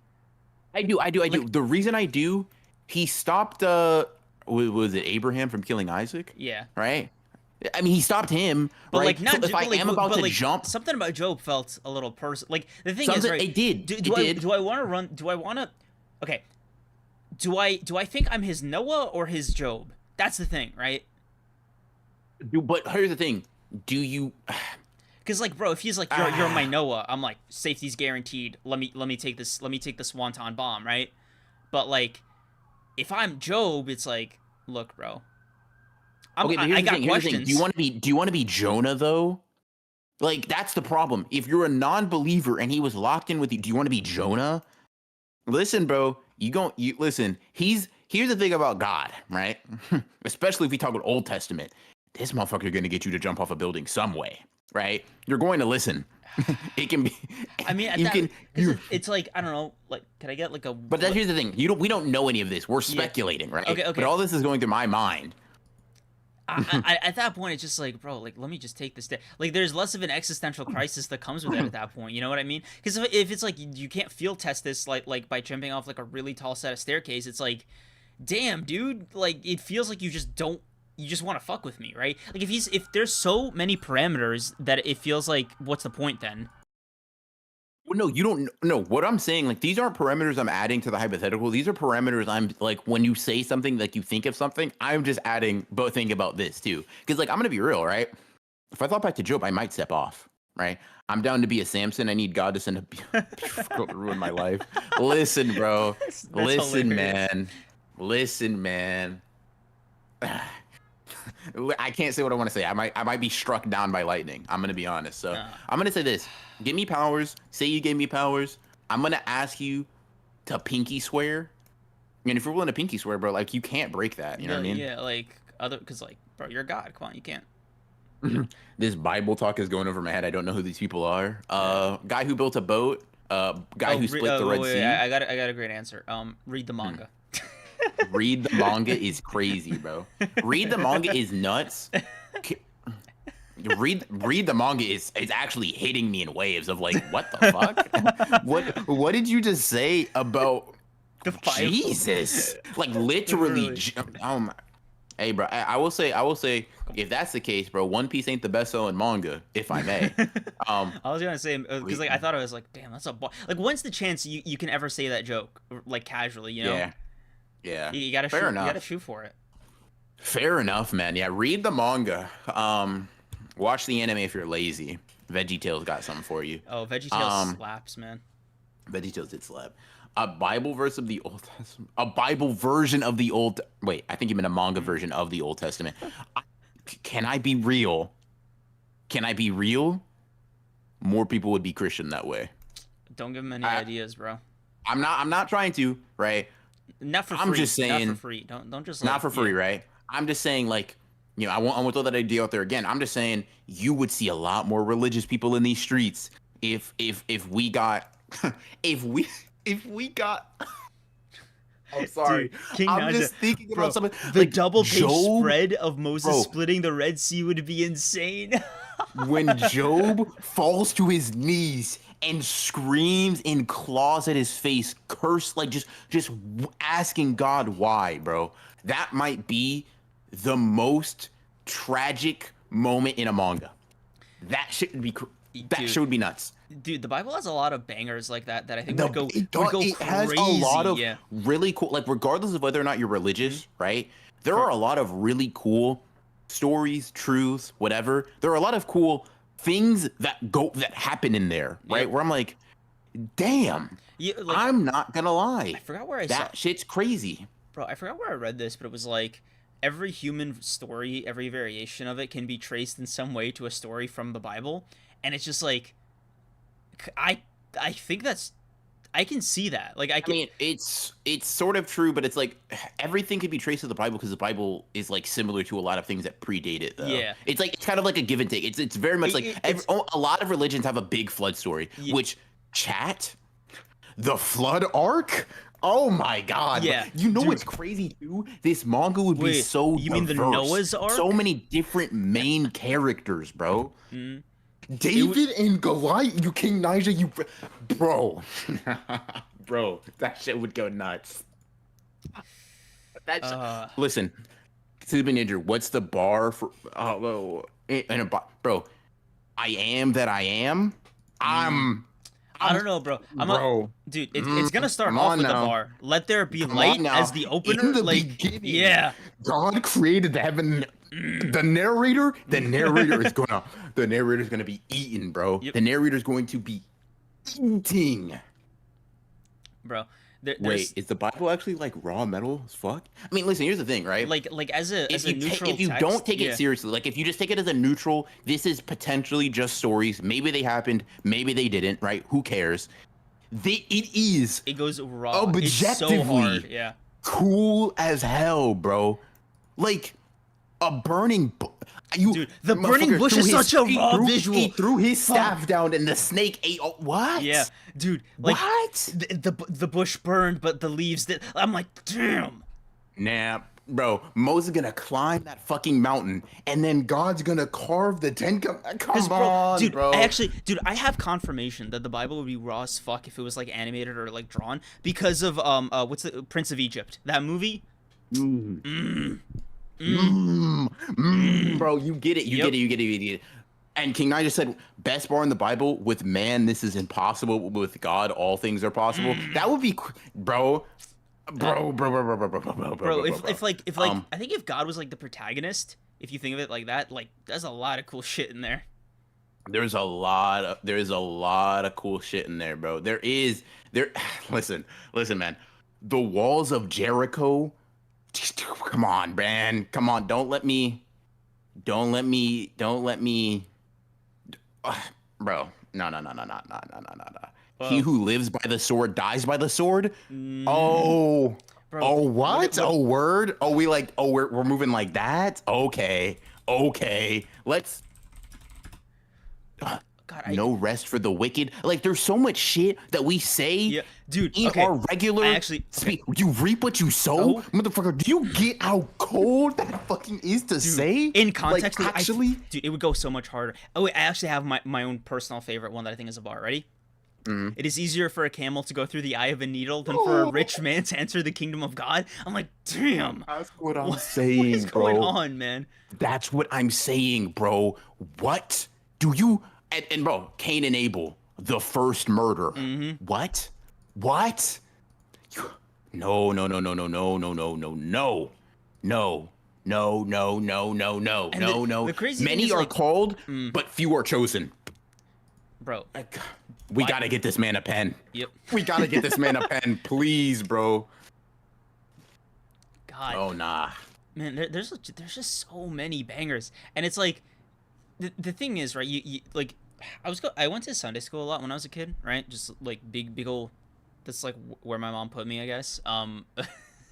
[SPEAKER 2] I do.
[SPEAKER 1] like
[SPEAKER 2] The reason I do, he stopped. Was it Abraham from killing Isaac?
[SPEAKER 1] yeah.
[SPEAKER 2] Right. I mean, he stopped him,
[SPEAKER 1] But
[SPEAKER 2] right?
[SPEAKER 1] like
[SPEAKER 2] So
[SPEAKER 1] not,
[SPEAKER 2] if I am about
[SPEAKER 1] but
[SPEAKER 2] to
[SPEAKER 1] like
[SPEAKER 2] jump,
[SPEAKER 1] something about Job felt a little Like the thing is,
[SPEAKER 2] something
[SPEAKER 1] right?
[SPEAKER 2] it did. It did.
[SPEAKER 1] Do I want to run? Do I want to? Okay. Do I think I'm his Noah or his Job? That's the thing, right?
[SPEAKER 2] But here's the thing: do you?
[SPEAKER 1] Because like, bro, if he's like you're my Noah, I'm like safety's guaranteed. Let me take this. Let me take the Swanton bomb, right? But like, if I'm Job, it's like, look, bro,
[SPEAKER 2] Okay, but
[SPEAKER 1] I
[SPEAKER 2] here's the
[SPEAKER 1] got
[SPEAKER 2] thing. Here's the thing.
[SPEAKER 1] questions.
[SPEAKER 2] Do you want to be Jonah though? Like that's the problem. If you're a non-believer and he was locked in with you, do you want to be Jonah? Listen, bro. You listen. Here's the thing about God, right? Especially if we talk about Old Testament. This motherfucker gonna get you to jump off a building some way, right? You're going to listen. It can be.
[SPEAKER 1] I mean, at
[SPEAKER 2] You
[SPEAKER 1] that
[SPEAKER 2] can.
[SPEAKER 1] because
[SPEAKER 2] You.
[SPEAKER 1] it's like I don't know. Like, can I get like a
[SPEAKER 2] But here's the thing. We don't know any of this. We're
[SPEAKER 1] yeah?
[SPEAKER 2] speculating, right?
[SPEAKER 1] Okay,
[SPEAKER 2] But
[SPEAKER 1] okay.
[SPEAKER 2] all this is going through my mind.
[SPEAKER 1] At that point, it's just like, bro, like, let me just take this. Like, there's less of an existential crisis that comes with it at that point. You know what I mean? Because if it's like you can't field test this, like by jumping off like a really tall set of staircase, it's like, damn, dude, like it feels like you just don't. You just want to fuck with me, right? Like if there's so many parameters that it feels like, what's the point then?
[SPEAKER 2] Well, no, you don't know what I'm saying. Like these aren't parameters I'm adding to the hypothetical. These are parameters I'm like when you say something, like you think of something, I'm just adding both think about this too. Because like I'm gonna be real, right? If I thought back to Job, I might step off, right? I'm down to be a Samson. I need God to send a beautiful girl to ruin my life. Listen, bro.
[SPEAKER 1] That's
[SPEAKER 2] Listen,
[SPEAKER 1] hilarious.
[SPEAKER 2] man. Listen, man. I can't say what I want to say. I might be struck down by lightning. I'm gonna be honest. So
[SPEAKER 1] Uh,
[SPEAKER 2] I'm gonna say this. Give me powers. Say you gave me powers. I'm gonna ask you to pinky swear. And if you're willing to pinky swear, bro, like you can't break that. You know what I mean?
[SPEAKER 1] Yeah, like other because like, bro, you're God. Come on, you can't.
[SPEAKER 2] This Bible talk is going over my head. I don't know who these people are. Guy who built a boat. Guy
[SPEAKER 1] Oh,
[SPEAKER 2] who split the Red Sea.
[SPEAKER 1] I got a great answer. Read the
[SPEAKER 2] Hmm.
[SPEAKER 1] manga.
[SPEAKER 2] Read the manga is crazy, bro. Read the manga is nuts. K- read the manga is actually hitting me in waves of like, what the fuck? What did you just say about
[SPEAKER 1] The Bible.
[SPEAKER 2] Jesus? Like literally.
[SPEAKER 1] Literally.
[SPEAKER 2] Oh my. Hey, bro. I will say, if that's the case, bro, One Piece ain't the best-selling manga, if I may. Um,
[SPEAKER 1] I was gonna say because like I thought I was like, damn, that's a like when's the chance you can ever say that joke like casually, you know?
[SPEAKER 2] yeah, yeah.
[SPEAKER 1] You gotta
[SPEAKER 2] Fair
[SPEAKER 1] shoot. You
[SPEAKER 2] enough.
[SPEAKER 1] gotta shoot for it.
[SPEAKER 2] Fair enough, man. Yeah, read the manga. Watch the anime if you're lazy. VeggieTales got something for you.
[SPEAKER 1] Oh, VeggieTales
[SPEAKER 2] Um,
[SPEAKER 1] slaps, man.
[SPEAKER 2] VeggieTales did slap. A Bible verse of the Old Testament. A Bible version of the Old. Wait, I think you meant a manga version of the Old Testament. Can I be real? Can I be real? More people would be Christian that way.
[SPEAKER 1] Don't give him any
[SPEAKER 2] I,
[SPEAKER 1] ideas, bro.
[SPEAKER 2] I'm not. I'm not trying to. Right.
[SPEAKER 1] Not for free.
[SPEAKER 2] I'm just saying.
[SPEAKER 1] Not for free. Don't just
[SPEAKER 2] Not
[SPEAKER 1] like
[SPEAKER 2] for free,
[SPEAKER 1] yeah.
[SPEAKER 2] right? I'm just saying, like, I want to throw that idea out there again. I'm just saying you would see a lot more religious people in these streets if we got if we got. I'm sorry.
[SPEAKER 1] Dude, King
[SPEAKER 2] I'm
[SPEAKER 1] Naja,
[SPEAKER 2] just thinking
[SPEAKER 1] bro,
[SPEAKER 2] about something
[SPEAKER 1] the
[SPEAKER 2] like
[SPEAKER 1] double page
[SPEAKER 2] Job,
[SPEAKER 1] spread of Moses
[SPEAKER 2] bro.
[SPEAKER 1] splitting the Red Sea would be insane.
[SPEAKER 2] When Job falls to his knees and screams and claws at his face, curse like just asking God why, bro. That might be the most tragic moment in a manga. That should be that
[SPEAKER 1] Dude,
[SPEAKER 2] shit would be nuts.
[SPEAKER 1] Dude, the Bible has a lot of bangers like that that I think
[SPEAKER 2] The,
[SPEAKER 1] would go
[SPEAKER 2] it,
[SPEAKER 1] would go
[SPEAKER 2] it
[SPEAKER 1] crazy.
[SPEAKER 2] has a lot of
[SPEAKER 1] Yeah.
[SPEAKER 2] really cool, like regardless of whether or not you're religious, right? There are a lot of really cool stories, truths, whatever. There are a lot of cool things that happen in there, right?
[SPEAKER 1] Yep.
[SPEAKER 2] Where I'm like, damn,
[SPEAKER 1] Yeah, like
[SPEAKER 2] I'm not gonna lie,
[SPEAKER 1] I forgot where I saw
[SPEAKER 2] that shit's crazy.
[SPEAKER 1] bro, I forgot where I read this, but it was like every human story, every variation of it can be traced in some way to a story from the Bible, and it's just like I think that's I can see that. Like I
[SPEAKER 2] I
[SPEAKER 1] can
[SPEAKER 2] mean, it's sort of true, but it's like everything could be traced to the Bible because the Bible is like similar to a lot of things that predate it. Though.
[SPEAKER 1] Yeah.
[SPEAKER 2] It's like it's kind of like a give and take. It's very much like a lot of religions have a big flood story,
[SPEAKER 1] Yeah.
[SPEAKER 2] which chat the flood arc. Oh my god!
[SPEAKER 1] Yeah,
[SPEAKER 2] You know
[SPEAKER 1] dude.
[SPEAKER 2] what's crazy too? This manga would be
[SPEAKER 1] Wait,
[SPEAKER 2] so
[SPEAKER 1] you mean the
[SPEAKER 2] diverse.
[SPEAKER 1] Noah's Ark?
[SPEAKER 2] So many different main characters, bro.
[SPEAKER 1] Mm.
[SPEAKER 2] David and Goliath, you King Nija, you bro. Bro, that shit would go nuts. That's listen, Super Ninja, what's the bar for bro, I am that I am.
[SPEAKER 1] I don't know, bro. Dude. It's gonna start
[SPEAKER 2] come
[SPEAKER 1] off
[SPEAKER 2] on
[SPEAKER 1] with the
[SPEAKER 2] now.
[SPEAKER 1] bar. Let there be
[SPEAKER 2] Come
[SPEAKER 1] light
[SPEAKER 2] on now.
[SPEAKER 1] as the opener.
[SPEAKER 2] In the
[SPEAKER 1] like,
[SPEAKER 2] beginning,
[SPEAKER 1] yeah,
[SPEAKER 2] God created the heaven. The narrator is gonna be eaten, bro.
[SPEAKER 1] Yep.
[SPEAKER 2] The narrator's going to be eating.
[SPEAKER 1] bro.
[SPEAKER 2] Wait, is the Bible actually like raw metal as fuck? I mean, listen, here's the thing, right?
[SPEAKER 1] like as a neutral
[SPEAKER 2] If you
[SPEAKER 1] text,
[SPEAKER 2] don't take
[SPEAKER 1] yeah.
[SPEAKER 2] it seriously, like if you just take it as a neutral, this is potentially just stories. Maybe they happened, maybe they didn't, right? Who cares? It is
[SPEAKER 1] It goes raw. It's so
[SPEAKER 2] objectively
[SPEAKER 1] hard. Yeah.
[SPEAKER 2] cool as hell, bro. Like a burning.
[SPEAKER 1] Dude, the burning
[SPEAKER 2] motherfucker
[SPEAKER 1] bush
[SPEAKER 2] threw
[SPEAKER 1] is
[SPEAKER 2] his-
[SPEAKER 1] such a
[SPEAKER 2] he
[SPEAKER 1] raw
[SPEAKER 2] threw-
[SPEAKER 1] visual.
[SPEAKER 2] He threw his
[SPEAKER 1] Fuck.
[SPEAKER 2] staff down, and the snake ate. Oh, what?
[SPEAKER 1] Yeah, dude. Like,
[SPEAKER 2] what?
[SPEAKER 1] the bush burned, but the leaves did. I'm like, damn.
[SPEAKER 2] Nah, bro. Moses is gonna climb that fucking mountain, and then God's gonna carve the Come
[SPEAKER 1] Bro,
[SPEAKER 2] on,
[SPEAKER 1] dude,
[SPEAKER 2] bro.
[SPEAKER 1] I have confirmation that the Bible would be raw as fuck if it was like animated or like drawn because of what's the Prince of Egypt, that movie.
[SPEAKER 2] Bro, you get it. You
[SPEAKER 1] Yep.
[SPEAKER 2] get it. You get it. You get it. And King Nai just said, best bar in the Bible. With man, this is impossible. With God, all things are possible. That would be, bro. Bro.
[SPEAKER 1] If I think if God was like the protagonist, if you think of it like that, like there's a lot of cool shit in there.
[SPEAKER 2] There's a lot of cool shit in there, bro. Listen, man. The walls of Jericho. Come on, man. Come on. Don't let me. Bro. No. He who lives by the sword dies by the sword. Oh.
[SPEAKER 1] Bro,
[SPEAKER 2] Oh, what? Word? Oh, we're moving like that? Okay. Let's
[SPEAKER 1] God,
[SPEAKER 2] No rest for the wicked. Like, there's so much shit that we say
[SPEAKER 1] yeah, dude.
[SPEAKER 2] in
[SPEAKER 1] Okay,
[SPEAKER 2] our
[SPEAKER 1] I
[SPEAKER 2] regular
[SPEAKER 1] actually okay.
[SPEAKER 2] speak. You reap what you sow,
[SPEAKER 1] Oh,
[SPEAKER 2] motherfucker. Do you get how cold that fucking is to
[SPEAKER 1] dude.
[SPEAKER 2] say?
[SPEAKER 1] In
[SPEAKER 2] Like,
[SPEAKER 1] context,
[SPEAKER 2] actually.
[SPEAKER 1] dude, it would go so much harder. Oh, wait, I actually have my own personal favorite one that I think is a bar. Ready?
[SPEAKER 2] Mm.
[SPEAKER 1] It is easier for a camel to go through the eye of a needle than for a rich man to enter the kingdom of God. I'm like, damn.
[SPEAKER 2] That's what I'm
[SPEAKER 1] What is
[SPEAKER 2] saying,
[SPEAKER 1] going
[SPEAKER 2] bro.
[SPEAKER 1] on, man?
[SPEAKER 2] That's what I'm saying, bro. What do you and bro, Cain and Abel, the first murder.
[SPEAKER 1] Mm-hmm.
[SPEAKER 2] What? What? No, no, no, no, no, no, no, no, no, no. No. No, no, no, no, no,
[SPEAKER 1] And
[SPEAKER 2] no, no.
[SPEAKER 1] the crazy thing
[SPEAKER 2] Many
[SPEAKER 1] is
[SPEAKER 2] are
[SPEAKER 1] like,
[SPEAKER 2] called,
[SPEAKER 1] mm,
[SPEAKER 2] but few are chosen.
[SPEAKER 1] bro,
[SPEAKER 2] Like, we
[SPEAKER 1] why?
[SPEAKER 2] gotta get this man a pen.
[SPEAKER 1] Yep.
[SPEAKER 2] We gotta get this man a pen, please, bro.
[SPEAKER 1] God,
[SPEAKER 2] Oh nah.
[SPEAKER 1] man, there's just so many bangers, and it's like the thing is, right? You like, I went to Sunday school a lot when I was a kid, right? Just like big old. That's like where my mom put me, I guess.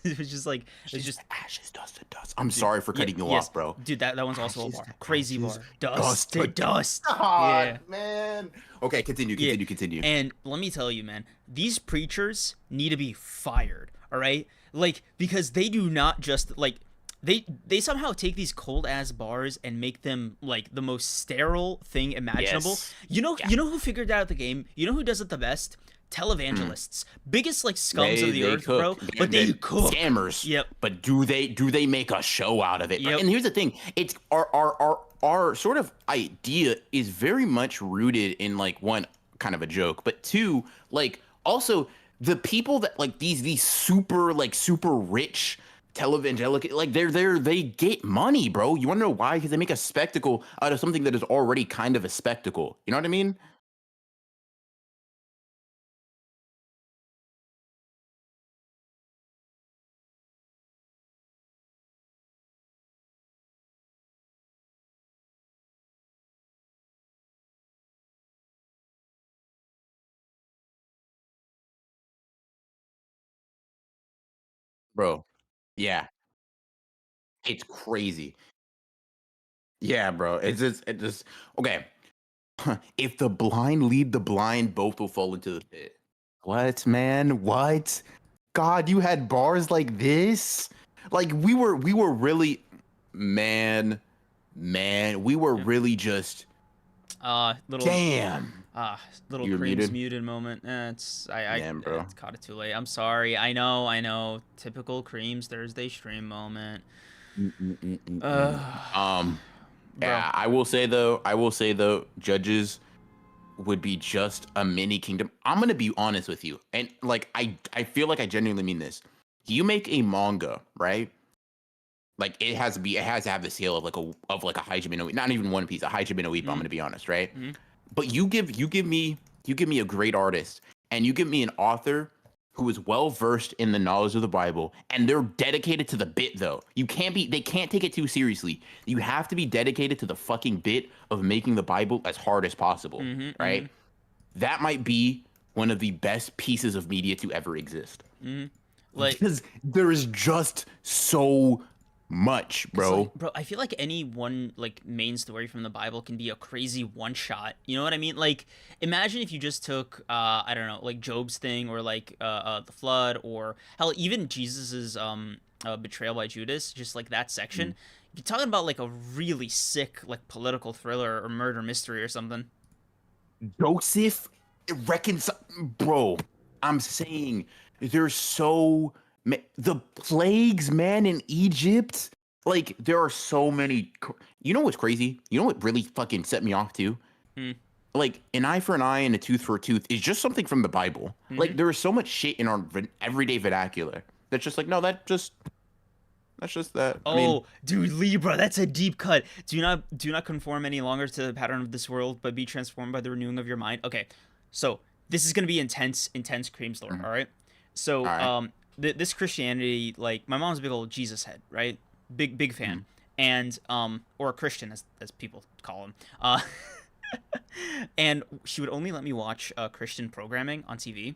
[SPEAKER 1] It was just like it's
[SPEAKER 2] Ashes,
[SPEAKER 1] just
[SPEAKER 2] ashes, dust to dust. I'm
[SPEAKER 1] dude.
[SPEAKER 2] sorry for
[SPEAKER 1] Yeah,
[SPEAKER 2] cutting you
[SPEAKER 1] yes,
[SPEAKER 2] off, bro.
[SPEAKER 1] dude. That one's also a
[SPEAKER 2] Ashes
[SPEAKER 1] bar.
[SPEAKER 2] to
[SPEAKER 1] Crazy
[SPEAKER 2] ashes,
[SPEAKER 1] bar.
[SPEAKER 2] dust
[SPEAKER 1] Dust
[SPEAKER 2] to
[SPEAKER 1] to dust.
[SPEAKER 2] God,
[SPEAKER 1] Yeah.
[SPEAKER 2] man. Okay, continue,
[SPEAKER 1] Yeah.
[SPEAKER 2] continue, continue.
[SPEAKER 1] And let me tell you, man, these preachers need to be fired, all right? Like, because they do not just like they somehow take these cold ass bars and make them like the most sterile thing imaginable.
[SPEAKER 2] Yes.
[SPEAKER 1] You know who figured out the game? You know who does it the best?
[SPEAKER 2] Mm.
[SPEAKER 1] Televangelists. Biggest like scums of
[SPEAKER 2] They
[SPEAKER 1] the
[SPEAKER 2] they
[SPEAKER 1] earth, bro,
[SPEAKER 2] cook.
[SPEAKER 1] but they cook.
[SPEAKER 2] Scammers.
[SPEAKER 1] Yep.
[SPEAKER 2] But do they make a show out of it?
[SPEAKER 1] Yep.
[SPEAKER 2] And here's the thing: it's our sort of idea is very much rooted in like one kind of a joke, but two like also the people that like these super rich televangelic like they get money, bro. You want to know why? Because they make a spectacle out of something that is already kind of a spectacle. You know what I mean? Bro. Yeah, it's crazy. Yeah, bro. It's just okay. If the blind lead the blind, both will fall into the pit. What, man? What? God, you had bars like this? Like we were really man, man, we were
[SPEAKER 1] Yeah.
[SPEAKER 2] really just
[SPEAKER 1] Little
[SPEAKER 2] damn.
[SPEAKER 1] little
[SPEAKER 2] You're
[SPEAKER 1] creams
[SPEAKER 2] muted?
[SPEAKER 1] muted moment. It's I
[SPEAKER 2] Damn, bro.
[SPEAKER 1] caught it too late. I'm sorry. I know. Typical creams Thursday stream moment.
[SPEAKER 2] Mm-mm-mm-mm-mm.
[SPEAKER 1] Uh, bro.
[SPEAKER 2] Yeah, I will say though, judges would be just a mini kingdom. I'm gonna be honest with you, and like I feel like I genuinely mean this. You make a manga, right? Like it has to have the scale of like a Hajime no not even One Piece, a Hajime no Ippo. I'm
[SPEAKER 1] Mm,
[SPEAKER 2] gonna be honest, right?
[SPEAKER 1] mm,
[SPEAKER 2] But you give me a great artist, and you give me an author who is well versed in the knowledge of the Bible, and they're dedicated to the bit though. They can't take it too seriously. You have to be dedicated to the fucking bit of making the Bible as hard as possible,
[SPEAKER 1] mm-hmm, mm-hmm,
[SPEAKER 2] right? That might be one of the best pieces of media to ever exist
[SPEAKER 1] mm-hmm. Like,
[SPEAKER 2] because there is just so much,
[SPEAKER 1] cause like,
[SPEAKER 2] bro.
[SPEAKER 1] bro, I feel like any one like main story from the Bible can be a crazy one shot. You know what I mean? Like, imagine if you just took, I don't know, like Job's thing, or like the flood, or hell, even Jesus's betrayal by Judas. Just like that section. You're talking about like a really sick like political thriller or murder mystery or something.
[SPEAKER 2] Joseph reconcile, bro. I'm saying there's the plagues, man, in Egypt. Like there are so many. You know what's crazy? You know what really fucking set me off too?
[SPEAKER 1] Mm,
[SPEAKER 2] Like an eye for an eye and a tooth for a tooth is just something from the Bible.
[SPEAKER 1] mm-hmm.
[SPEAKER 2] Like there is so much shit in our everyday vernacular that's just like no, that's just that. I mean,
[SPEAKER 1] Oh, dude, Libra, that's a deep cut. Do not conform any longer to the pattern of this world, but be transformed by the renewing of your mind. Okay, so this is gonna be intense cream store.
[SPEAKER 2] mhm.
[SPEAKER 1] All right.
[SPEAKER 2] All
[SPEAKER 1] So
[SPEAKER 2] right.
[SPEAKER 1] this Christianity, like my mom's a big old Jesus head, right? Big fan,
[SPEAKER 2] Mhm.
[SPEAKER 1] and or a Christian as people call him. And she would only let me watch Christian programming on TV,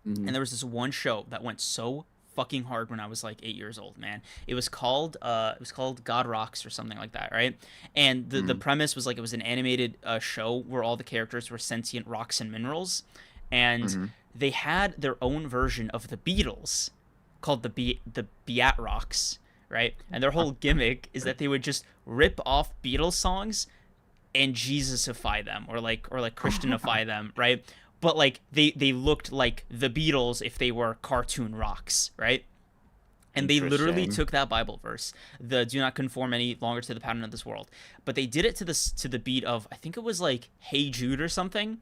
[SPEAKER 2] Mhm.
[SPEAKER 1] and there was this one show that went so fucking hard when I was like 8 years old, man. It was called God Rocks or something like that, right? And the
[SPEAKER 2] Mm.
[SPEAKER 1] premise was like it was an animated show where all the characters were sentient rocks and minerals, and
[SPEAKER 2] Mm-hmm.
[SPEAKER 1] they had their own version of the Beatles called the Beat Rocks, right? And their whole gimmick is that they would just rip off Beatles songs and Jesusify them or like Christianify them, right? But like they looked like the Beatles if they were cartoon rocks, right? And they literally
[SPEAKER 2] Interesting.
[SPEAKER 1] took that Bible verse, the "Do not conform any longer to the pattern of this world," but they did it to the beat of I think it was like "Hey Jude" or something.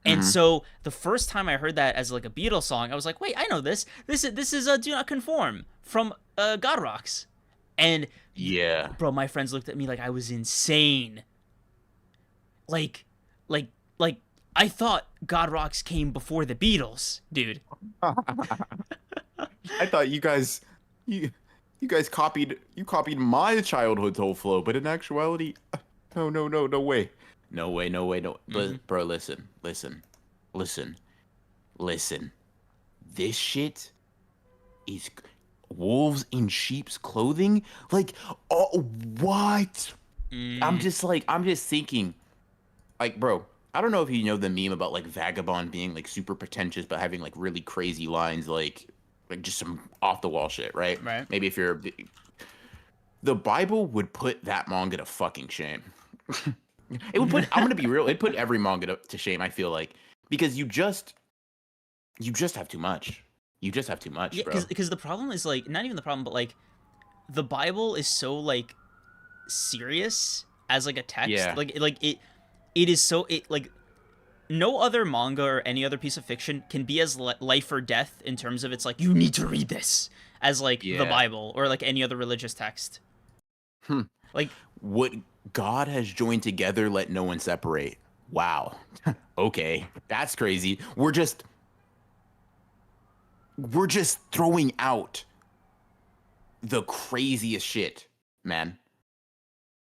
[SPEAKER 1] And
[SPEAKER 2] Mm-hmm.
[SPEAKER 1] so the first time I heard that as like a Beatles song, I was like, "Wait, I know this. This is a "Do Not Conform" from God Rocks." And
[SPEAKER 2] Yeah.
[SPEAKER 1] bro, my friends looked at me like I was insane. Like, like, like I thought God Rocks came before the Beatles, dude.
[SPEAKER 2] I thought you you guys copied my childhood whole flow, but in actuality, no way. No way, no way, no.
[SPEAKER 1] Mm-hmm.
[SPEAKER 2] Bro, listen, listen. This shit is wolves in sheep's clothing? Like, oh, what?
[SPEAKER 1] Mm.
[SPEAKER 2] I'm just thinking, like, bro, I don't know if you know the meme about like Vagabond being like super pretentious but having like really crazy lines, like just some off the wall shit, right?
[SPEAKER 1] Right.
[SPEAKER 2] Maybe if you're the Bible would put that manga to fucking shame. It would put I'm gonna be real, it'd put every manga to shame, I feel like. Because you just have too much. You just have too
[SPEAKER 1] Yeah,
[SPEAKER 2] much, bro.
[SPEAKER 1] because the problem is like not even the problem, but like the Bible is so like serious as like a text.
[SPEAKER 2] Yeah.
[SPEAKER 1] It is so it like no other manga or any other piece of fiction can be as life or death in terms of it's like you need to read this as like the
[SPEAKER 2] Yeah.
[SPEAKER 1] Bible or like any other religious text.
[SPEAKER 2] Hmm.
[SPEAKER 1] Like
[SPEAKER 2] What God has joined together, let no one separate. Wow. Okay. That's crazy. We're just throwing out the craziest shit, man.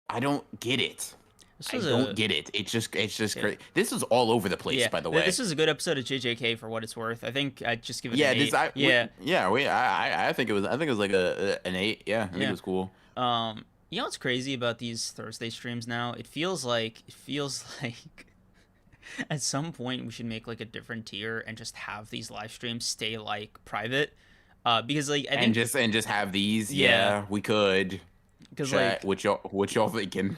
[SPEAKER 2] I don't get it.
[SPEAKER 1] this
[SPEAKER 2] I
[SPEAKER 1] was
[SPEAKER 2] don't
[SPEAKER 1] a
[SPEAKER 2] get it. It's just
[SPEAKER 1] yeah,
[SPEAKER 2] crazy. This is all over the place,
[SPEAKER 1] yeah,
[SPEAKER 2] by the way.
[SPEAKER 1] this was a good episode of JJK for what it's worth. I think I'd just give it an
[SPEAKER 2] Yeah, this
[SPEAKER 1] eight. Yeah,
[SPEAKER 2] I think it was like an 8. Yeah, I think it
[SPEAKER 1] yeah.
[SPEAKER 2] was cool.
[SPEAKER 1] You know what's crazy about these Thursday streams now? It feels like at some point we should make like a different tier and just have these live streams stay like private. Because like I think
[SPEAKER 2] And just have these.
[SPEAKER 1] yeah,
[SPEAKER 2] Yeah, we could
[SPEAKER 1] because
[SPEAKER 2] chat
[SPEAKER 1] like
[SPEAKER 2] what y'all thinking.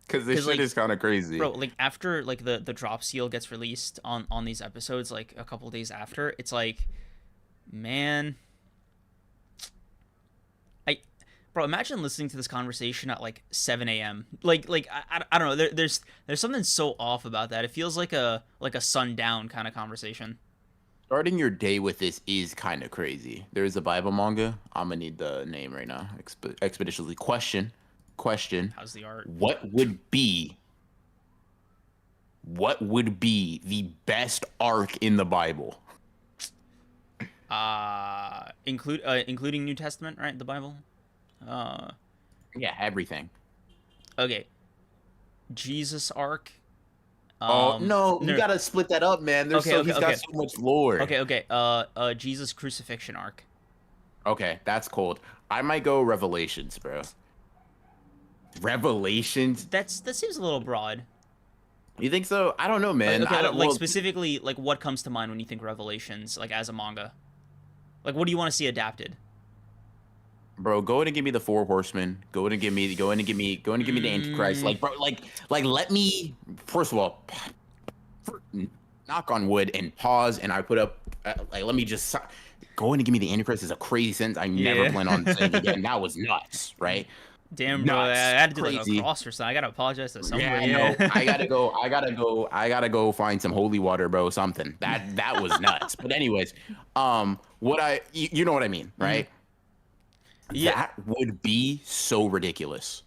[SPEAKER 2] Cuz this
[SPEAKER 1] because
[SPEAKER 2] shit
[SPEAKER 1] like
[SPEAKER 2] is kind of crazy.
[SPEAKER 1] bro, like after like the drop seal gets released on these episodes, like a couple days after, it's like, man, I bro, imagine listening to this conversation at like 7 a.m. I don't know. There's something so off about that. It feels like a sundown kind of conversation.
[SPEAKER 2] Starting your day with this is kind of crazy. There's a Bible manga. I'm gonna need the name right now. Expeditiously. Question.
[SPEAKER 1] How's the art?
[SPEAKER 2] What would be the best arc in the Bible?
[SPEAKER 1] Including New Testament, right? The Bible. Uh,
[SPEAKER 2] Yeah, everything.
[SPEAKER 1] okay. Jesus arc.
[SPEAKER 2] Oh no, you
[SPEAKER 1] No.
[SPEAKER 2] gotta split that up, man.
[SPEAKER 1] Okay, okay,
[SPEAKER 2] He's got
[SPEAKER 1] okay,
[SPEAKER 2] so much lore.
[SPEAKER 1] okay, okay. Jesus crucifixion arc.
[SPEAKER 2] Okay, that's cold. I might go Revelations, bro. Revelations?
[SPEAKER 1] That seems a little broad.
[SPEAKER 2] You think so? I don't know, man.
[SPEAKER 1] Okay,
[SPEAKER 2] I don't.
[SPEAKER 1] like
[SPEAKER 2] Well,
[SPEAKER 1] specifically, like what comes to mind when you think Revelations, like as a manga? Like, what do you want to see adapted?
[SPEAKER 2] bro, go in and give me the four horsemen. Go in and give me the Antichrist.
[SPEAKER 1] Mm,
[SPEAKER 2] Like, bro, like let me. First of all, knock on wood and pause. And I put up. Like, let me just. Go in and give me the Antichrist is a crazy sentence. I never
[SPEAKER 1] yeah.
[SPEAKER 2] plan on saying again. That was nuts, right?
[SPEAKER 1] Damn, bro, I
[SPEAKER 2] Nuts,
[SPEAKER 1] had to do like a
[SPEAKER 2] crazy.
[SPEAKER 1] cross or something. I gotta apologize to
[SPEAKER 2] Yeah,
[SPEAKER 1] somebody.
[SPEAKER 2] no,
[SPEAKER 1] Yeah.
[SPEAKER 2] I gotta go find some holy water, bro. Something that was nuts. But anyways, you know what I mean,
[SPEAKER 1] Mhm.
[SPEAKER 2] right?
[SPEAKER 1] Yeah.
[SPEAKER 2] That would be so ridiculous.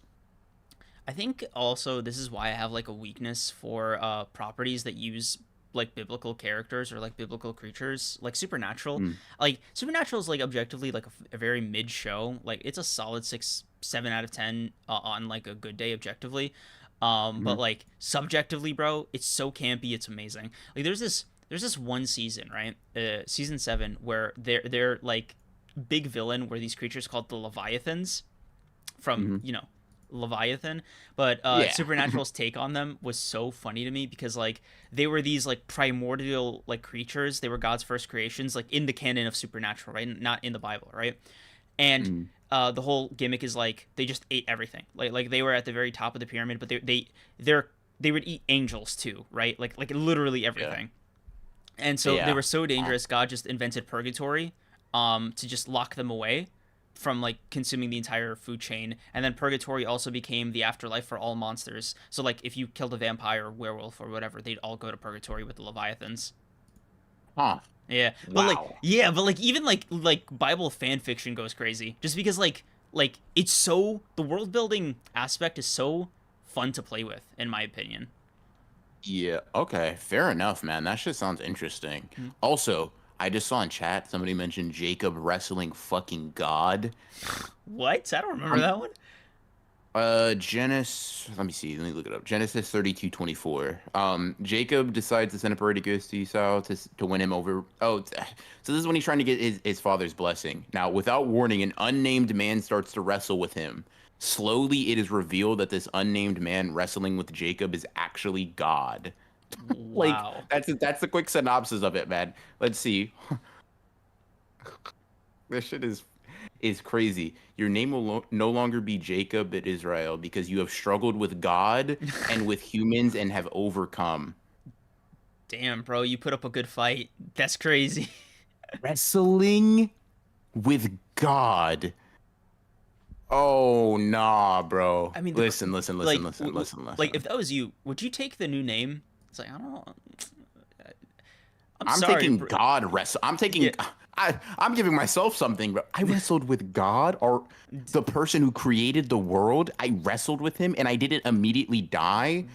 [SPEAKER 1] I think also this is why I have like a weakness for properties that use like biblical characters or like biblical creatures like Supernatural.
[SPEAKER 2] Mm,
[SPEAKER 1] Like Supernatural is like objectively like a very mid show. Like it's a solid 6, 7 out of 10 on like a good day objectively. But
[SPEAKER 2] mhm.
[SPEAKER 1] like subjectively, bro, it's so campy. It's amazing. Like there's this one season, right? Season 7 where they're like big villain were these creatures called the Leviathans from,
[SPEAKER 2] Hmm.
[SPEAKER 1] Leviathan, but
[SPEAKER 2] Yeah.
[SPEAKER 1] Supernatural's take on them was so funny to me because like they were these like primordial like creatures. They were God's first creations, like in the canon of Supernatural, right? Not in the Bible, right? And
[SPEAKER 2] Mm.
[SPEAKER 1] the whole gimmick is like they just ate everything. Like they were at the very top of the pyramid, but they would eat angels too, right? Like literally
[SPEAKER 2] Yeah.
[SPEAKER 1] everything. And so they
[SPEAKER 2] Yeah.
[SPEAKER 1] were so dangerous. God just invented purgatory, to just lock them away from like consuming the entire food chain. And then purgatory also became the afterlife for all monsters. So like if you killed a vampire or werewolf or whatever, they'd all go to purgatory with the Leviathans.
[SPEAKER 2] Huh.
[SPEAKER 1] Yeah, but like
[SPEAKER 2] Wow.
[SPEAKER 1] yeah, but like even like Bible fan fiction goes crazy just because like it's so the world building aspect is so fun to play with in my opinion.
[SPEAKER 2] Yeah, okay, fair enough, man. That shit sounds interesting. Also, I just saw in chat somebody mentioned Jacob wrestling fucking God.
[SPEAKER 1] What? I don't remember
[SPEAKER 2] Um,
[SPEAKER 1] that one.
[SPEAKER 2] Genesis. Let me see. Let me look it up. Genesis 32:24. Jacob decides to send a parade of ghosts to Esau to win him over. So this is when he's trying to get his father's blessing. Now, without warning, an unnamed man starts to wrestle with him. Slowly, it is revealed that this unnamed man wrestling with Jacob is actually God. Like
[SPEAKER 1] Wow.
[SPEAKER 2] that's the quick synopsis of it, man. Let's see. This shit is crazy. Your name will no longer be Jacob but Israel because you have struggled with God and with humans and have overcome.
[SPEAKER 1] Damn, bro, you put up a good fight. That's crazy.
[SPEAKER 2] Wrestling with God. Oh nah, bro.
[SPEAKER 1] I mean,
[SPEAKER 2] Listen, listen, listen,
[SPEAKER 1] like
[SPEAKER 2] listen, listen,
[SPEAKER 1] like
[SPEAKER 2] listen.
[SPEAKER 1] if that was you, would you take the new name? It's like I don't know. I'm
[SPEAKER 2] I'm
[SPEAKER 1] sorry,
[SPEAKER 2] taking
[SPEAKER 1] bro.
[SPEAKER 2] God wrestle. I'm
[SPEAKER 1] Yeah,
[SPEAKER 2] taking. I'm giving myself something, bro. I wrestled with God, or the person who created the world. I wrestled with him, and I didn't immediately die.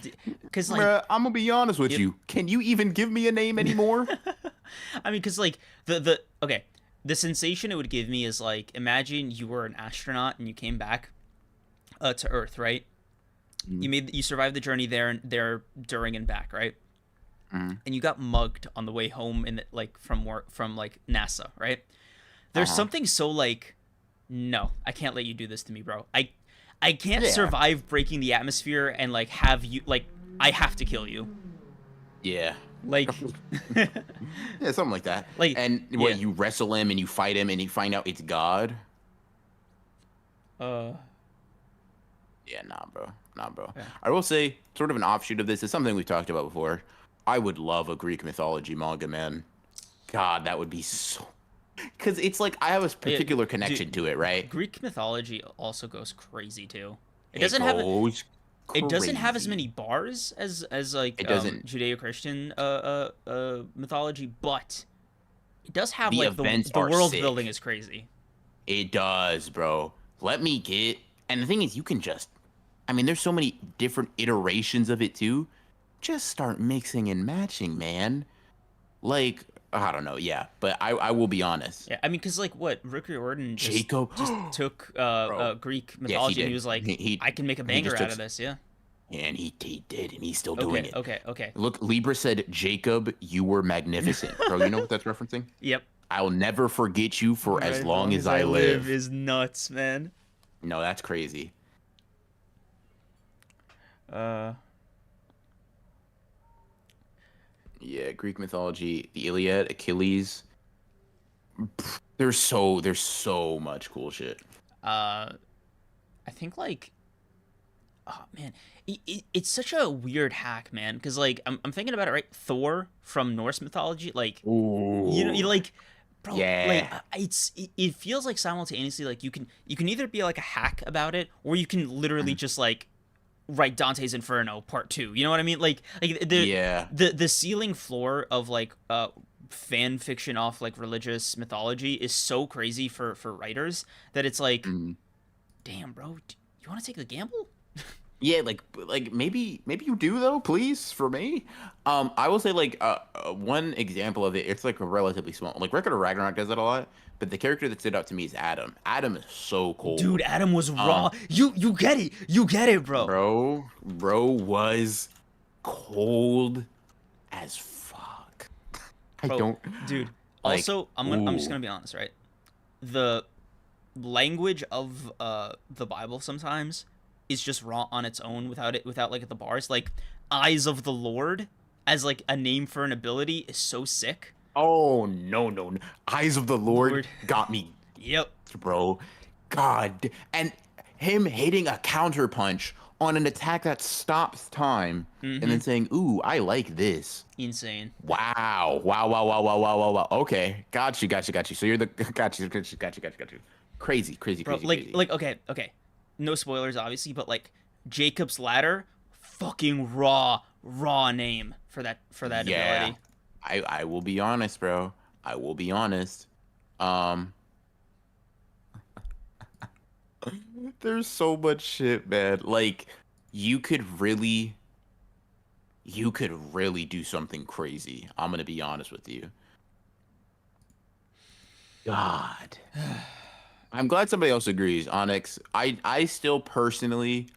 [SPEAKER 1] because like
[SPEAKER 2] Bruh, I'm gonna be honest with
[SPEAKER 1] yep.
[SPEAKER 2] you. Can you even give me a name anymore?
[SPEAKER 1] I mean, because like the okay, the sensation it would give me is like imagine you were an astronaut and you came back to Earth, right?
[SPEAKER 2] Mhm,
[SPEAKER 1] You survived the journey there during and back, right?
[SPEAKER 2] mhm.
[SPEAKER 1] And you got mugged on the way home in like from work from like NASA, right? There's
[SPEAKER 2] Uh-huh.
[SPEAKER 1] something so like no, I can't let you do this to me, bro. I can't
[SPEAKER 2] Yeah.
[SPEAKER 1] survive breaking the atmosphere and like have you like I have to kill you.
[SPEAKER 2] Yeah.
[SPEAKER 1] Like
[SPEAKER 2] Yeah, something like that.
[SPEAKER 1] like
[SPEAKER 2] And what,
[SPEAKER 1] yeah.
[SPEAKER 2] you wrestle him and you fight him and you find out it's God?
[SPEAKER 1] Uh
[SPEAKER 2] Yeah, nah, bro. Nah, bro.
[SPEAKER 1] yeah.
[SPEAKER 2] I will say, sort of an offshoot of this is something we've talked about before. I would love a Greek mythology manga, man. God, that would be so. Because it's like I have a
[SPEAKER 1] Yeah,
[SPEAKER 2] particular
[SPEAKER 1] dude,
[SPEAKER 2] connection to it, right?
[SPEAKER 1] Greek mythology also goes crazy too. It
[SPEAKER 2] It
[SPEAKER 1] doesn't have
[SPEAKER 2] goes
[SPEAKER 1] it doesn't have as
[SPEAKER 2] crazy.
[SPEAKER 1] many bars as like
[SPEAKER 2] It doesn't.
[SPEAKER 1] Judeo-Christian mythology, but it does have
[SPEAKER 2] The
[SPEAKER 1] like
[SPEAKER 2] events
[SPEAKER 1] the
[SPEAKER 2] are
[SPEAKER 1] world building
[SPEAKER 2] sick.
[SPEAKER 1] is crazy.
[SPEAKER 2] It does, bro. Let me get. And the thing is, you can just. I mean, there's so many different iterations of it too. Just start mixing and matching, man. Like, I don't know, yeah. But I will be honest.
[SPEAKER 1] Yeah, I mean, cause like what Rick Riordan
[SPEAKER 2] Jacob,
[SPEAKER 1] just took
[SPEAKER 2] bro.
[SPEAKER 1] Greek
[SPEAKER 2] Yes, he
[SPEAKER 1] mythology and he
[SPEAKER 2] did.
[SPEAKER 1] was like,
[SPEAKER 2] He
[SPEAKER 1] I can make a
[SPEAKER 2] he
[SPEAKER 1] banger
[SPEAKER 2] just
[SPEAKER 1] out
[SPEAKER 2] took.
[SPEAKER 1] of this. Yeah.
[SPEAKER 2] And he did, and he's still doing
[SPEAKER 1] Okay.
[SPEAKER 2] it.
[SPEAKER 1] Okay. Okay.
[SPEAKER 2] Look, Libra said, Jacob, you were magnificent. Bro, you know what that's referencing?
[SPEAKER 1] Yep.
[SPEAKER 2] I'll never forget you for
[SPEAKER 1] Right,
[SPEAKER 2] as
[SPEAKER 1] as
[SPEAKER 2] long
[SPEAKER 1] long
[SPEAKER 2] as
[SPEAKER 1] as I
[SPEAKER 2] I
[SPEAKER 1] live
[SPEAKER 2] live.
[SPEAKER 1] is nuts, man.
[SPEAKER 2] No, that's crazy.
[SPEAKER 1] Uh,
[SPEAKER 2] Yeah, Greek mythology, the Iliad, Achilles. There's so much cool shit.
[SPEAKER 1] uh, I think like oh man, it's such a weird hack, man. Because like I'm thinking about it, right? Thor from Norse mythology, like you
[SPEAKER 2] Ooh.
[SPEAKER 1] like, bro, like
[SPEAKER 2] Yeah.
[SPEAKER 1] it feels like simultaneously like you can either be like a hack about it or you can literally
[SPEAKER 2] Mhm.
[SPEAKER 1] just like write Dante's Inferno Part Two. You know what I mean? Like
[SPEAKER 2] Yeah.
[SPEAKER 1] the ceiling floor of like fan fiction off like religious mythology is so crazy for writers that it's like,
[SPEAKER 2] Mhm.
[SPEAKER 1] damn, bro, you want to take the gamble?
[SPEAKER 2] Yeah, like maybe you do though, please, for me. I will say like one example of it. It's like a relatively small. Like Record of Ragnarok does it a lot, but the character that stood out to me is Adam. Adam is so
[SPEAKER 1] Dude,
[SPEAKER 2] cold.
[SPEAKER 1] Adam was raw.
[SPEAKER 2] Um,
[SPEAKER 1] You get it. You get it, bro.
[SPEAKER 2] bro was cold as fuck. I
[SPEAKER 1] Bro,
[SPEAKER 2] don't
[SPEAKER 1] dude.
[SPEAKER 2] like.
[SPEAKER 1] Also, I'm just
[SPEAKER 2] Ooh.
[SPEAKER 1] gonna be honest, right? the language of the Bible sometimes is just raw on its own without like the bars. Like eyes of the Lord as like a name for an ability is so sick.
[SPEAKER 2] Oh no, no, no. Eyes of the Lord
[SPEAKER 1] Lord.
[SPEAKER 2] got me,
[SPEAKER 1] Yep.
[SPEAKER 2] bro. God. And him hitting a counter punch on an attack that stops time and
[SPEAKER 1] Mm-hmm.
[SPEAKER 2] then saying, "Ooh, I like this."
[SPEAKER 1] Insane.
[SPEAKER 2] Wow. Wow, wow, wow, wow, wow, wow, wow. Okay. Got you, got you, got you. So you're the got you, got you, got you, got you, got you. Crazy, crazy,
[SPEAKER 1] Bro,
[SPEAKER 2] crazy, crazy.
[SPEAKER 1] okay. No spoilers obviously, but like Jacob's Ladder, fucking raw name for that
[SPEAKER 2] Yeah.
[SPEAKER 1] ability.
[SPEAKER 2] I will be honest, bro. I will be honest. Um there's so much shit, man. Like you could really you could really do something crazy. I'm gonna be honest with you. God. I'm glad somebody else agrees, Onyx. I still personally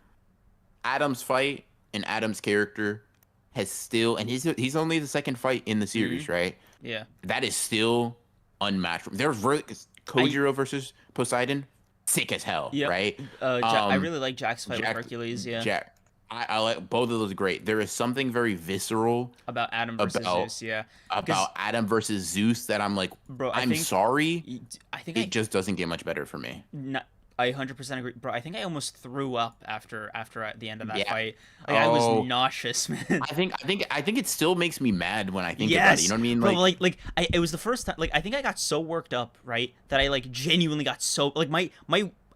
[SPEAKER 2] Adam's fight and Adam's character has still and he's only the second fight in the
[SPEAKER 1] Mm-hmm.
[SPEAKER 2] series, right?
[SPEAKER 1] Yeah.
[SPEAKER 2] That is still unmatched. There's
[SPEAKER 1] I
[SPEAKER 2] Kojiro versus Poseidon, sick as hell,
[SPEAKER 1] Yep.
[SPEAKER 2] right?
[SPEAKER 1] I really like Jack's fight with
[SPEAKER 2] Jack,
[SPEAKER 1] Hercules. Yeah.
[SPEAKER 2] Jack, I like both of those great. There is something very visceral
[SPEAKER 1] About Adam versus
[SPEAKER 2] about
[SPEAKER 1] Zeus. Yeah. Because
[SPEAKER 2] Adam versus Zeus that I'm like,
[SPEAKER 1] bro,
[SPEAKER 2] I'm sorry,
[SPEAKER 1] I think
[SPEAKER 2] it just doesn't get much better for me.
[SPEAKER 1] not, I 100% agree, bro. I think I almost threw up after at the end of that
[SPEAKER 2] Yeah.
[SPEAKER 1] fight. Like I was
[SPEAKER 2] Oh,
[SPEAKER 1] nauseous, man.
[SPEAKER 2] I think it still makes me mad when I think about it. You
[SPEAKER 1] Yes,
[SPEAKER 2] know what I mean?
[SPEAKER 1] bro. It was the first time. Like I think I got so worked up, right, that I like genuinely got so like my.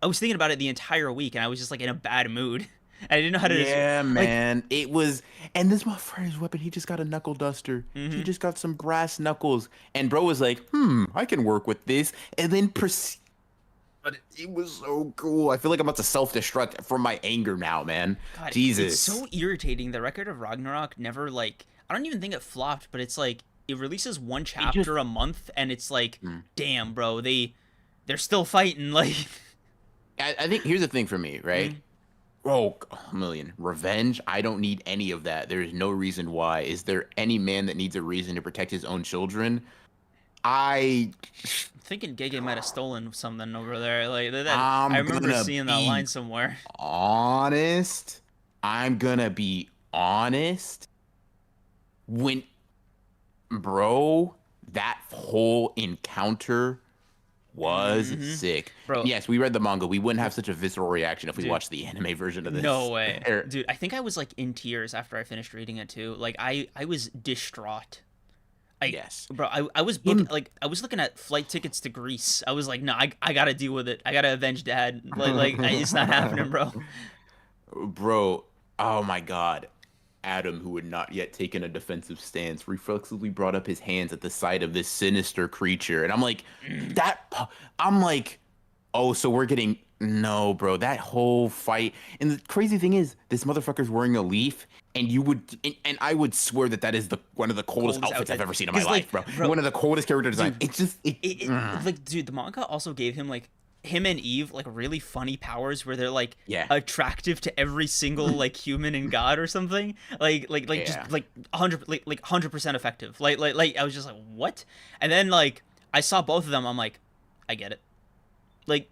[SPEAKER 1] I was thinking about it the entire week, and I was just like in a bad mood. And I didn't know how to
[SPEAKER 2] Yeah,
[SPEAKER 1] like.
[SPEAKER 2] man. It was, and this motherfucker's weapon. He just got a knuckle duster. He
[SPEAKER 1] Mm-hmm.
[SPEAKER 2] just got some brass knuckles, and bro was like, I can work with this, and then proceed. But it was so cool. I feel like I'm about to self-destruct from my anger now, man.
[SPEAKER 1] God, it's
[SPEAKER 2] Jesus.
[SPEAKER 1] so irritating. The Record of Ragnarok never like. I don't even think it flopped, but it's like it releases one
[SPEAKER 2] It just,
[SPEAKER 1] chapter a month, and it's like,
[SPEAKER 2] mm.
[SPEAKER 1] damn, bro, they're still fighting. Like,
[SPEAKER 2] I think here's the thing for me, right?
[SPEAKER 1] mm,
[SPEAKER 2] Oh, a million. Revenge. I don't need any of that. There is no reason why. Is there any man that needs a reason to protect his own children? I
[SPEAKER 1] I'm thinking Gege might have stolen something over there. Like that, I
[SPEAKER 2] I'm
[SPEAKER 1] remember
[SPEAKER 2] gonna
[SPEAKER 1] seeing that line
[SPEAKER 2] be
[SPEAKER 1] somewhere.
[SPEAKER 2] honest. I'm gonna be honest. When, bro, that whole encounter was
[SPEAKER 1] Mm-hmm.
[SPEAKER 2] sick. And
[SPEAKER 1] Bro,
[SPEAKER 2] yes, we read the manga. We wouldn't have such a visceral reaction if we
[SPEAKER 1] dude,
[SPEAKER 2] watched the anime version of
[SPEAKER 1] no
[SPEAKER 2] this.
[SPEAKER 1] way,
[SPEAKER 2] Er,
[SPEAKER 1] dude. I think I was like in tears after I finished reading it too. Like I was distraught. I
[SPEAKER 2] yes.
[SPEAKER 1] bro, I was
[SPEAKER 2] Him,
[SPEAKER 1] I was looking at flight tickets to Greece. I was like, no, I gotta deal with it. I gotta avenge Dad. It's not happening, bro.
[SPEAKER 2] bro. Oh my God. Adam, who had not yet taken a defensive stance, reflexively brought up his hands at the sight of this sinister creature. And I'm like, I'm like, oh, so we're getting, no, bro, that whole fight. And the crazy thing is, this motherfucker's wearing a leaf. And you would, and I would swear that that is the one of the coldest
[SPEAKER 1] Coldest
[SPEAKER 2] outfits I've
[SPEAKER 1] outside.
[SPEAKER 2] ever seen in my
[SPEAKER 1] Because
[SPEAKER 2] life, bro.
[SPEAKER 1] bro,
[SPEAKER 2] One of the coldest character designs.
[SPEAKER 1] dude,
[SPEAKER 2] It's just,
[SPEAKER 1] like dude, the manga also gave him like him and Eve like really funny powers where they're like
[SPEAKER 2] yeah,
[SPEAKER 1] attractive to every single like human and god or something.
[SPEAKER 2] yeah,
[SPEAKER 1] Just like 100% effective. Like I was just like what? And then like I saw both of them. I'm like, I get it. Like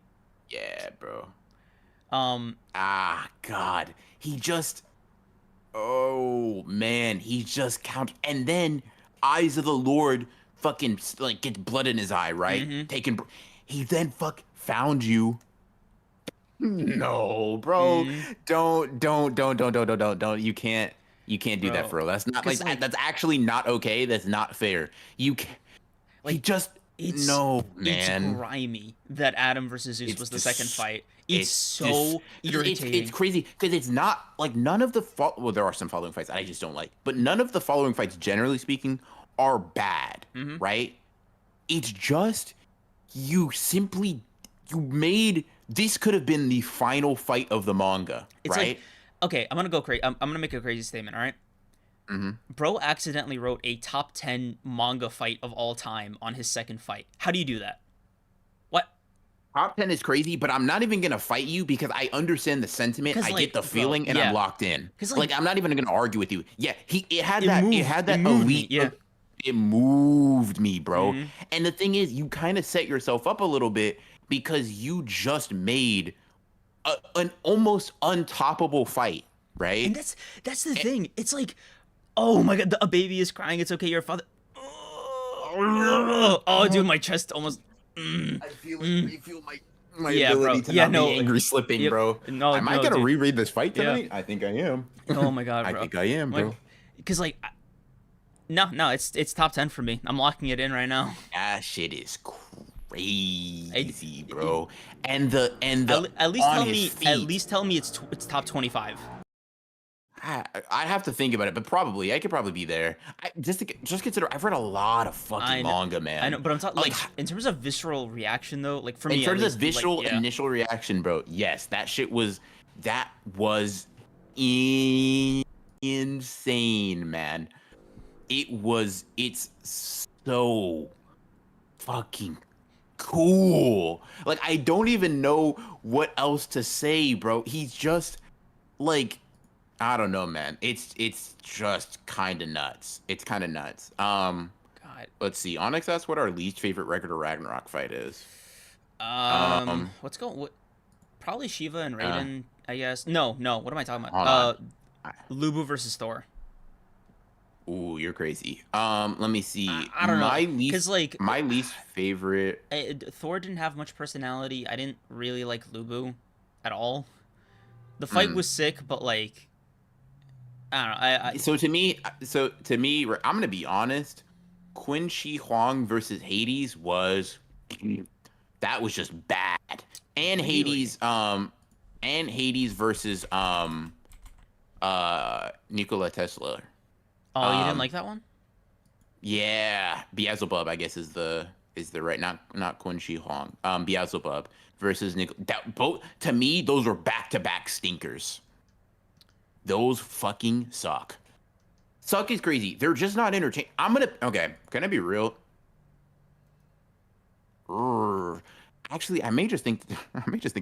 [SPEAKER 2] yeah, bro.
[SPEAKER 1] um
[SPEAKER 2] Ah, God, he just. Oh man, he just count and then eyes of the Lord fucking like gets blood in his eye, right?
[SPEAKER 1] mm-hmm,
[SPEAKER 2] He then found you. No, bro.
[SPEAKER 1] mm-hmm,
[SPEAKER 2] Don't. You can't do that
[SPEAKER 1] bro.
[SPEAKER 2] for real. That's not like
[SPEAKER 1] Cause like
[SPEAKER 2] that's actually not okay. That's not fair. You can he
[SPEAKER 1] like
[SPEAKER 2] just
[SPEAKER 1] it's
[SPEAKER 2] no,
[SPEAKER 1] it's
[SPEAKER 2] man.
[SPEAKER 1] grimy that Adam versus Zeus
[SPEAKER 2] It's
[SPEAKER 1] was the second
[SPEAKER 2] just
[SPEAKER 1] fight. It's
[SPEAKER 2] it's just
[SPEAKER 1] so
[SPEAKER 2] it's
[SPEAKER 1] irritating.
[SPEAKER 2] crazy because it's not like none of the well there are some following fights that I just don't like, but none of the following fights generally speaking are bad,
[SPEAKER 1] Mm-hmm.
[SPEAKER 2] right? It's just you made this could have been the final fight of the manga,
[SPEAKER 1] It's like,
[SPEAKER 2] right?
[SPEAKER 1] okay, I'm gonna go crazy. I'm gonna make a crazy statement. All right,
[SPEAKER 2] Mm-hmm.
[SPEAKER 1] bro accidentally wrote a top 10 manga fight of all time on his second fight. How do you do that? What?
[SPEAKER 2] Top 10 is crazy, but I'm not even gonna fight you because I understand the sentiment.
[SPEAKER 1] Because
[SPEAKER 2] I get
[SPEAKER 1] like,
[SPEAKER 2] the
[SPEAKER 1] bro,
[SPEAKER 2] feeling, and I'm
[SPEAKER 1] yeah.
[SPEAKER 2] locked in.
[SPEAKER 1] Because
[SPEAKER 2] Like
[SPEAKER 1] like,
[SPEAKER 2] I'm not even gonna argue with you. Yeah, he it had
[SPEAKER 1] it
[SPEAKER 2] that
[SPEAKER 1] moved me. Yeah.
[SPEAKER 2] it moved me, bro.
[SPEAKER 1] Hmm.
[SPEAKER 2] And the thing is, you kind of set yourself up a little bit because you just made an almost untoppable fight,
[SPEAKER 1] And
[SPEAKER 2] right?
[SPEAKER 1] that's the
[SPEAKER 2] And,
[SPEAKER 1] thing. It's like, oh my god, a baby is crying. It's okay, your father. Oh, dude, my chest almost. Mm,
[SPEAKER 2] I feel it.
[SPEAKER 1] mm.
[SPEAKER 2] I feel my
[SPEAKER 1] Yeah, bro.
[SPEAKER 2] ability to
[SPEAKER 1] Yeah,
[SPEAKER 2] not be
[SPEAKER 1] no.
[SPEAKER 2] angry slipping,
[SPEAKER 1] Yep.
[SPEAKER 2] bro.
[SPEAKER 1] No,
[SPEAKER 2] Am I
[SPEAKER 1] no,
[SPEAKER 2] gonna
[SPEAKER 1] dude.
[SPEAKER 2] reread this fight
[SPEAKER 1] Yeah.
[SPEAKER 2] tonight? I think I am.
[SPEAKER 1] Oh my god,
[SPEAKER 2] I
[SPEAKER 1] bro.
[SPEAKER 2] think I am,
[SPEAKER 1] Like,
[SPEAKER 2] bro.
[SPEAKER 1] cause like, no, no, it's top 10 for me. I'm locking it in right now.
[SPEAKER 2] That shit is
[SPEAKER 1] I,
[SPEAKER 2] crazy,
[SPEAKER 1] it,
[SPEAKER 2] bro. And the
[SPEAKER 1] at least
[SPEAKER 2] on
[SPEAKER 1] tell
[SPEAKER 2] his
[SPEAKER 1] me, at
[SPEAKER 2] feet.
[SPEAKER 1] least tell me it's top 25.
[SPEAKER 2] I have to think about it, but probably I could probably be there. Just consider I've read a lot of fucking
[SPEAKER 1] I know,
[SPEAKER 2] manga,
[SPEAKER 1] I know,
[SPEAKER 2] man.
[SPEAKER 1] but I'm talking
[SPEAKER 2] Like
[SPEAKER 1] like in terms of visceral reaction though. Like for
[SPEAKER 2] in
[SPEAKER 1] me at
[SPEAKER 2] terms of
[SPEAKER 1] least, like
[SPEAKER 2] visual
[SPEAKER 1] yeah.
[SPEAKER 2] initial reaction, bro. Yes, that was insane, man. It's so fucking cool. Like I don't even know what else to say, bro. He's just like I don't know, man. It's just kind of nuts. It's kind of nuts.
[SPEAKER 1] God.
[SPEAKER 2] Let's see. Onyx asks what our least favorite regular Ragnarok fight is. Um,
[SPEAKER 1] What's going? What? Probably Shiva and
[SPEAKER 2] uh,
[SPEAKER 1] Raiden, I guess. No, no. What am I talking about?
[SPEAKER 2] hold on. I-
[SPEAKER 1] Lubu versus Thor.
[SPEAKER 2] Ooh, you're crazy. Let me see.
[SPEAKER 1] I don't know, cause like
[SPEAKER 2] My least favorite.
[SPEAKER 1] Thor didn't have much personality. I didn't really like Lubu at all. The fight
[SPEAKER 2] Mm,
[SPEAKER 1] was sick, but like I don't know.
[SPEAKER 2] so to me, I'm gonna be honest. Qin Shi Huang versus Hades was that was just bad. And
[SPEAKER 1] Really.
[SPEAKER 2] Hades versus Nikola Tesla.
[SPEAKER 1] Oh, you didn't
[SPEAKER 2] Um
[SPEAKER 1] like that one?
[SPEAKER 2] yeah, Beelzebub I guess is the right not Qin Shi Huang. Beelzebub versus Nicol that both to me those were back-to-back stinkers. Those fucking suck. Suck is crazy. They're just not entertaining. Okay, can I be real? Urgh. Actually, I may just think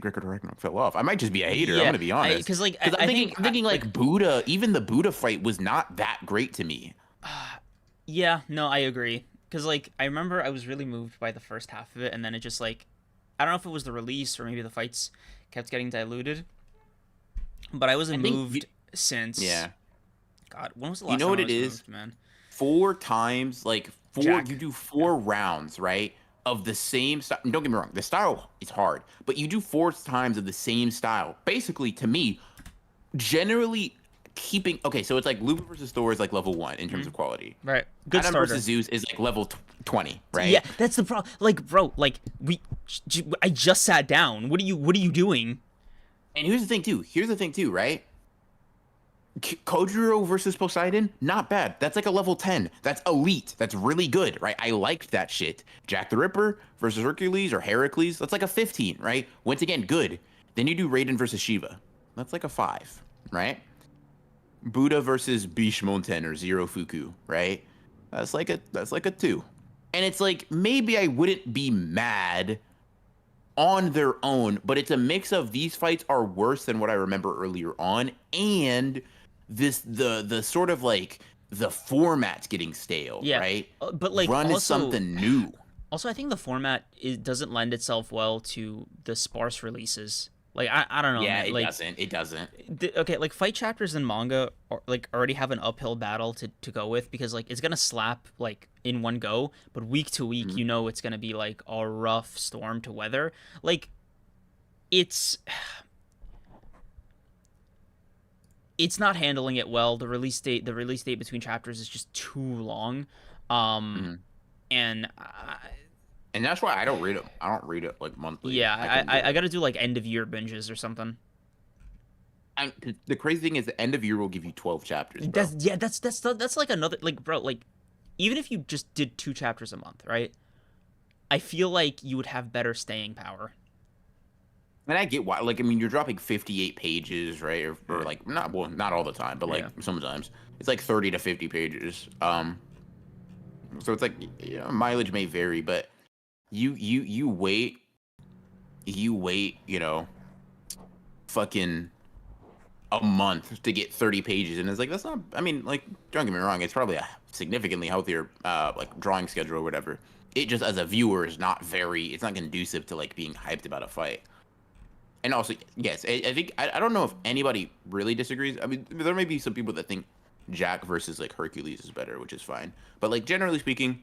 [SPEAKER 2] Record Ragnarok fell off. I might just be a hater. I'm
[SPEAKER 1] Yeah,
[SPEAKER 2] gonna be honest.
[SPEAKER 1] cause like
[SPEAKER 2] Because
[SPEAKER 1] I think
[SPEAKER 2] I'm thinking
[SPEAKER 1] like
[SPEAKER 2] like Buddha, even the Buddha fight was not that great to me.
[SPEAKER 1] yeah, no, I agree. Cause like I remember I was really moved by the first half of it, and then it just like I don't know if it was the release or maybe the fights kept getting diluted, but I
[SPEAKER 2] I
[SPEAKER 1] wasn't
[SPEAKER 2] think
[SPEAKER 1] moved since
[SPEAKER 2] yeah.
[SPEAKER 1] God. When was the
[SPEAKER 2] You
[SPEAKER 1] last
[SPEAKER 2] know
[SPEAKER 1] time
[SPEAKER 2] what
[SPEAKER 1] I
[SPEAKER 2] it
[SPEAKER 1] was
[SPEAKER 2] is?
[SPEAKER 1] moved, man?
[SPEAKER 2] Four times, like you
[SPEAKER 1] Jack.
[SPEAKER 2] do
[SPEAKER 1] Yeah.
[SPEAKER 2] 4 rounds, right? Of the same style. Don't get me wrong, the style is hard, but you do 4 times of the same style. Basically, to me, generally keeping okay, so it's like Luba versus Thor is like level 1 in terms
[SPEAKER 1] Mhm.
[SPEAKER 2] of quality.
[SPEAKER 1] Right. Good
[SPEAKER 2] Adam versus
[SPEAKER 1] starter.
[SPEAKER 2] Zeus is like level 20,
[SPEAKER 1] Yeah,
[SPEAKER 2] right?
[SPEAKER 1] that's the problem. Like, bro, like I just sat down. What are you doing?
[SPEAKER 2] And here's the thing too, right? Kojiro versus Poseidon, not bad. That's like a level 10. That's elite. That's really good, right? I liked that shit. Jack the Ripper versus Hercules or Heracles, that's like a 15, right? Once again, good. Then you do Raiden versus Shiva. That's like a 5, right? Buddha versus Bishmonten or Zero Fuku, right? That's like a 2. And it's like maybe I wouldn't be mad on their own, but it's a mix of these fights are worse than what I remember earlier on, and the sort of like the format's getting stale,
[SPEAKER 1] Yeah,
[SPEAKER 2] right?
[SPEAKER 1] but like
[SPEAKER 2] Run is
[SPEAKER 1] also,
[SPEAKER 2] something new.
[SPEAKER 1] I think the format doesn't lend itself well to the sparse releases. Like I don't know,
[SPEAKER 2] Yeah,
[SPEAKER 1] man.
[SPEAKER 2] it
[SPEAKER 1] Like
[SPEAKER 2] doesn't. It doesn't.
[SPEAKER 1] okay, like fight chapters in manga like already have an uphill battle to go with because like it's gonna slap like in one go, but week to week,
[SPEAKER 2] Mhm.
[SPEAKER 1] you know, it's gonna be like a rough storm to weather. Like it's not handling it well. The release date between chapters is just too long, um,
[SPEAKER 2] Mhm.
[SPEAKER 1] and
[SPEAKER 2] And that's why I don't read it. I don't read it like monthly. I
[SPEAKER 1] yeah,
[SPEAKER 2] couldn't do
[SPEAKER 1] I
[SPEAKER 2] it.
[SPEAKER 1] got to do like end of year binges or something.
[SPEAKER 2] And the crazy thing is, the end of year will give you 12 chapters, bro.
[SPEAKER 1] That's like another like bro like even if you just did 2 chapters a month, right? I feel like you would have better staying power.
[SPEAKER 2] And I get why. Like, I mean, you're dropping 58 pages, right? Or
[SPEAKER 1] Right.
[SPEAKER 2] like not all the time, but like
[SPEAKER 1] Yeah.
[SPEAKER 2] sometimes it's like 30 to 50 pages. So it's like mileage may vary, but you wait, you know, fucking a month to get 30 pages, and it's like that's not. I mean, like, don't get me wrong, it's probably a significantly healthier like drawing schedule or whatever. It just as a viewer is not very. It's not conducive to like being hyped about a fight. And also, yes, I think I don't know if anybody really disagrees. I mean, there may be some people that think Jack versus like Hercules is better, which is fine. But like generally speaking,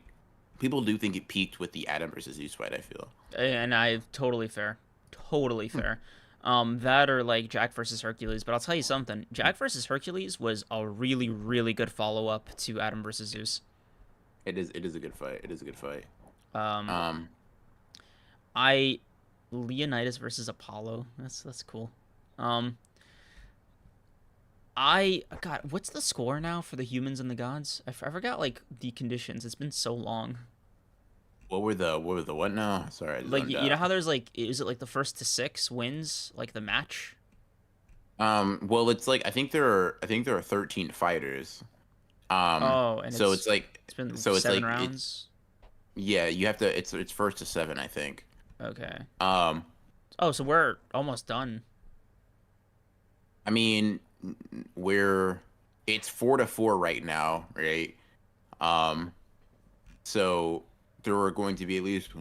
[SPEAKER 2] people do think it peaked with the Adam versus Zeus fight. I feel.
[SPEAKER 1] And I totally fair, totally fair. That or like Jack versus Hercules. But I'll tell you something. Jack versus Hercules was a really, really good follow up to Adam versus Zeus.
[SPEAKER 2] It is. It is a good fight. It is a good fight.
[SPEAKER 1] Um,
[SPEAKER 2] Um,
[SPEAKER 1] I Leonidas versus Apollo. That's cool. Um, I God, what's the score now for the humans and the gods? I forgot like the conditions. It's been so long.
[SPEAKER 2] what were the what now? Sorry, I
[SPEAKER 1] Like
[SPEAKER 2] zoned
[SPEAKER 1] you know
[SPEAKER 2] out.
[SPEAKER 1] how there's like is it like the first to six wins like the match?
[SPEAKER 2] Well, it's like I think there are 13 fighters.
[SPEAKER 1] Oh, and
[SPEAKER 2] So it's like
[SPEAKER 1] it's been
[SPEAKER 2] so it's
[SPEAKER 1] seven
[SPEAKER 2] like it's
[SPEAKER 1] rounds.
[SPEAKER 2] yeah, you have to it's first to seven, I think.
[SPEAKER 1] Okay.
[SPEAKER 2] Um,
[SPEAKER 1] Oh, so we're almost done.
[SPEAKER 2] I mean, we're it's 4-4 right now, right? Um, so there are going to be at least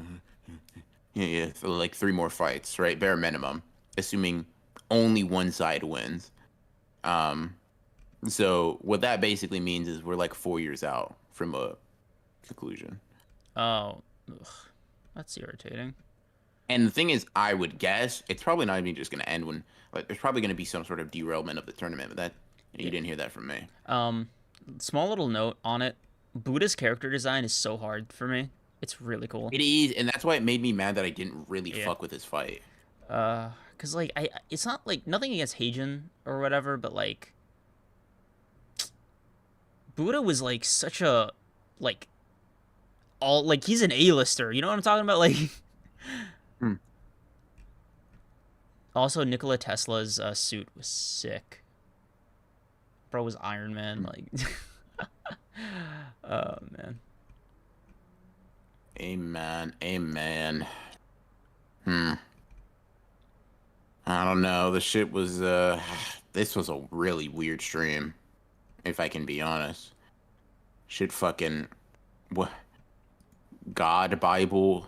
[SPEAKER 2] yeah, so like three more fights, right? Bare minimum, assuming only one side wins. Um, so what that basically means is we're like 4 years out from a conclusion.
[SPEAKER 1] Oh, ugh, that's irritating.
[SPEAKER 2] And the thing is, I would guess it's probably not even just going to end when like there's probably going to be some sort of derailment of the tournament. But that you
[SPEAKER 1] Yeah.
[SPEAKER 2] didn't hear that from me.
[SPEAKER 1] Um, small little note on it. Buddha's character design is so hard for me. It's really cool.
[SPEAKER 2] It is, and that's why it made me mad that I didn't really
[SPEAKER 1] Yeah.
[SPEAKER 2] fuck with his fight.
[SPEAKER 1] Cause like it's not like nothing against Heijin or whatever, but like Buddha was like such a like all like he's an A-lister. You know what I'm talking about? Like
[SPEAKER 2] Hmm.
[SPEAKER 1] also Nikola Tesla's suit was sick. Bro was Iron Man. Like, oh man.
[SPEAKER 2] Amen. Amen. Hmm. I don't know. The shit was this was a really weird stream, if I can be honest. Shit fucking what God Bible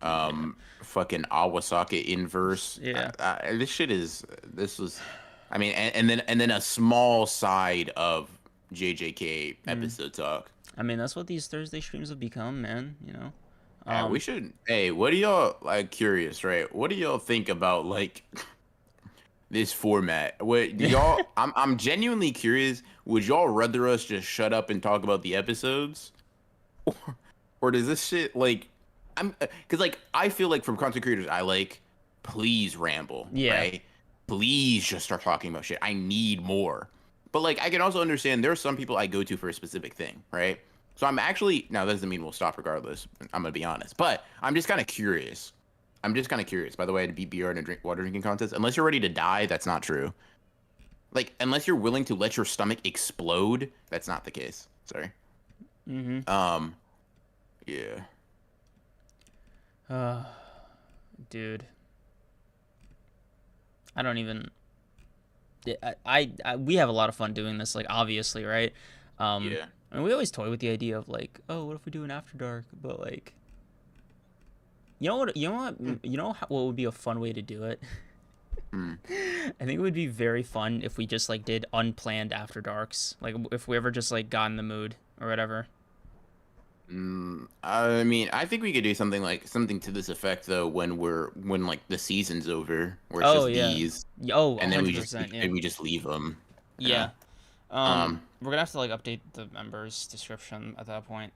[SPEAKER 1] Yeah.
[SPEAKER 2] fucking Awasaka inverse.
[SPEAKER 1] Yeah.
[SPEAKER 2] This shit is this was I mean and then a small side of JJK
[SPEAKER 1] Mm.
[SPEAKER 2] episode talk.
[SPEAKER 1] I mean, that's what these Thursday streams have become, man. You know.
[SPEAKER 2] Yeah, we
[SPEAKER 1] Um.
[SPEAKER 2] should. Hey, what do y'all like? Curious, right? What do y'all think about like this format? What do y'all? I'm genuinely curious. Would y'all rather us just shut up and talk about the episodes, or, or does this shit like? I'm because like I feel like from content creators I like, please ramble,
[SPEAKER 1] Yeah.
[SPEAKER 2] right? Please just start talking about shit. I need more. But like I can also understand there are some people I go to for a specific thing, right? So I'm actually now that doesn't mean we'll stop regardless. I'm gonna be honest, but I'm just kind of curious. I'm just kind of curious. By the way, to beat BR in a water drinking contest, unless you're ready to die, that's not true. Like unless you're willing to let your stomach explode, that's not the case. Sorry.
[SPEAKER 1] Mhm.
[SPEAKER 2] Um. Yeah.
[SPEAKER 1] Uh, dude. I don't even. We have a lot of fun doing this. Like obviously, right? Um.
[SPEAKER 2] Yeah.
[SPEAKER 1] And we always toy with the idea of like, oh, what if we do an after dark? But like, you know what? You know what? You know what would be a fun way to do it?
[SPEAKER 2] Hmm.
[SPEAKER 1] I think it would be very fun if we just like did unplanned after darks. Like if we ever just like got in the mood or whatever.
[SPEAKER 2] I mean, I think we could do something like something to this effect though when like the season's over, where it's
[SPEAKER 1] Oh
[SPEAKER 2] just
[SPEAKER 1] yeah.
[SPEAKER 2] these,
[SPEAKER 1] Oh,
[SPEAKER 2] and then we just
[SPEAKER 1] 100%. Yeah.
[SPEAKER 2] and we just leave them, you know.
[SPEAKER 1] Yeah.
[SPEAKER 2] Um,
[SPEAKER 1] We're gonna have to like update the members description at that point.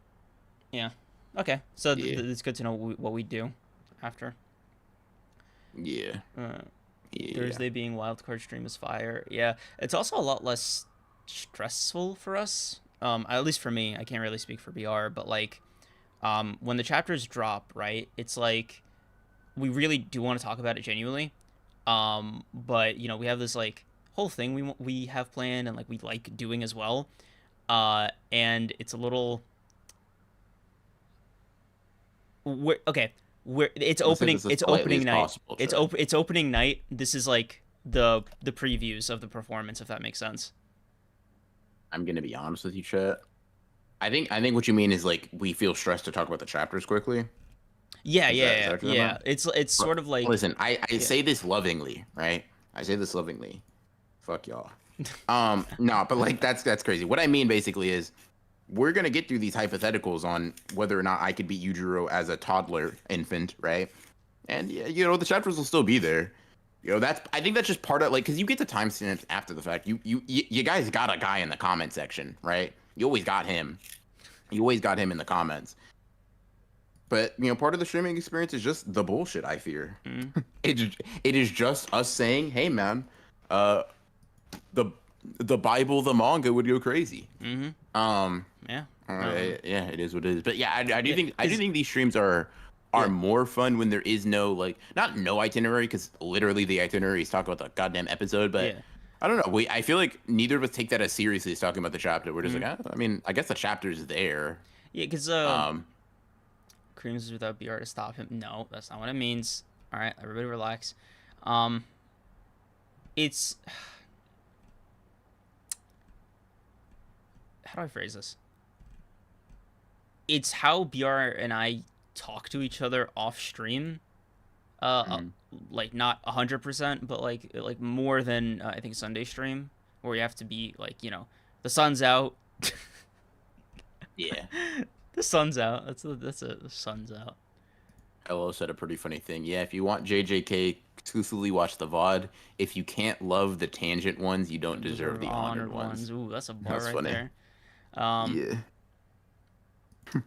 [SPEAKER 1] Yeah. Okay. So
[SPEAKER 2] yeah,
[SPEAKER 1] it's good to know what we do after.
[SPEAKER 2] yeah,
[SPEAKER 1] Uh,
[SPEAKER 2] yeah.
[SPEAKER 1] Thursday being wildcard stream is fire. Yeah. It's also a lot less stressful for us. At least for me. I can't really speak for BR, but like, when the chapters drop, right? It's like we really do want to talk about it genuinely. But you know, we have this like whole thing we have planned and like we like doing as well. And it's a little okay. It's
[SPEAKER 2] Let's say
[SPEAKER 1] opening.
[SPEAKER 2] this as
[SPEAKER 1] It's
[SPEAKER 2] politely
[SPEAKER 1] opening
[SPEAKER 2] as
[SPEAKER 1] night.
[SPEAKER 2] possible, Trey.
[SPEAKER 1] It's opening night. This is like the previews of the performance, if that makes sense.
[SPEAKER 2] I'm gonna be honest with you, chat. I think what you mean is like we feel stressed to talk about the chapters quickly.
[SPEAKER 1] Yeah,
[SPEAKER 2] Is that
[SPEAKER 1] yeah,
[SPEAKER 2] what you're talking
[SPEAKER 1] yeah.
[SPEAKER 2] about?
[SPEAKER 1] It's
[SPEAKER 2] But
[SPEAKER 1] sort of like
[SPEAKER 2] listen, I
[SPEAKER 1] yeah.
[SPEAKER 2] say this lovingly, right? I say this lovingly. Fuck y'all. No, but like that's crazy. What I mean basically is we're gonna get through these hypotheticals on whether or not I could beat Yujiro as a toddler infant, right? And yeah, the chapters will still be there. That's I think that's just part of like because you get the timestamps after the fact. You guys got a guy in the comment section, right? You always got him. You always got him in the comments. But part of the streaming experience is just the bullshit. I fear
[SPEAKER 1] Mm,
[SPEAKER 2] it is just us saying, "Hey, man, uh, the the Bible, the manga would go crazy."
[SPEAKER 1] mm-hmm.
[SPEAKER 2] Um,
[SPEAKER 1] Yeah.
[SPEAKER 2] yeah, it is what it is. But yeah, I do
[SPEAKER 1] Yeah,
[SPEAKER 2] think
[SPEAKER 1] because
[SPEAKER 2] these streams are
[SPEAKER 1] yeah.
[SPEAKER 2] more fun when there is no like not no itinerary because literally the itinerary is talking about the goddamn episode. But
[SPEAKER 1] Yeah.
[SPEAKER 2] I don't know. I feel like neither of us take that as seriously as talking about the chapter. We're just like,
[SPEAKER 1] Mm,
[SPEAKER 2] I mean, I guess the chapter's there.
[SPEAKER 1] yeah, because
[SPEAKER 2] Um,
[SPEAKER 1] creams without BR to stop him. No, that's not what it means. All right, everybody relax. Um, it's how do I phrase this? It's how BR and I talk to each other off stream.
[SPEAKER 2] mhm.
[SPEAKER 1] Like not 100%, but like more than I think Sunday stream, where you have to be like the sun's out.
[SPEAKER 2] Yeah.
[SPEAKER 1] The sun's out. That's a the sun's out.
[SPEAKER 2] Hello said a pretty funny thing. Yeah, if you want JJK, exclusively watch the VOD. If you can't love the tangent ones, you don't
[SPEAKER 1] Those
[SPEAKER 2] deserve
[SPEAKER 1] are
[SPEAKER 2] the honored
[SPEAKER 1] honored
[SPEAKER 2] ones.
[SPEAKER 1] ones. Ooh, that's a bar
[SPEAKER 2] That's
[SPEAKER 1] right
[SPEAKER 2] funny.
[SPEAKER 1] there. Um,
[SPEAKER 2] Yeah.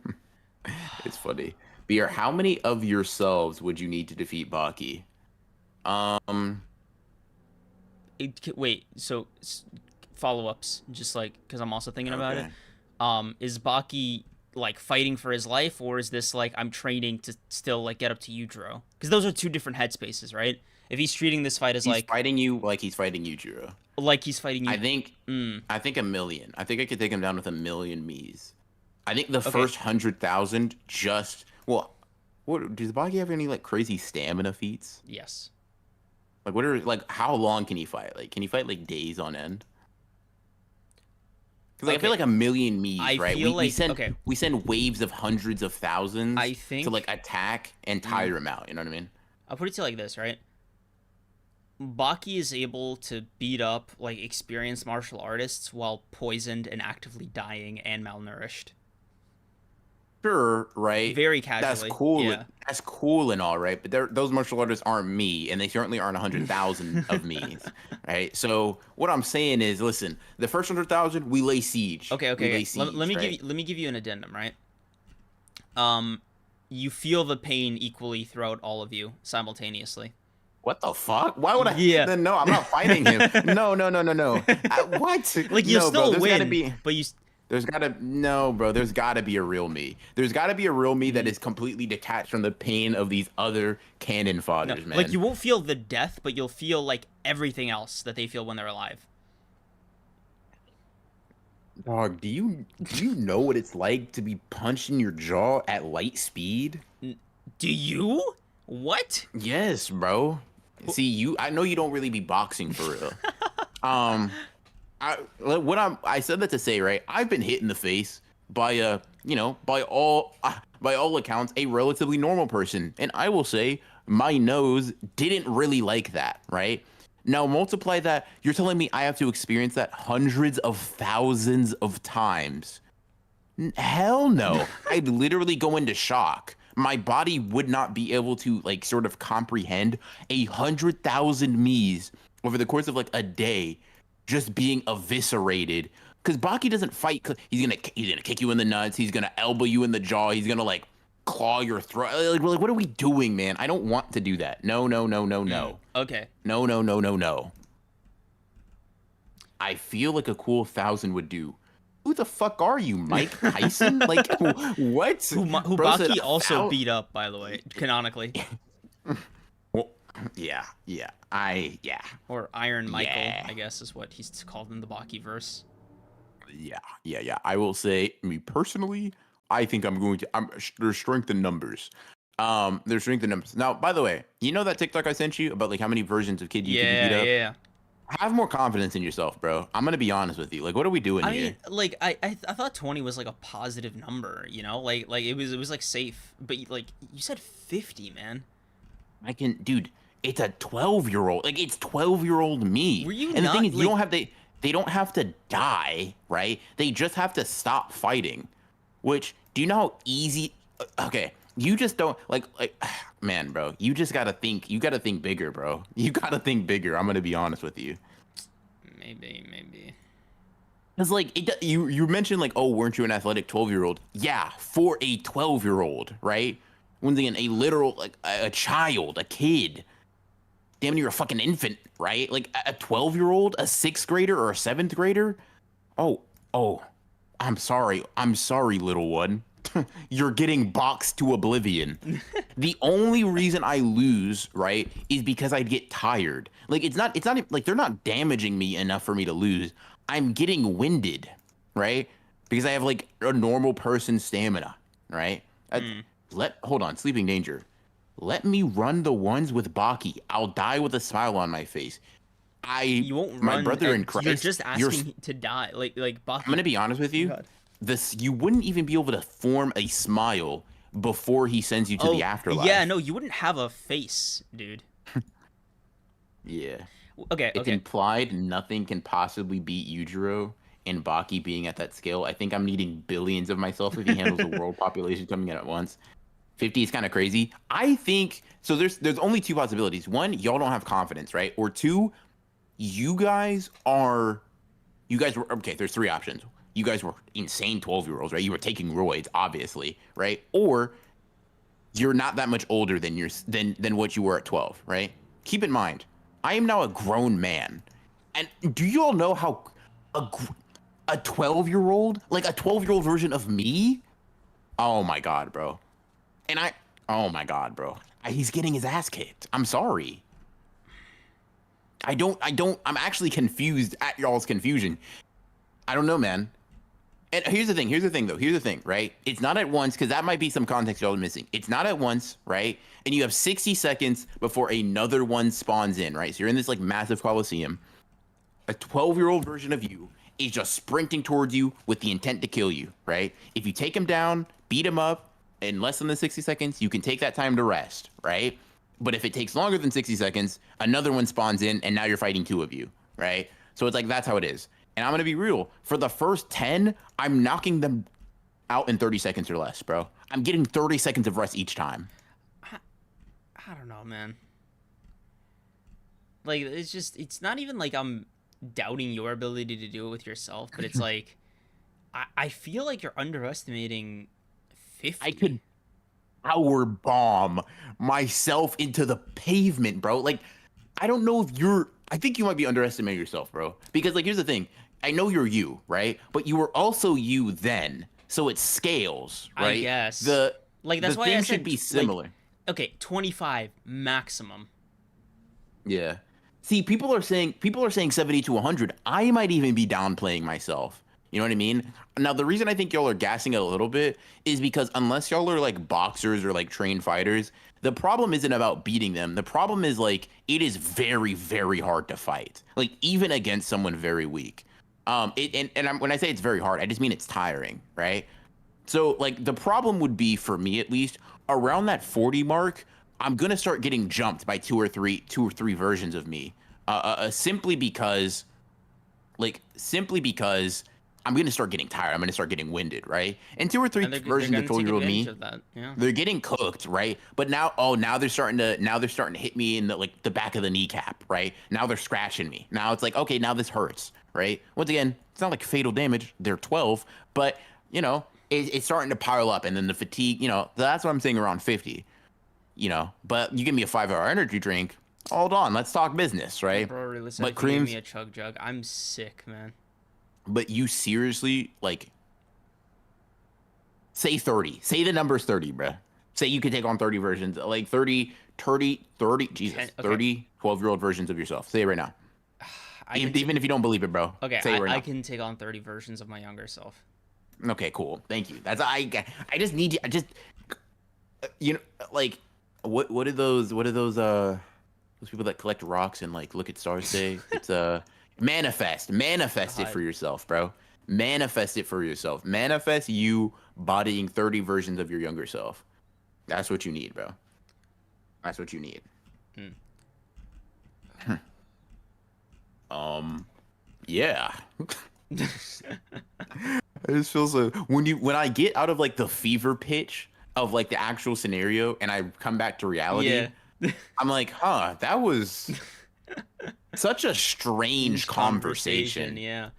[SPEAKER 2] It's funny. Beer, how many of yourselves would you need to defeat Baki? Um,
[SPEAKER 1] wait. So follow ups, just like because I'm also thinking about it.
[SPEAKER 2] okay.
[SPEAKER 1] Is Baki like fighting for his life, or is this like I'm training to still like get up to Yujiro? Because those are two different headspaces, right? If he's treating this fight as
[SPEAKER 2] He's fighting you like he's fighting you, Jiro.
[SPEAKER 1] like he's fighting
[SPEAKER 2] I
[SPEAKER 1] you.
[SPEAKER 2] think
[SPEAKER 1] Mm,
[SPEAKER 2] I think a million. I think I could take him down with a million Miis. I think the
[SPEAKER 1] okay.
[SPEAKER 2] first 100,000 just what does Baki have any like crazy stamina feats?
[SPEAKER 1] Yes.
[SPEAKER 2] Like what are like how long can he fight? Like can he fight like days on end? Because like I feel
[SPEAKER 1] Okay.
[SPEAKER 2] like a million Miis,
[SPEAKER 1] I
[SPEAKER 2] right?
[SPEAKER 1] feel
[SPEAKER 2] We
[SPEAKER 1] like
[SPEAKER 2] send
[SPEAKER 1] okay.
[SPEAKER 2] we send waves of hundreds of thousands
[SPEAKER 1] I
[SPEAKER 2] to
[SPEAKER 1] think
[SPEAKER 2] like attack and
[SPEAKER 1] mm,
[SPEAKER 2] tire him out. You know what I mean?
[SPEAKER 1] I'll put it to you like this, right? Baki is able to beat up like experienced martial artists while poisoned and actively dying and malnourished.
[SPEAKER 2] Sure, right?
[SPEAKER 1] Very
[SPEAKER 2] That's
[SPEAKER 1] casually.
[SPEAKER 2] cool.
[SPEAKER 1] Yeah.
[SPEAKER 2] That's cool and all, right? But those martial artists aren't me, and they certainly aren't 100,000 of me's, right? So what I'm saying is, listen, the first 100,000, we lay siege.
[SPEAKER 1] Okay,
[SPEAKER 2] We
[SPEAKER 1] okay,
[SPEAKER 2] lay
[SPEAKER 1] okay. Let
[SPEAKER 2] siege,
[SPEAKER 1] me give
[SPEAKER 2] right?
[SPEAKER 1] you an addendum, right? Um you feel the pain equally throughout all of you simultaneously.
[SPEAKER 2] What the fuck? Why would I?
[SPEAKER 1] Yeah.
[SPEAKER 2] Then no, I'm not fighting him. No, no, no, no, no. What?
[SPEAKER 1] Like you
[SPEAKER 2] No, bro.
[SPEAKER 1] still
[SPEAKER 2] There's got to
[SPEAKER 1] win,
[SPEAKER 2] be.
[SPEAKER 1] but you
[SPEAKER 2] There's gotta no, bro. There's gotta be a real me. There's gotta be a real me that
[SPEAKER 1] mm,
[SPEAKER 2] is completely detached from the pain of these other cannon
[SPEAKER 1] no,
[SPEAKER 2] fodders,
[SPEAKER 1] like
[SPEAKER 2] man.
[SPEAKER 1] you won't feel the death, but you'll feel like everything else that they feel when they're alive.
[SPEAKER 2] Dog, do you know what it's like to be punched in your jaw at light speed?
[SPEAKER 1] Do you? What?
[SPEAKER 2] Yes, bro. See, I know you don't really be boxing for real. Um, I said that to say, right? I've been hit in the face by by all accounts a relatively normal person, and I will say my nose didn't really like that, right? Now multiply that. You're telling me I have to experience that hundreds of thousands of times. Hell no. I'd literally go into shock. My body would not be able to like sort of comprehend 100,000 me's over the course of like a day just being eviscerated. Because Baki doesn't fight. He's gonna kick you in the nuts. He's gonna elbow you in the jaw. He's gonna like claw your throat. Like what are we doing, man? I don't want to do that. No, no, no, no, no,
[SPEAKER 1] Okay.
[SPEAKER 2] no, no, no, no, no. I feel like a cool thousand would do. Who the fuck are you, Mike Tyson? Like what?
[SPEAKER 1] Who
[SPEAKER 2] Bro said
[SPEAKER 1] Baki
[SPEAKER 2] a
[SPEAKER 1] also
[SPEAKER 2] thou-
[SPEAKER 1] beat up, by the way, canonically,
[SPEAKER 2] Well, yeah, yeah, yeah,
[SPEAKER 1] or Iron Michael,
[SPEAKER 2] yeah,
[SPEAKER 1] I guess is what he's called in the Baki verse.
[SPEAKER 2] yeah, yeah, yeah. I will say, me personally, I think I'm going to. There's strength in numbers. They're shrinking the numbers. Now, by the way, you know that TikTok I sent you about like how many versions of Kid you could you beat
[SPEAKER 1] Yeah,
[SPEAKER 2] up?
[SPEAKER 1] yeah.
[SPEAKER 2] Have more confidence in yourself, bro. I'm gonna be honest with you. Like, what are we doing
[SPEAKER 1] I
[SPEAKER 2] here?
[SPEAKER 1] mean, like I thought 20 was like a positive number, you know? Like it was like safe, but like you said 50, man.
[SPEAKER 2] I can, dude. It's a 12-year-old. Like, it's 12-year-old me.
[SPEAKER 1] Were you
[SPEAKER 2] And the thing
[SPEAKER 1] not
[SPEAKER 2] is, you
[SPEAKER 1] like
[SPEAKER 2] don't have to. They don't have to die, right? They just have to stop fighting. Which, do you know how easy? Okay, you just don't like. Man, bro, you just gotta think. You gotta think bigger, bro. You gotta think bigger. I'm gonna be honest with you.
[SPEAKER 1] maybe.
[SPEAKER 2] Cause like you mentioned like, oh, weren't you an athletic 12-year-old? Yeah, for a 12-year-old, right? Once again, a literal like a child, a kid, damn near a fucking infant, right? Like a 12-year-old, a sixth grader or a seventh grader. Oh, oh, I'm sorry, little one. You're getting boxed to oblivion. The only reason I lose, right, is because I get tired. Like it's not like they're not damaging me enough for me to lose. I'm getting winded, right? Because I have like a normal person stamina, right?
[SPEAKER 1] Mm.
[SPEAKER 2] Hold on, sleeping danger. Let me run the ones with Baki. I'll die with a smile on my face.
[SPEAKER 1] You won't
[SPEAKER 2] My
[SPEAKER 1] run.
[SPEAKER 2] brother in
[SPEAKER 1] You're
[SPEAKER 2] Christ,
[SPEAKER 1] just asking to die. Like
[SPEAKER 2] I'm gonna
[SPEAKER 1] Baki.
[SPEAKER 2] be honest with
[SPEAKER 1] Oh
[SPEAKER 2] you.
[SPEAKER 1] God.
[SPEAKER 2] This you wouldn't even be able to form a smile before he sends you to the
[SPEAKER 1] Oh yeah,
[SPEAKER 2] afterlife.
[SPEAKER 1] no, you wouldn't have a face, dude.
[SPEAKER 2] Yeah.
[SPEAKER 1] Okay,
[SPEAKER 2] It's
[SPEAKER 1] okay.
[SPEAKER 2] implied nothing can possibly beat Yujiro and Baki being at that scale. I think I'm needing billions of myself if he handles the world population coming in at once. 50 is kind of crazy. I think so there's only two possibilities. One, y'all don't have confidence, right? Or two, you guys are you guys were okay, there's three options. You guys were insane 12-year-olds, right? You were taking roids, obviously, right? Or you're not that much older than than what you were at 12, right? Keep in mind, I am now a grown man. And do you all know how a a 12-year-old, like a 12-year-old version of me? Oh my god, bro. And oh my god, bro. He's getting his ass kicked. I'm sorry. I'm actually confused at y'all's confusion. I don't know, man. And here's the thing though. Here's the thing, right? It's not at once, because that might be some context y'all are missing. It's not at once, right? And you have 60 seconds before another one spawns in, right? So you're in this like massive coliseum. A 12-year-old version of you is just sprinting towards you with the intent to kill you, right? If you take him down, beat him up in less than the 60 seconds, you can take that time to rest, right? But if it takes longer than 60 seconds, another one spawns in and now you're fighting two of you, right? So it's like that's how it is. And I'm going to be real. For the first 10, I'm knocking them out in 30 seconds or less, bro. I'm getting 30 seconds of rest each time.
[SPEAKER 1] I, I don't know, man. Like it's not even like I'm doubting your ability to do it with yourself, but it's like I feel like you're underestimating
[SPEAKER 2] I
[SPEAKER 1] 50.
[SPEAKER 2] could power bomb myself into the pavement, bro. Like, I don't know if you're. I think you might be underestimating yourself, bro. Because like, here's the thing. I know you're you, right? But you were also you then, so it scales,
[SPEAKER 1] I
[SPEAKER 2] right?
[SPEAKER 1] guess.
[SPEAKER 2] The
[SPEAKER 1] Like
[SPEAKER 2] the
[SPEAKER 1] that's why I
[SPEAKER 2] thing should
[SPEAKER 1] said
[SPEAKER 2] be
[SPEAKER 1] like
[SPEAKER 2] similar.
[SPEAKER 1] okay, 25 maximum.
[SPEAKER 2] Yeah. See, people are saying 70 to 100. I might even be downplaying myself. You know what I mean? Now, the reason I think y'all are gassing it a little bit is because unless y'all are like boxers or like trained fighters, the problem isn't about beating them. The problem is like it is very, very hard to fight. Like even against someone very weak. When I say it's very hard, I just mean it's tiring, right? So like the problem would be for me at least around that 40 mark, I'm gonna start getting jumped by two or three versions of me, simply because simply because I'm gonna start getting tired. I'm gonna start getting winded, right? And two or three
[SPEAKER 1] And they're
[SPEAKER 2] versions of
[SPEAKER 1] going to take
[SPEAKER 2] 12-year-old
[SPEAKER 1] advantage
[SPEAKER 2] me,
[SPEAKER 1] of that. Yeah.
[SPEAKER 2] they're getting cooked, right? But now, oh, now they're starting to hit me in the like the back of the kneecap, right? Now they're scratching me. Now it's like, okay, now this hurts, right? Once again, it's not like fatal damage. They're 12, but it's starting to pile up, and then the fatigue, that's what I'm saying around 50, But you give me a 5-hour energy drink. Hold on, let's talk business, right?
[SPEAKER 1] Bro, really said
[SPEAKER 2] But
[SPEAKER 1] if you gave
[SPEAKER 2] creams,
[SPEAKER 1] me a chug jug, I'm sick, man.
[SPEAKER 2] but you seriously like say 30. Say the number's 30, bro. Say you could take on 30 versions, like 30, Jesus,
[SPEAKER 1] Okay.
[SPEAKER 2] 30 12-year-old versions of yourself. Say it right now.
[SPEAKER 1] I can
[SPEAKER 2] Even if you don't believe it, bro.
[SPEAKER 1] Okay,
[SPEAKER 2] Say it right
[SPEAKER 1] I
[SPEAKER 2] now.
[SPEAKER 1] can take on 30 versions of my younger self.
[SPEAKER 2] Okay, cool. Thank you. I just need you. you know, like, what are those people that collect rocks and like look at stars say? It's manifest it
[SPEAKER 1] God.
[SPEAKER 2] for yourself, bro. Manifest it for yourself. Manifest you bodying 30 versions of your younger self. That's what you need, bro. That's what you need.
[SPEAKER 1] Mm.
[SPEAKER 2] Um, yeah. I just feel so when I get out of like the fever pitch of like the actual scenario and I come back to
[SPEAKER 1] Yeah.
[SPEAKER 2] reality, I'm like, huh, that was such a strange
[SPEAKER 1] Strange conversation.
[SPEAKER 2] conversation.
[SPEAKER 1] Yeah.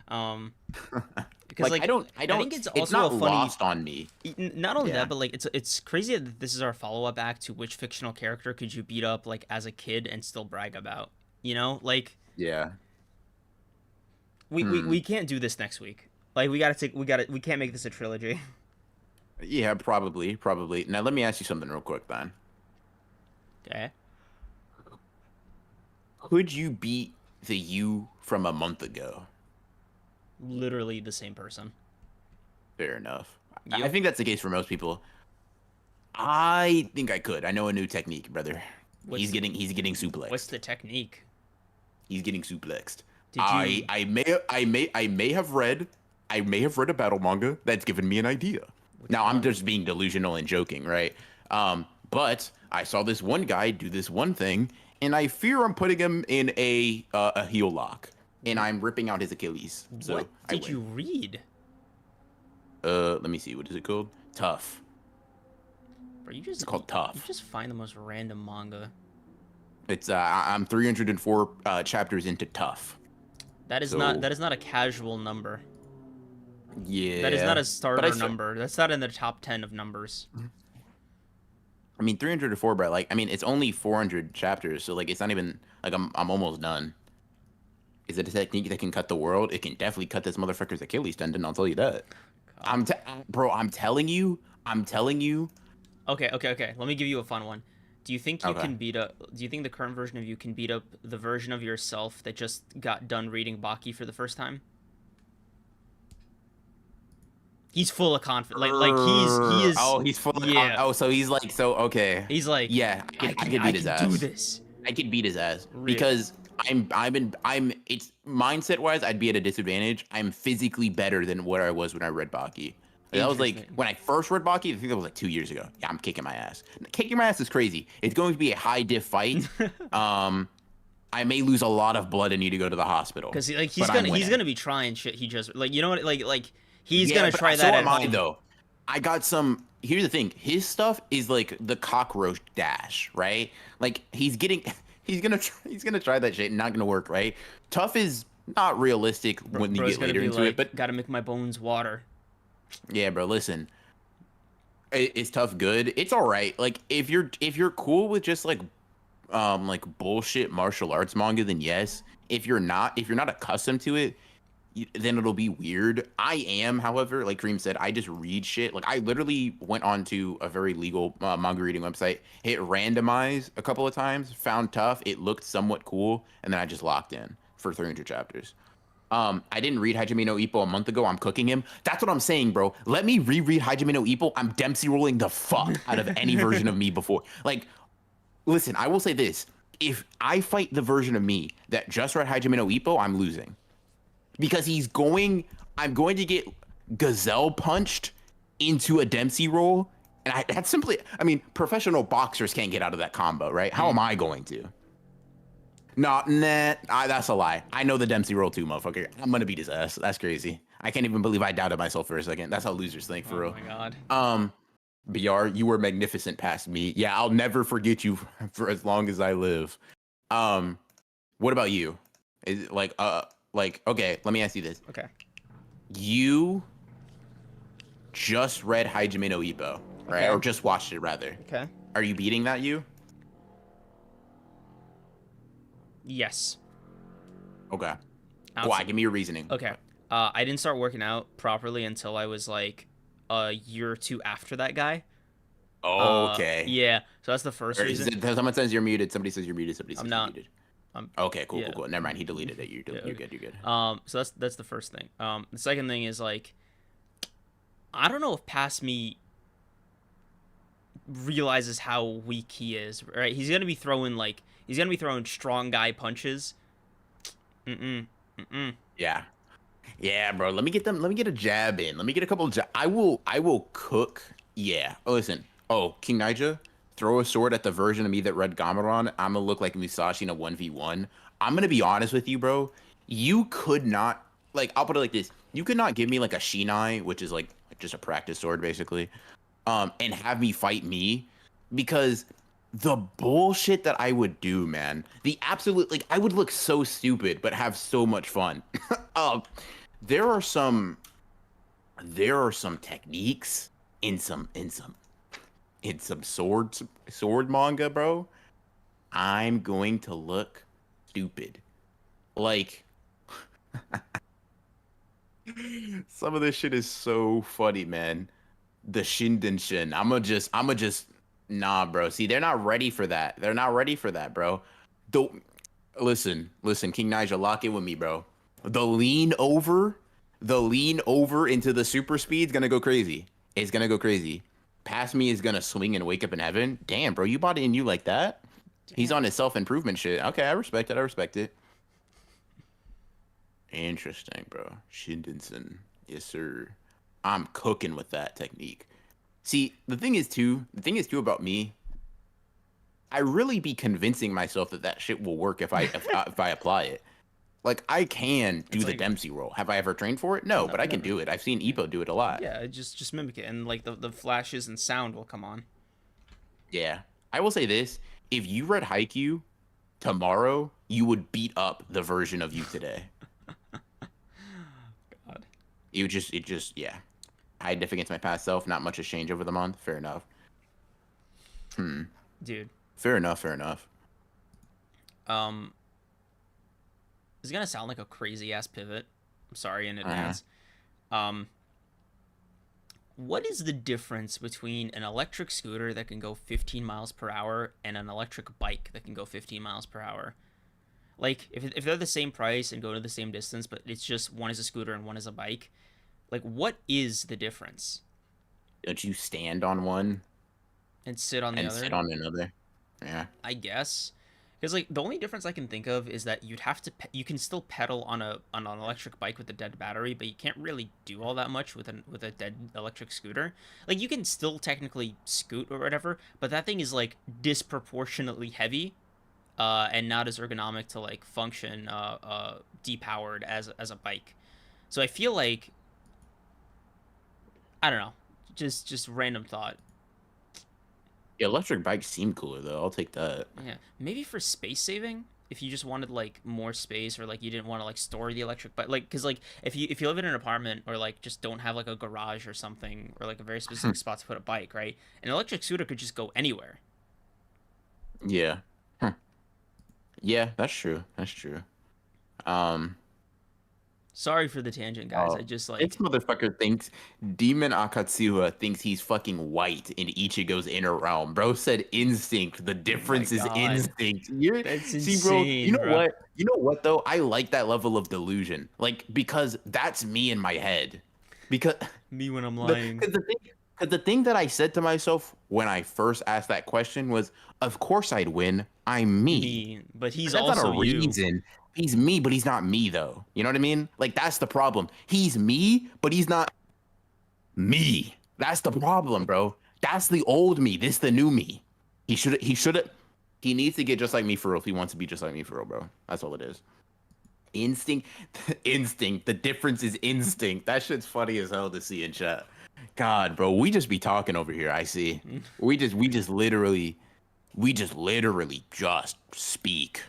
[SPEAKER 1] Um, because
[SPEAKER 2] Like
[SPEAKER 1] like
[SPEAKER 2] I
[SPEAKER 1] I
[SPEAKER 2] don't
[SPEAKER 1] think it's
[SPEAKER 2] it's
[SPEAKER 1] also a
[SPEAKER 2] not
[SPEAKER 1] funny.
[SPEAKER 2] lost on me.
[SPEAKER 1] Not only that,
[SPEAKER 2] Yeah.
[SPEAKER 1] but like it's crazy that this is our follow up act to which fictional character could you beat up like as a kid and still brag about. You know, like
[SPEAKER 2] Yeah.
[SPEAKER 1] we
[SPEAKER 2] Hmm.
[SPEAKER 1] can't do this next week. Like we can't make this a trilogy.
[SPEAKER 2] Yeah, probably, probably. Now let me ask you something real quick then.
[SPEAKER 1] Okay.
[SPEAKER 2] Could you beat the you from a month ago?
[SPEAKER 1] Literally the same person.
[SPEAKER 2] Fair enough. I
[SPEAKER 1] Yep.
[SPEAKER 2] think that's the case for most people. I think I could. I know a new technique, brother.
[SPEAKER 1] What's
[SPEAKER 2] He's getting
[SPEAKER 1] what's
[SPEAKER 2] suplexed.
[SPEAKER 1] the technique?
[SPEAKER 2] He's getting suplexed.
[SPEAKER 1] Did you
[SPEAKER 2] I may have read a battle manga that's given me an idea.
[SPEAKER 1] which
[SPEAKER 2] Now I'm
[SPEAKER 1] one?
[SPEAKER 2] just being delusional and joking, right? But I saw this one guy do this one thing, and I fear I'm putting him in a heel lock, and I'm ripping out his Achilles.
[SPEAKER 1] What
[SPEAKER 2] So I
[SPEAKER 1] did you
[SPEAKER 2] win.
[SPEAKER 1] read?
[SPEAKER 2] Let me see. What is it called? Tough.
[SPEAKER 1] Bro,
[SPEAKER 2] It's called
[SPEAKER 1] you
[SPEAKER 2] Tough.
[SPEAKER 1] just find the most random manga.
[SPEAKER 2] It's I'm 304 chapters into Tough. So
[SPEAKER 1] That is not a casual number. That is not
[SPEAKER 2] yeah,
[SPEAKER 1] a
[SPEAKER 2] but I
[SPEAKER 1] starter
[SPEAKER 2] said,
[SPEAKER 1] number. That's not in the top 10 of numbers.
[SPEAKER 2] I mean 304, but like I mean it's only 400 chapters, so like it's not even like I'm almost done. Is it a technique that can cut the world? It can definitely cut this motherfucker's Achilles tendon. I'll tell you that.
[SPEAKER 1] God.
[SPEAKER 2] Bro. I'm telling you. I'm telling you.
[SPEAKER 1] Okay. Let me give you a fun one.
[SPEAKER 2] Okay.
[SPEAKER 1] Do you think the current version of you can beat up the version of yourself that just got done reading Baki for the first time? He's full of confidence. Like he is
[SPEAKER 2] Oh, he's full of
[SPEAKER 1] yeah.
[SPEAKER 2] oh, so he's like so okay.
[SPEAKER 1] He's like
[SPEAKER 2] Yeah, I could
[SPEAKER 1] I
[SPEAKER 2] beat his
[SPEAKER 1] can do
[SPEAKER 2] ass.
[SPEAKER 1] this.
[SPEAKER 2] I could beat his ass
[SPEAKER 1] Real.
[SPEAKER 2] because I'm it's mindset wise I'd be at a disadvantage. I'm physically better than what I was when I read Baki. That was like
[SPEAKER 1] Interesting.
[SPEAKER 2] when I first read Baki. I think that was like 2 years ago. Yeah, I'm kicking my ass. Kicking my ass is crazy. It's going to be a high diff fight. Um, I may lose a lot of blood and need to go to the hospital,
[SPEAKER 1] Cuz like
[SPEAKER 2] but I'm
[SPEAKER 1] he's
[SPEAKER 2] winning.
[SPEAKER 1] going to be trying shit he just like you know what like he's
[SPEAKER 2] Yeah,
[SPEAKER 1] going to
[SPEAKER 2] but
[SPEAKER 1] try
[SPEAKER 2] so
[SPEAKER 1] that at
[SPEAKER 2] am I
[SPEAKER 1] home.
[SPEAKER 2] though. I got some. Here's the thing. His stuff is like the cockroach dash, right? Like he's getting, he's gonna try that shit and not gonna work, right? Tough is not realistic when you
[SPEAKER 1] Bro's
[SPEAKER 2] get
[SPEAKER 1] going to
[SPEAKER 2] later
[SPEAKER 1] be
[SPEAKER 2] into it,
[SPEAKER 1] like
[SPEAKER 2] but
[SPEAKER 1] got to make my bones water.
[SPEAKER 2] yeah, bro. Listen, it's tough. Good. It's all right. Like if you're cool with just like bullshit martial arts manga, then yes. If you're not accustomed to it, then it'll be weird. I am, however, like Kareem said, I just read shit. Like I literally went onto a very legal manga reading website, hit randomize a couple of times, found tough. It looked somewhat cool, and then I just locked in for 300 chapters. I didn't read Hajime no Ippo a month ago. I'm cooking him. That's what I'm saying, bro. Let me reread Hajime no Ippo. I'm Dempsey rolling the fuck out of any version of me before. Like, listen, I will say this: if I fight the version of me that just read Hajime no Ippo, I'm losing because I'm going to get gazelle punched into a Dempsey roll. And that's simply, I mean, professional boxers can't get out of that combo, right? How
[SPEAKER 1] Mm.
[SPEAKER 2] am I going to? That's a lie. I know the Dempsey roll too, motherfucker. I'm going to beat his ass. That's crazy. I can't even believe I doubted myself for a second. That's how losers think, for
[SPEAKER 1] Oh
[SPEAKER 2] real.
[SPEAKER 1] my god.
[SPEAKER 2] Um, BR, you were magnificent past me. Yeah, I'll never forget you for as long as I live. Um, what about you? Is it like okay, let me ask you this.
[SPEAKER 1] Okay.
[SPEAKER 2] You just read Hajime no Ippo, right?
[SPEAKER 1] Okay.
[SPEAKER 2] Or just watched it rather.
[SPEAKER 1] Okay.
[SPEAKER 2] Are you beating that you?
[SPEAKER 1] Yes.
[SPEAKER 2] Okay. Why?
[SPEAKER 1] Outside.
[SPEAKER 2] Give me your reasoning.
[SPEAKER 1] Okay. I didn't start working out properly until I was like a year or two after that guy.
[SPEAKER 2] Okay.
[SPEAKER 1] Yeah. So that's the first
[SPEAKER 2] Or is
[SPEAKER 1] reason.
[SPEAKER 2] it, someone says you're muted. Somebody says you're muted. Somebody
[SPEAKER 1] I'm
[SPEAKER 2] says you're
[SPEAKER 1] not.
[SPEAKER 2] muted.
[SPEAKER 1] I'm.
[SPEAKER 2] Okay. Cool.
[SPEAKER 1] Yeah.
[SPEAKER 2] Cool. Cool. Never mind. He deleted it.
[SPEAKER 1] Yeah.
[SPEAKER 2] You're
[SPEAKER 1] Okay.
[SPEAKER 2] good. You're good.
[SPEAKER 1] So that's the first thing. The second thing is like I don't know if past me realizes how weak he is. Right? He's gonna be throwing strong guy punches. Mm mm.
[SPEAKER 2] Yeah. Yeah, bro. Let me get them. Let me get a jab in. Let me get a couple. I will. I will cook. Yeah. Oh, listen. Oh, King Naija, throw a sword at the version of me that read Gameron. I'm gonna look like Musashi in a 1v1. I'm gonna be honest with you, bro. You could not like. I'll put it like this. You could not give me like a Shinai, which is like just a practice sword, basically, and have me fight me, because the bullshit that I would do, man. The absolute like I would look so stupid, but have so much fun. um, there are some techniques in some sword manga, bro. I'm going to look stupid. Like some of this shit is so funny, man. The Shindenshin. I'ma just nah, bro. See, they're not ready for that. They're not ready for that, bro. Don't listen, King Nigel, lock in with me, bro. The lean over, the lean over into the super speed's gonna go crazy. It's gonna go crazy. Past me is gonna swing and wake up in heaven. Damn, bro, you bought it in you like that? He's
[SPEAKER 1] Damn.
[SPEAKER 2] on his self-improvement shit. Okay, I respect it. I respect it. Interesting, bro. Shindensen. Yes, sir. I'm cooking with that technique. See, the thing is too about me, I really be convincing myself that that shit will work if I apply it. Like I can do
[SPEAKER 1] It's
[SPEAKER 2] the
[SPEAKER 1] like
[SPEAKER 2] Dempsey roll. Have I ever trained for it? No,
[SPEAKER 1] no,
[SPEAKER 2] but I can
[SPEAKER 1] never.
[SPEAKER 2] do it. I've seen
[SPEAKER 1] Yeah.
[SPEAKER 2] Epo do it a lot.
[SPEAKER 1] Yeah, just mimic it, and like the flashes and sound will come on.
[SPEAKER 2] Yeah. I will say this, if you read Haikyuu tomorrow, you would beat up the version of you today.
[SPEAKER 1] God,
[SPEAKER 2] Yeah. I defend against my past self, not much has changed over the month. Fair enough. Hmm.
[SPEAKER 1] dude.
[SPEAKER 2] Fair enough, fair enough.
[SPEAKER 1] Um, it's gonna sound like a crazy ass pivot. I'm sorry in
[SPEAKER 2] Uh-huh.
[SPEAKER 1] advance. Um, what is the difference between an electric scooter that can go 15 miles per hour and an electric bike that can go 15 miles per hour? Like, if they're the same price and go to the same distance, but it's just one is a scooter and one is a bike, like, what is the difference?
[SPEAKER 2] Don't you stand on one
[SPEAKER 1] And sit on the
[SPEAKER 2] and sit
[SPEAKER 1] other?
[SPEAKER 2] on another? Yeah.
[SPEAKER 1] I guess. Because like the only difference I can think of is that you can still pedal on an electric bike with a dead battery, but you can't really do all that much with a dead electric scooter. Like you can still technically scoot or whatever, but that thing is like disproportionately heavy, and not as ergonomic to like function depowered as a bike. So I feel like I don't know, just random thought.
[SPEAKER 2] The electric bikes seem cooler though. I'll take that.
[SPEAKER 1] Yeah, maybe for space saving, if you just wanted like more space, or like you didn't want to like store the electric, but like because like if you live in an apartment, or like just don't have like a garage or something, or like a very specific spot to put a bike, right? An electric scooter could just go anywhere.
[SPEAKER 2] Yeah. Huh. Yeah, that's true. That's true. Um,
[SPEAKER 1] Sorry for the tangent, guys. I
[SPEAKER 2] oh,
[SPEAKER 1] just
[SPEAKER 2] this
[SPEAKER 1] like
[SPEAKER 2] motherfucker thinks Demon Akatsuha thinks he's fucking white in Ichigo's inner realm. Bro said instinct. The
[SPEAKER 1] oh my
[SPEAKER 2] difference is
[SPEAKER 1] god,
[SPEAKER 2] instinct. You're
[SPEAKER 1] that's
[SPEAKER 2] see, bro. You
[SPEAKER 1] insane,
[SPEAKER 2] know
[SPEAKER 1] bro.
[SPEAKER 2] what? You know what though? I like that level of delusion. Like because that's me in my head. Because
[SPEAKER 1] Me when I'm
[SPEAKER 2] the
[SPEAKER 1] lying.
[SPEAKER 2] because the thing because the thing that I said to myself when I first asked that question was, of course I'd win. I'm me.
[SPEAKER 1] Me, but
[SPEAKER 2] But
[SPEAKER 1] he's
[SPEAKER 2] that's not a
[SPEAKER 1] also you.
[SPEAKER 2] reason. He's me, but he's not me though. You know what I mean? Like that's the problem. He's me, but he's not me. That's the problem, bro. That's the old me. This the new me. He needs to get just like me for real if he wants to be just like me for real, bro. That's all it is. Instinct, instinct. The difference is instinct. That shit's funny as hell to see in chat. God, bro, we just be talking over here. I see. We just literally just speak.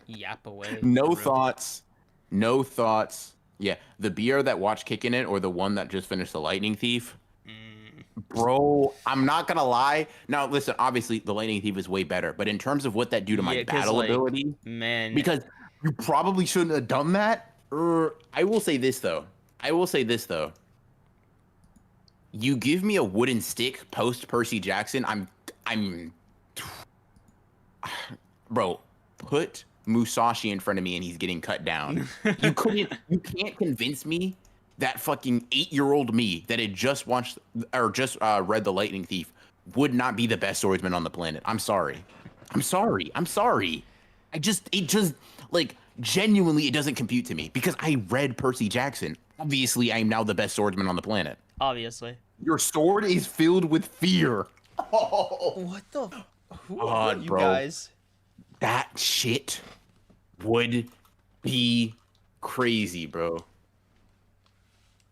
[SPEAKER 1] Yap away for
[SPEAKER 2] No
[SPEAKER 1] real.
[SPEAKER 2] thoughts. No thoughts. Yeah, the beer that watched kicking it, or the one that just finished the Lightning Thief.
[SPEAKER 1] Mm,
[SPEAKER 2] Bro, I'm not gonna lie. Now, listen, obviously the Lightning Thief is way better, but in terms of what that do to my
[SPEAKER 1] yeah, cause
[SPEAKER 2] battle
[SPEAKER 1] like,
[SPEAKER 2] ability,
[SPEAKER 1] man,
[SPEAKER 2] because you probably shouldn't have done that. I will say this though. I will say this though. You give me a wooden stick post Percy Jackson, I'm bro, put Musashi in front of me and he's getting cut down. You can't convince me that fucking 8-year-old me that had just watched or just read The Lightning Thief would not be the best swordsman on the planet. I'm sorry. I'm sorry. I'm sorry. It just, like, genuinely, it doesn't compute to me because I read Percy Jackson. Obviously, I am now the best swordsman on the planet.
[SPEAKER 1] Obviously.
[SPEAKER 2] Your sword is filled with fear. Oh,
[SPEAKER 1] What the? Who are
[SPEAKER 2] God,
[SPEAKER 1] you
[SPEAKER 2] bro.
[SPEAKER 1] guys?
[SPEAKER 2] That shit would be crazy, bro.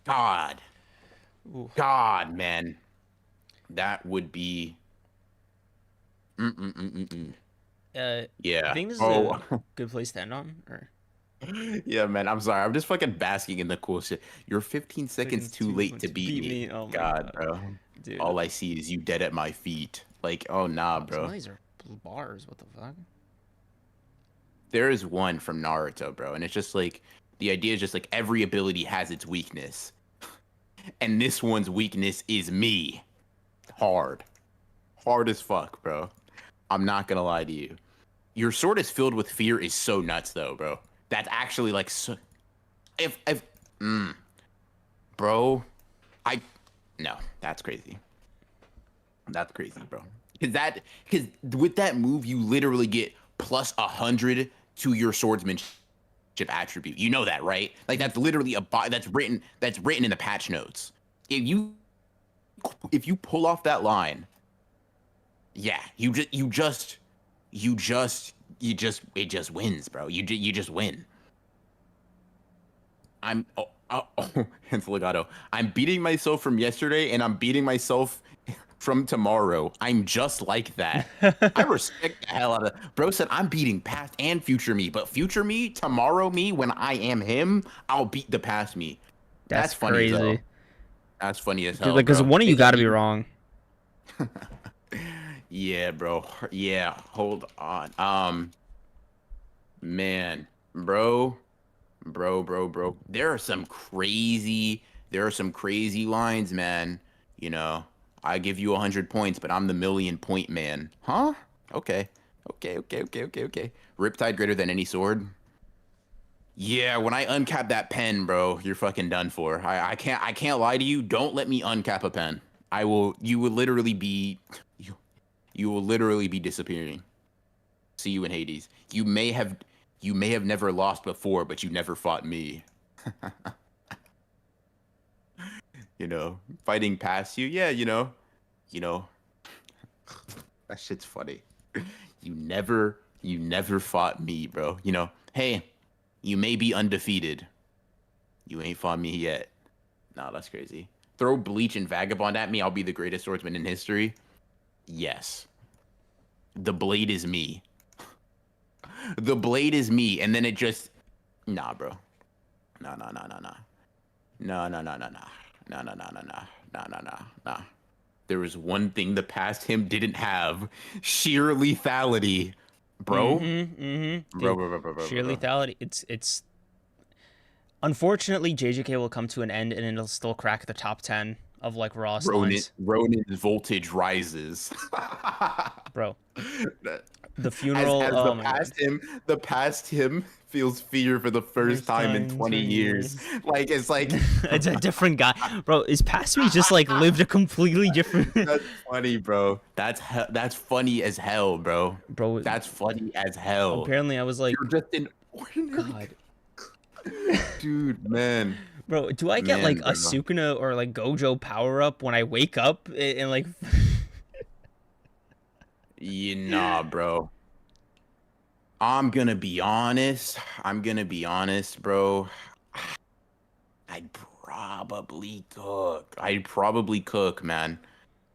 [SPEAKER 2] God.
[SPEAKER 1] Ooh.
[SPEAKER 2] God, man. That would be.
[SPEAKER 1] I
[SPEAKER 2] Yeah.
[SPEAKER 1] think this is
[SPEAKER 2] Oh.
[SPEAKER 1] a good place to end on. Or
[SPEAKER 2] Yeah, man. I'm sorry. I'm just fucking basking in the cool shit. You're 15 seconds too late to beat me.
[SPEAKER 1] Oh my
[SPEAKER 2] God,
[SPEAKER 1] god,
[SPEAKER 2] bro.
[SPEAKER 1] dude.
[SPEAKER 2] All I see is you dead at my feet. Like, oh nah,
[SPEAKER 1] Some
[SPEAKER 2] bro.
[SPEAKER 1] of these are bars. What the fuck?
[SPEAKER 2] There is one from Naruto, bro, and it's just like the idea is just like every ability has its weakness. And this one's weakness is me. Hard. Hard as fuck, bro. I'm not gonna lie to you. Your sword is filled with fear is so nuts though, bro. That's actually like so if bro, I no, that's crazy. That's crazy, bro. Because with that move, you literally get plus 100 to your swordsmanship attribute. You know that, right? Like that's literally that's written in the patch notes. If you pull off that line, yeah, it just wins, bro. You just win. Hence legato. I'm beating myself from yesterday, and I'm beating myself from tomorrow. I'm just like that. I respect the hell out of bro. Said I'm beating past and future me, but future me, tomorrow me, when I am him, I'll beat the past me. That's funny as hell.
[SPEAKER 1] crazy.
[SPEAKER 2] That's funny as
[SPEAKER 1] Dude,
[SPEAKER 2] hell,
[SPEAKER 1] like, cause
[SPEAKER 2] bro.
[SPEAKER 1] one of you got to be wrong.
[SPEAKER 2] Yeah, bro. Yeah, hold on. Man, bro. There are some crazy lines, man. You know, I give you 100 points, but I'm the million point man. Huh? Okay. Okay. Riptide greater than any sword. Yeah, when I uncap that pen, bro, you're fucking done for. I can't lie to you. Don't let me uncap a pen. You will literally be you will literally be disappearing. See you in Hades. You may have never lost before, but you never fought me. You know, fighting past you. Yeah, you know, that shit's funny. You never fought me, bro. You know, hey, you may be undefeated. You ain't fought me yet. Nah, that's crazy. Throw Bleach and Vagabond at me, I'll be the greatest swordsman in history. Yes. The blade is me. The blade is me, and then it just nah, bro. Nah. Nah. There was one thing the past him didn't have. Sheer lethality. Bro.
[SPEAKER 1] Dude,
[SPEAKER 2] Bro.
[SPEAKER 1] sheer lethality. It's unfortunately JJK will come to an end and it'll still crack the top 10 of like rawest lines.
[SPEAKER 2] Ronin's voltage rises.
[SPEAKER 1] Bro. The funeral.
[SPEAKER 2] As
[SPEAKER 1] Oh my god.
[SPEAKER 2] the past him feels fear for the first time in 20 years. Like it's like
[SPEAKER 1] It's a different guy, bro. Is past me just like lived a completely different?
[SPEAKER 2] That's funny, bro. That's funny as hell, bro.
[SPEAKER 1] Bro,
[SPEAKER 2] That's funny as hell.
[SPEAKER 1] apparently I was like,
[SPEAKER 2] You're just an ordinary
[SPEAKER 1] God,
[SPEAKER 2] dude, man.
[SPEAKER 1] bro. Do I get like a Sukuna or like Gojo power up when I wake up and like?
[SPEAKER 2] Yeah, nah, bro. I'm gonna be honest, bro. I'd probably cook, man.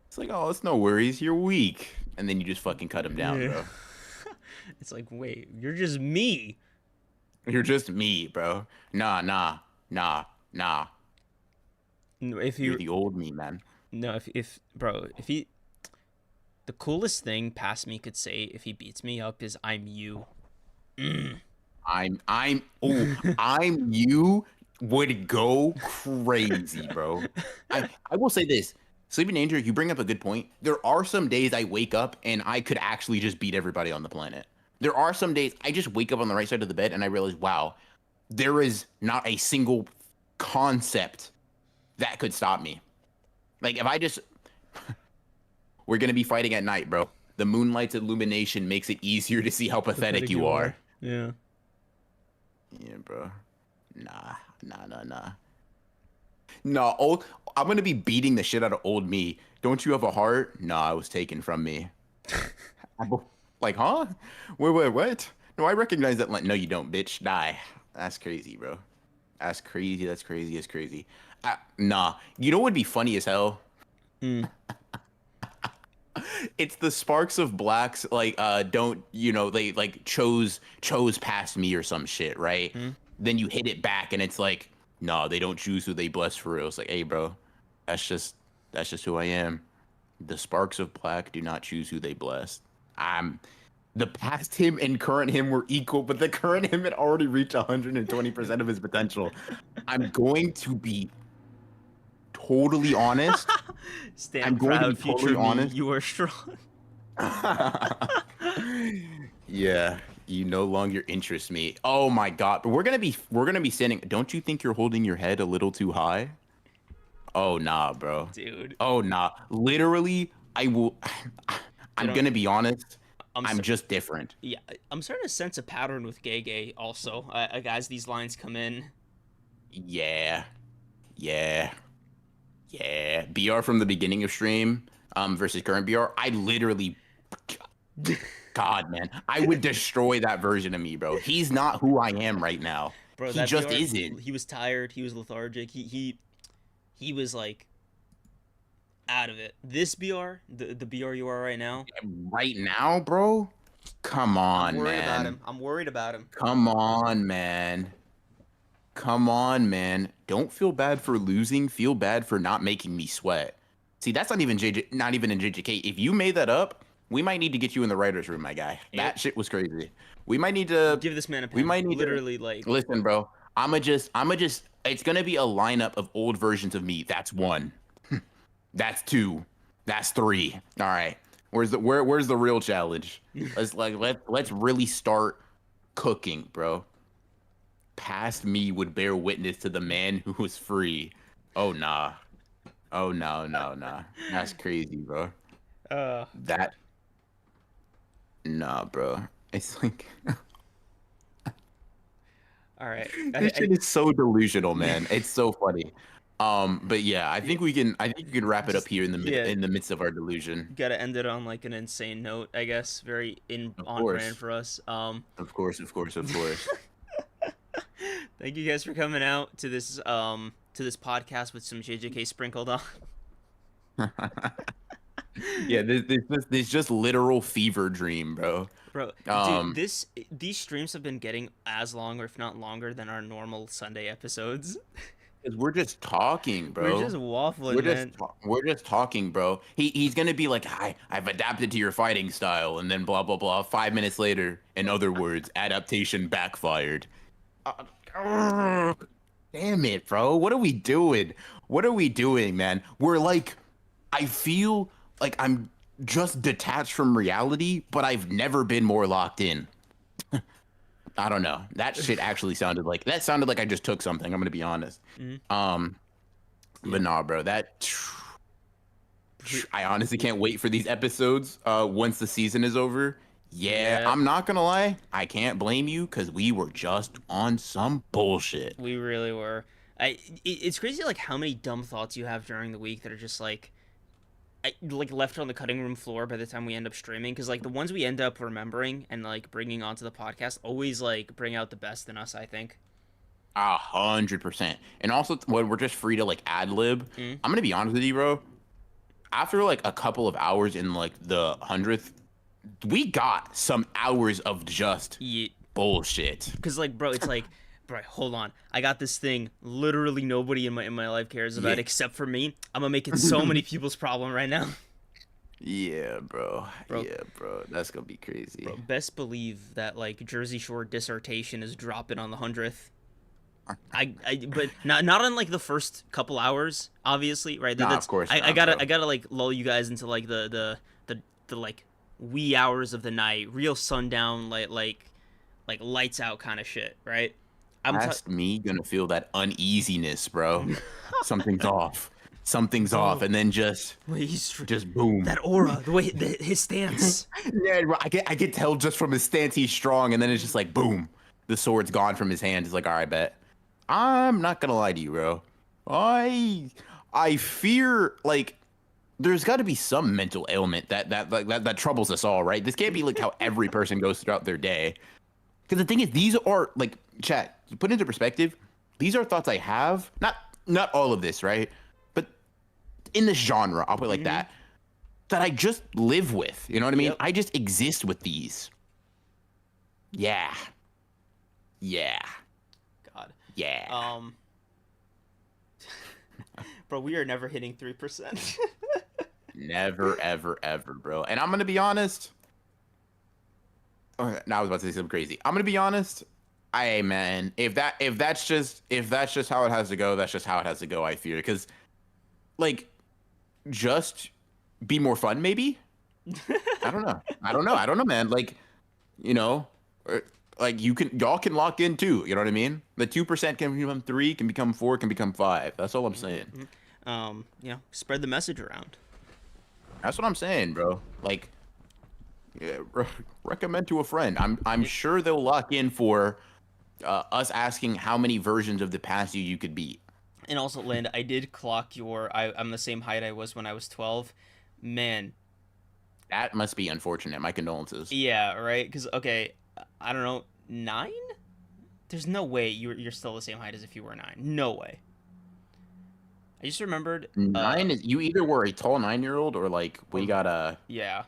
[SPEAKER 2] It's like, oh, it's no worries, you're weak. And then you just fucking cut him down, bro.
[SPEAKER 1] It's like, wait, you're just me.
[SPEAKER 2] You're just me, bro. Nah.
[SPEAKER 1] If
[SPEAKER 2] You're the old me, man.
[SPEAKER 1] No, if he, the coolest thing past me could say if he beats me up is I'm you.
[SPEAKER 2] I'm you would go crazy, bro. I will say this. Sleeping Danger, you bring up a good point. There are some days I wake up and I could actually just beat everybody on the planet. There are some days I just wake up on the right side of the bed and I realize, wow, there is not a single concept that could stop me. Like if I just We're gonna be fighting at night, bro. The moonlight's illumination makes it easier to see how pathetic you are.
[SPEAKER 1] Yeah.
[SPEAKER 2] Yeah, bro. Nah. No, old. I'm gonna be beating the shit out of old me. Don't you have a heart? Nah, it was taken from me. Like, huh? Wait, what? No, I recognize that line. No, you don't, bitch. Die. That's crazy, bro. That's crazy. That's crazy. That's crazy. Nah. You know what would be funny as hell?
[SPEAKER 1] Hmm.
[SPEAKER 2] It's the sparks of blacks, like, don't, they like chose past me or some shit, right?
[SPEAKER 1] Hmm.
[SPEAKER 2] Then you hit it back and it's like, no, they don't choose who they bless for real. It's like, hey, bro, that's just who I am. The sparks of black do not choose who they bless. The past him and current him were equal, but the current him had already reached 120% of his potential. I'm going to be totally honest.
[SPEAKER 1] Stand
[SPEAKER 2] I'm going to
[SPEAKER 1] proud,
[SPEAKER 2] be totally
[SPEAKER 1] future me.
[SPEAKER 2] honest.
[SPEAKER 1] You are strong.
[SPEAKER 2] Yeah, you no longer interest me. Oh my god, but we're gonna be sending. Don't you think you're holding your head a little too high? Oh nah, bro.
[SPEAKER 1] Dude.
[SPEAKER 2] Oh nah. Literally, I will. I'm
[SPEAKER 1] Dude,
[SPEAKER 2] gonna be honest.
[SPEAKER 1] I'm
[SPEAKER 2] I'm just different.
[SPEAKER 1] yeah, I'm starting to sense a pattern with Gege also. As these lines come in.
[SPEAKER 2] Yeah, yeah, yeah. BR from the beginning of stream, versus current BR. I literally, God, man, I would destroy that version of me, bro. He's not who I am right now.
[SPEAKER 1] Bro,
[SPEAKER 2] He
[SPEAKER 1] that
[SPEAKER 2] just
[SPEAKER 1] BR,
[SPEAKER 2] isn't.
[SPEAKER 1] he was tired, he was lethargic, he was like out of it. This BR, the BR you are right now,
[SPEAKER 2] Right now, bro? Come
[SPEAKER 1] I'm
[SPEAKER 2] on,
[SPEAKER 1] worried about
[SPEAKER 2] man.
[SPEAKER 1] him. I'm worried about him.
[SPEAKER 2] Come on, man. Come on, man. Don't feel bad for losing. Feel bad for not making me sweat. See, that's not even not even in JJK. If you made that up, we might need to get you in the writers' room, my guy. That shit was crazy. We might need to.
[SPEAKER 1] Give this man a pen.
[SPEAKER 2] We might need
[SPEAKER 1] Literally,
[SPEAKER 2] to.
[SPEAKER 1] like,
[SPEAKER 2] Listen, bro. I'ma just. It's gonna be a lineup of old versions of me. That's one. That's two. That's three. All right. Where's the real challenge? Let's really start cooking, bro. Past me would bear witness to the man who was free. Oh nah. Oh no. That's crazy, bro.
[SPEAKER 1] uh,
[SPEAKER 2] That nah, bro. It's like
[SPEAKER 1] all right.
[SPEAKER 2] this shit is so delusional, man. It's so funny. But yeah, I think we can wrap it up
[SPEAKER 1] Just,
[SPEAKER 2] here in the
[SPEAKER 1] yeah,
[SPEAKER 2] in the midst of our delusion.
[SPEAKER 1] gotta end it on like an insane note, I guess. Very
[SPEAKER 2] Of
[SPEAKER 1] on brand
[SPEAKER 2] course.
[SPEAKER 1] for us.
[SPEAKER 2] Of course.
[SPEAKER 1] Thank you guys for coming out to this podcast with some JJK sprinkled on.
[SPEAKER 2] Yeah, this just literal fever dream, bro.
[SPEAKER 1] Bro, dude,
[SPEAKER 2] Um,
[SPEAKER 1] these streams have been getting as long or if not longer than our normal Sunday episodes.
[SPEAKER 2] 'Cause we're just talking,
[SPEAKER 1] We're
[SPEAKER 2] bro.
[SPEAKER 1] just waffling, man.
[SPEAKER 2] We're just talking, bro. He's gonna be like, I've adapted to your fighting style, and then blah blah blah. 5 minutes later, in other words, adaptation backfired. Damn it, bro. What are we doing? What are we doing, man? We're like, I feel like I'm just detached from reality, but I've never been more locked in. I don't know. That shit actually sounded like I just took something. I'm gonna be honest.
[SPEAKER 1] Mhm.
[SPEAKER 2] But nah, bro. I honestly can't wait for these episodes. Once the season is over. Yeah,
[SPEAKER 1] Yeah.
[SPEAKER 2] I'm not gonna lie. I can't blame you because we were just on some bullshit.
[SPEAKER 1] We really were. It's crazy like how many dumb thoughts you have during the week that are just like like left on the cutting room floor by the time we end up streaming, because like the ones we end up remembering and like bringing onto the podcast always like bring out the best in us, I think.
[SPEAKER 2] 100%. And also, when we're just free to like ad lib,
[SPEAKER 1] Mm.
[SPEAKER 2] I'm gonna be honest with you, bro. After like a couple of hours in like the 100th, we got some hours of just
[SPEAKER 1] Yeah,
[SPEAKER 2] bullshit.
[SPEAKER 1] because like bro, it's like bro, hold on, I got this thing literally nobody in my life cares about
[SPEAKER 2] Yeah.
[SPEAKER 1] except for me. I'm gonna make it so many people's problem right now.
[SPEAKER 2] Yeah, bro.
[SPEAKER 1] Bro.
[SPEAKER 2] Yeah, bro. That's gonna be crazy.
[SPEAKER 1] Bro, best believe that like Jersey Shore dissertation is dropping on the 100th. But not on like the first couple hours, obviously, right?
[SPEAKER 2] Nah,
[SPEAKER 1] That's
[SPEAKER 2] of course
[SPEAKER 1] I
[SPEAKER 2] not,
[SPEAKER 1] gotta
[SPEAKER 2] bro.
[SPEAKER 1] I gotta like lull you guys into like the like wee hours of the night, real sundown, like lights out kind of shit, right? I'm
[SPEAKER 2] That's me gonna feel that uneasiness, bro. Something's off. something's off,
[SPEAKER 1] Bro.
[SPEAKER 2] and then just boom.
[SPEAKER 1] that aura, the way his stance.
[SPEAKER 2] Yeah, I could tell just from his stance he's strong, and then it's just like boom, the sword's gone from his hand. It's like, all right, bet. I'm not gonna lie to you, bro. I fear like there's got to be some mental ailment that troubles us all, right? This can't be like how every person goes throughout their day. Because the thing is, these are like, chat, you put into perspective, these are thoughts I have. Not all of this, right? But in this genre, I'll put it like that I just live with. You know what I mean?
[SPEAKER 1] Yep.
[SPEAKER 2] I just exist with these. Yeah.
[SPEAKER 1] God.
[SPEAKER 2] Yeah.
[SPEAKER 1] Bro, we are never hitting 3%.
[SPEAKER 2] Never, ever, ever, bro. And I'm gonna be honest. Now I was about to say something crazy. I'm gonna be honest. Man, if that's just how it has to go, that's just how it has to go. I fear, because, like, just be more fun, maybe. I don't know, man. Like, you know, like y'all can lock in too. You know what I mean? The 2% can become 3, can become 4, can become 5. That's all I'm saying.
[SPEAKER 1] You know, spread the message around.
[SPEAKER 2] That's what I'm saying, bro. Like, yeah, recommend to a friend. I'm sure they'll lock in for us asking how many versions of the past you could beat.
[SPEAKER 1] And also, Lind, I did clock I'm the same height I was when I was 12. Man.
[SPEAKER 2] That must be unfortunate. My condolences.
[SPEAKER 1] Yeah, right? Because, okay, I don't know, 9? There's no way you're still the same height as if you were 9. No way. I just remembered...
[SPEAKER 2] 9 is... You either were a tall 9-year-old or, like, we got a...
[SPEAKER 1] Yeah.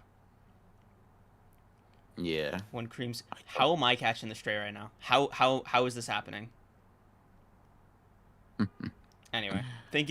[SPEAKER 2] Yeah.
[SPEAKER 1] When Cream's... How am I catching the stray right now? How is this happening? Anyway, thank you guys